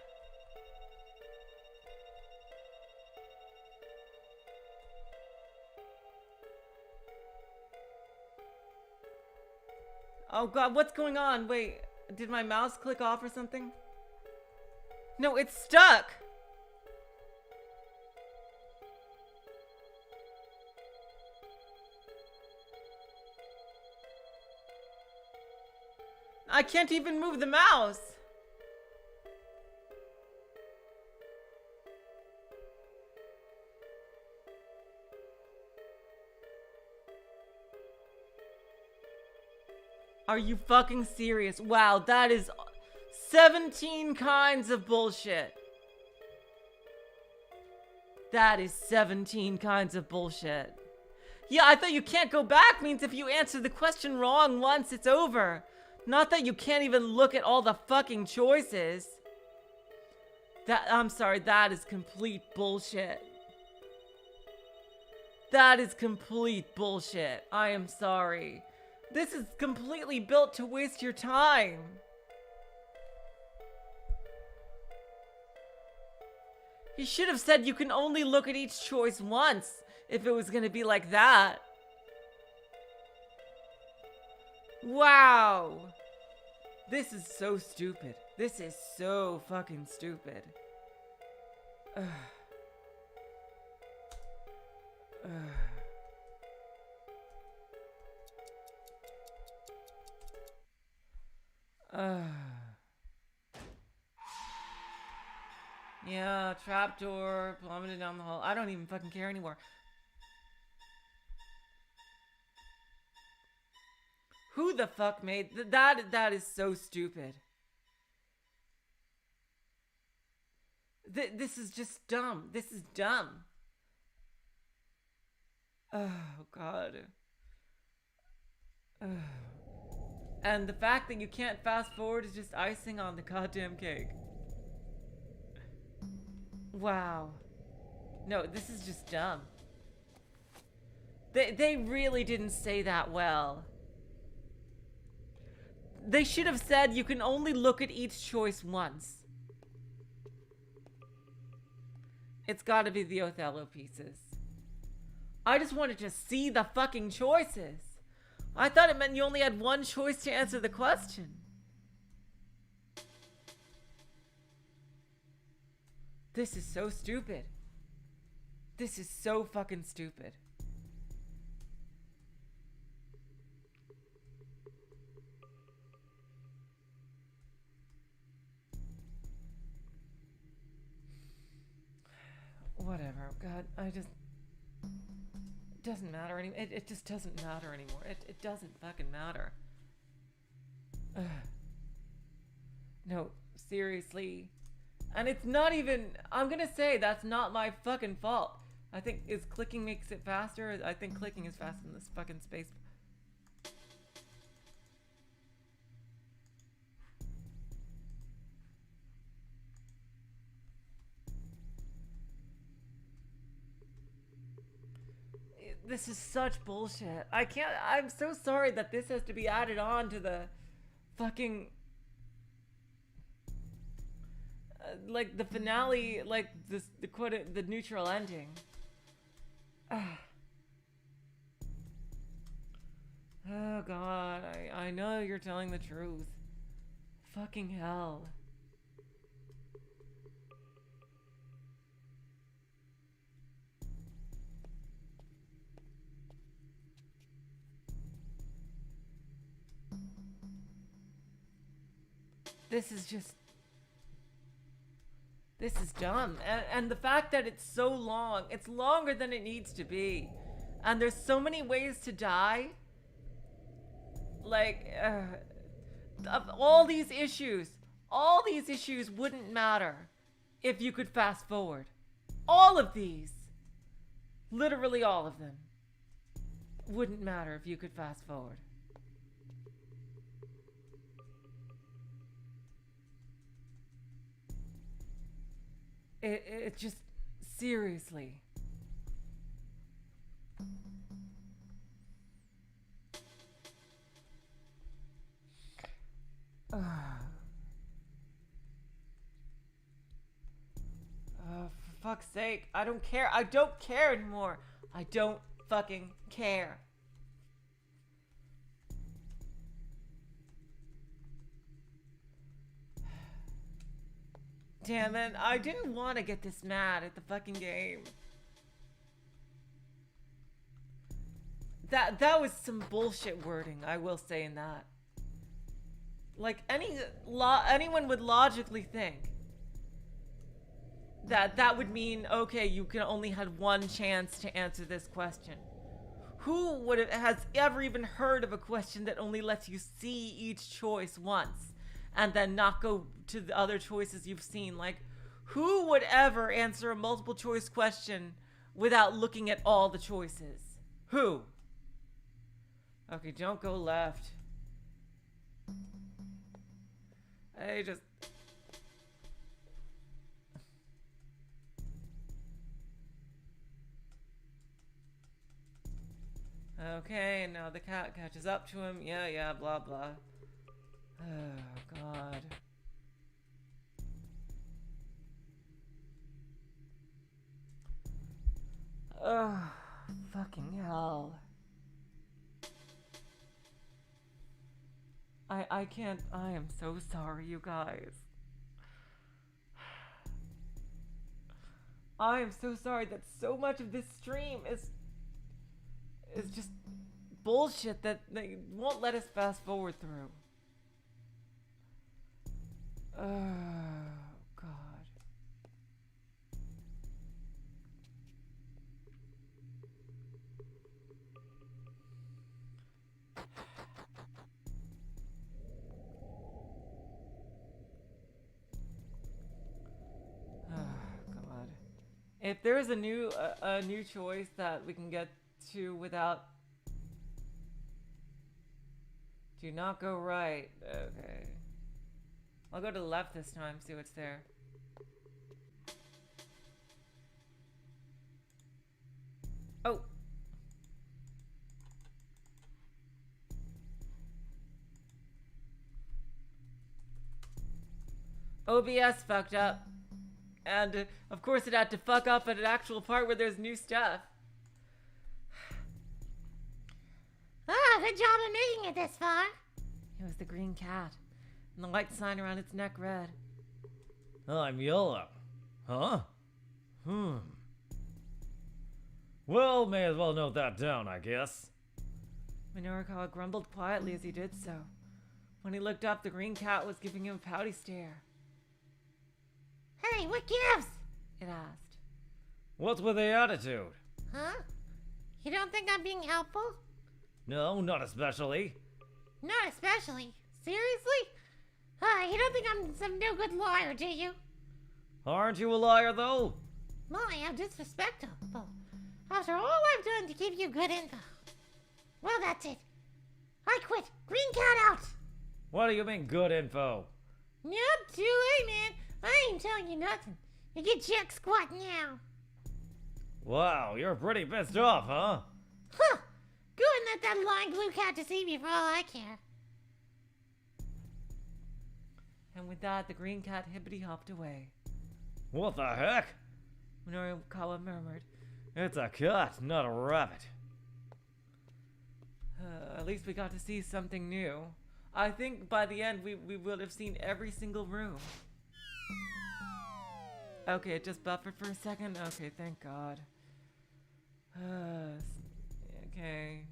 Oh god, what's going on? Wait, did my mouse click off or something? No, it's stuck. I can't even move the mouse. Are you fucking serious? Wow, that is 17 kinds of bullshit. That is 17 kinds of bullshit. Yeah, I thought you can't go back means if you answer the question wrong once, it's over. Not that you can't even look at all the fucking choices. I'm sorry, that is complete bullshit. That is complete bullshit. I am sorry. This is completely built to waste your time. He should have said you can only look at each choice once if it was gonna be like that. Wow. This is so stupid. This is so fucking stupid. Ugh. Ugh. Yeah, trapdoor, plummeted down the hole. I don't even fucking care anymore. Who the fuck made that? That is so stupid. This is just dumb. This is dumb. Oh, God. Ugh. And the fact that you can't fast forward is just icing on the goddamn cake. Wow. No, this is just dumb. They really didn't say that well. They should have said you can only look at each choice once. It's gotta be the Othello pieces. I just wanted to see the fucking choices. I thought it meant you only had one choice to answer the question. This is so stupid. This is so fucking stupid. Whatever. God, I just... It doesn't matter anymore. It just doesn't matter anymore. It doesn't fucking matter. Ugh. No, seriously. And it's not even... I'm gonna say that's not my fucking fault. I think clicking makes it faster. I think clicking is faster than this fucking space. This is such bullshit. I can't... I'm so sorry that this has to be added on to the fucking... like the finale, like the neutral ending. Oh God, I know you're telling the truth. Fucking hell. This is just... This is dumb. And the fact that it's so long, it's longer than it needs to be. And there's so many ways to die. Like, all these issues wouldn't matter if you could fast forward. All of these, literally all of them, wouldn't matter if you could fast forward. It just, seriously. Oh, for fuck's sake, I don't care. I don't care anymore. I don't fucking care. Damn it, I didn't want to get this mad at the fucking game. That was some bullshit wording, I will say in that. Like, anyone would logically think that would mean, okay, you can only had one chance to answer this question. Who has ever even heard of a question that only lets you see each choice once and then not go to the other choices you've seen? Like, who would ever answer a multiple choice question without looking at all the choices? Who? Okay, don't go left. I just... Okay, and now the cat catches up to him. Yeah, blah, blah. Oh, God. Oh, fucking hell. I can't, I am so sorry, you guys. I am so sorry that so much of this stream is just bullshit that they won't let us fast forward through. Oh, God. God. If there's a new choice that we can get to without... Do not go right. Okay. I'll go to the left this time, see what's there. Oh! OBS fucked up. And, of course, it had to fuck up at an actual part where there's new stuff. Ah, good job of making it this far. It was the green cat. And the white sign around its neck red. I'm yellow. Huh? Well, may as well note that down, I guess. Minorikawa grumbled quietly as he did so. When he looked up, the green cat was giving him a pouty stare. Hey, what gives? It asked. What's with the attitude? Huh? You don't think I'm being helpful? No, not especially. Not especially. Seriously? You don't think I'm some no good liar, do you? Aren't you a liar, though? Liar, disrespectful. After all I've done to give you good info. Well, that's it. I quit. Green cat out. What do you mean, good info? Not too late, man. I ain't telling you nothing. You get jack squat now. Wow, you're pretty pissed off, huh? Huh. Go and let that lying blue cat deceive you for all I care. And with that, the green cat hippity-hopped away. What the heck? Minorikawa murmured. It's a cat, not a rabbit. At least we got to see something new. I think by the end we would have seen every single room. Okay, it just buffered for a second. Okay, thank God. Okay.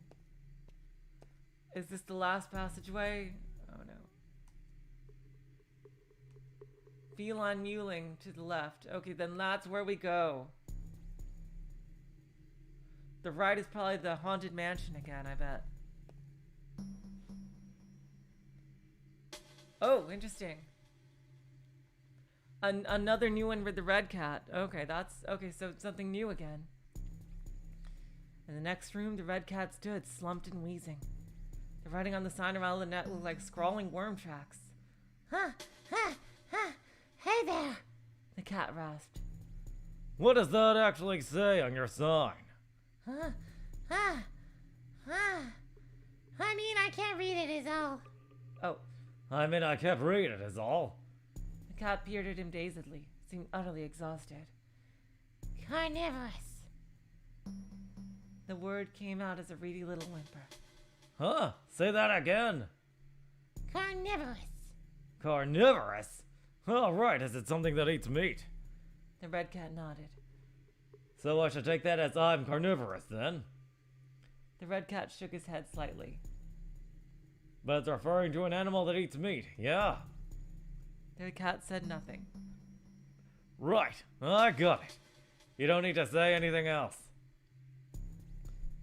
Is this the last passageway? Oh no. Feline mewling to the left. Okay, then that's where we go. The right is probably the haunted mansion again, I bet. Oh, interesting. Another new one with the red cat. Okay, so it's something new again. In the next room, the red cat stood, slumped and wheezing. The writing on the sign around the net looked like scrawling worm tracks. Hey there. The cat rasped. What does that actually say on your sign? I mean, I can't read it is all. Oh. I mean, I kept reading it, is all. The cat peered at him dazedly, seemed utterly exhausted. Carnivorous. The word came out as a reedy little whimper. Huh? Say that again. Carnivorous. Carnivorous? Oh, right. Is it something that eats meat? The red cat nodded. So I should take that as I'm carnivorous, then? The red cat shook his head slightly. But it's referring to an animal that eats meat, yeah? The cat said nothing. Right. I got it. You don't need to say anything else.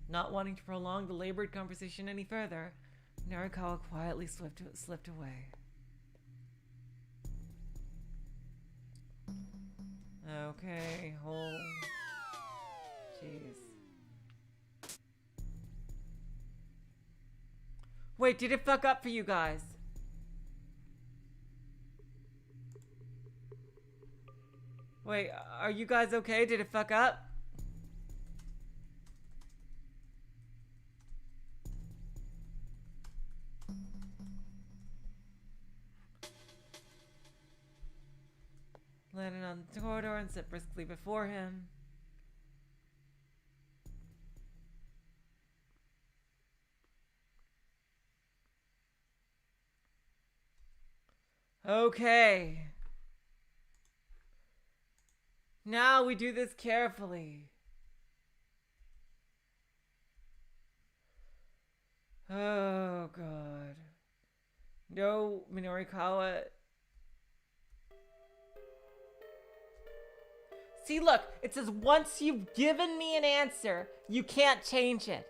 Not wanting to prolong the labored conversation any further, Narikawa quietly slipped away. Okay, hold. Jeez. Wait, did it fuck up for you guys? Wait, are you guys okay? Did it fuck up? Landed on the corridor and set briskly before him. Okay. Now we do this carefully. Oh, God. No, Minorikawa. See, look, it says once you've given me an answer, you can't change it.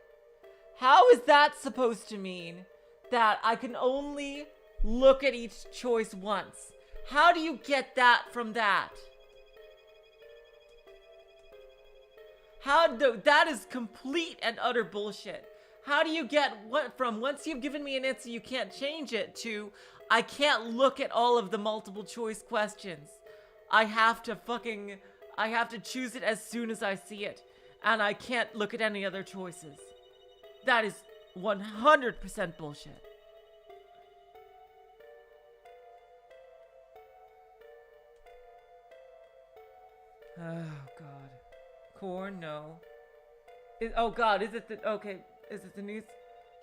How is that supposed to mean that I can only look at each choice once? How do you get that from that? That is complete and utter bullshit. How do you get what from once you've given me an answer you can't change it to I can't look at all of the multiple choice questions. I have to choose it as soon as I see it, and I can't look at any other choices. That is 100% bullshit. Oh, God. Corn, no. Oh, God, is it the... Okay, is it the news?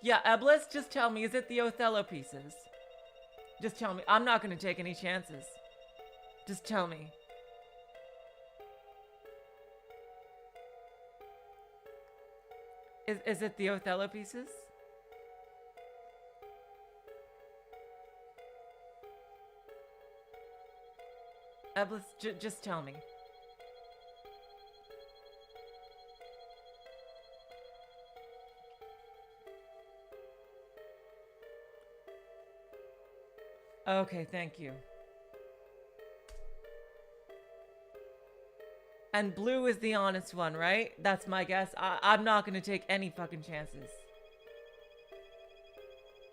Yeah, Eblis, just tell me, is it the Othello pieces? Just tell me. I'm not going to take any chances. Just tell me. Is it the Othello pieces? Eblis, just tell me. Okay, thank you. And blue is the honest one, right? That's my guess. I'm not going to take any fucking chances.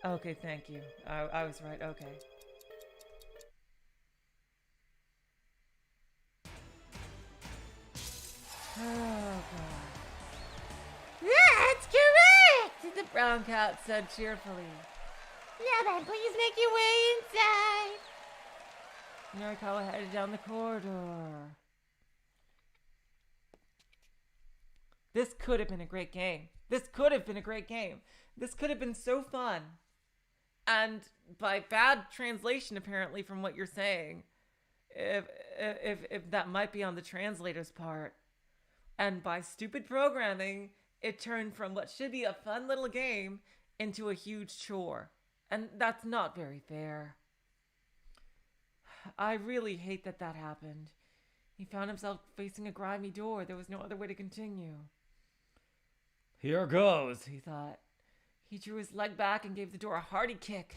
Okay, thank you. I was right. Okay. Oh, God. That's correct! The brown cat said cheerfully. Now then, please make your way inside. Norikawa headed down the corridor. This could have been a great game. This could have been a great game. This could have been so fun. And by bad translation, apparently, from what you're saying, if that might be on the translator's part, and by stupid programming, it turned from what should be a fun little game into a huge chore. And that's not very fair. I really hate that happened. He found himself facing a grimy door. There was no other way to continue. Here goes, He thought. He drew his leg back and gave the door a hearty kick.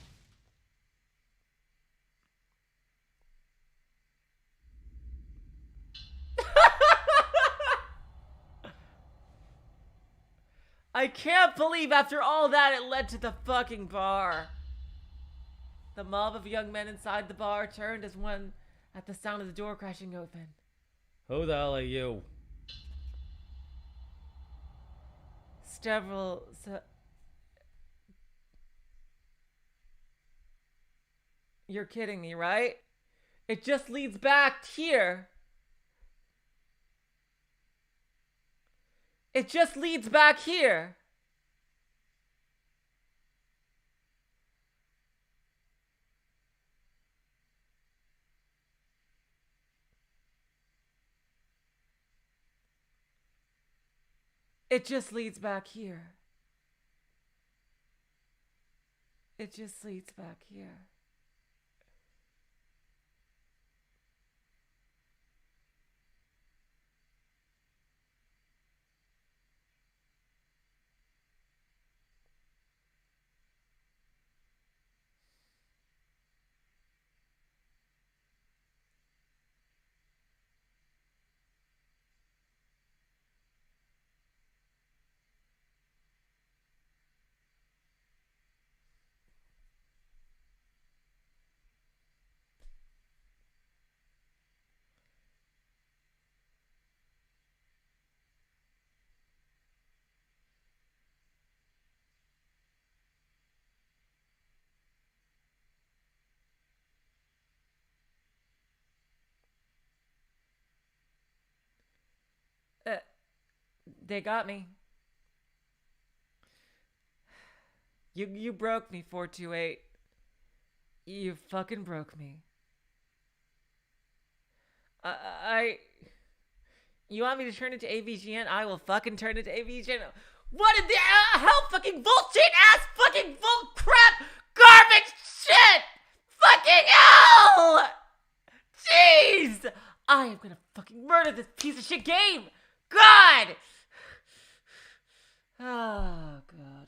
I can't believe after all that it led to the fucking bar. The mob of young men inside the bar turned as one at the sound of the door crashing open. Who the hell are you? Several... You're kidding me, right? It just leads back here. It just leads back here. It just leads back here. It just leads back here. They got me. You broke me, 428. You fucking broke me. You want me to turn into AVGN? I will fucking turn into AVGN. What in the hell fucking bullshit ass fucking bull crap garbage shit! Fucking hell! Jeez! I am gonna fucking murder this piece of shit game! God! Oh god.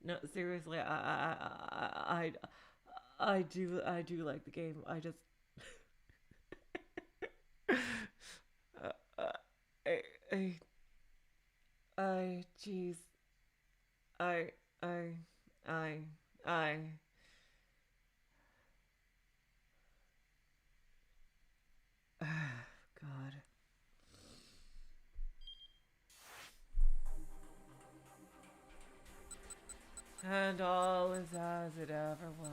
No, seriously, I do like the game. I just jeez. God. And all is as it ever was.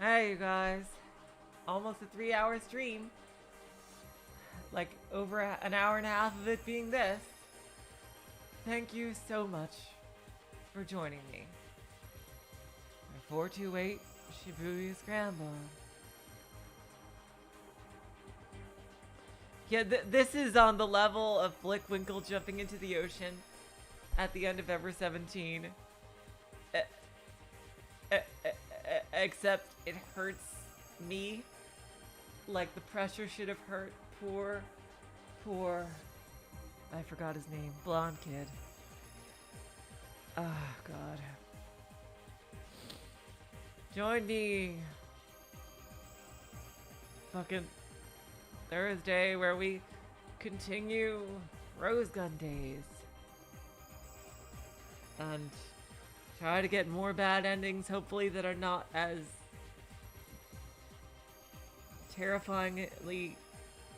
Hey, you guys. Almost a 3-hour stream. Like, over an hour and a half of it being this. Thank you so much for joining me. 428 Shibuya Scramble. Yeah, this is on the level of Flickwinkle jumping into the ocean at the end of Ever 17. Except it hurts me. Like the pressure should have hurt poor, I forgot his name, blonde kid. Oh, God. Join me fucking Thursday where we continue Rose Gun Days. And try to get more bad endings, hopefully, that are not as terrifyingly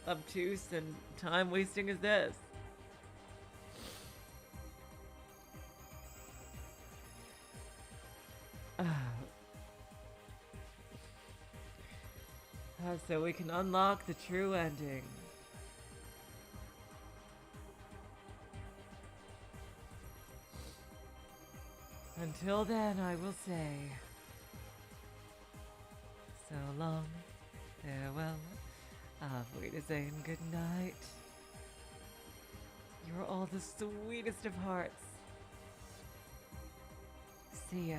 obtuse and time-wasting as this. So we can unlock the true ending. Until then, I will say, so long, farewell, auf Wiedersehen, good night. You're all the sweetest of hearts. See ya.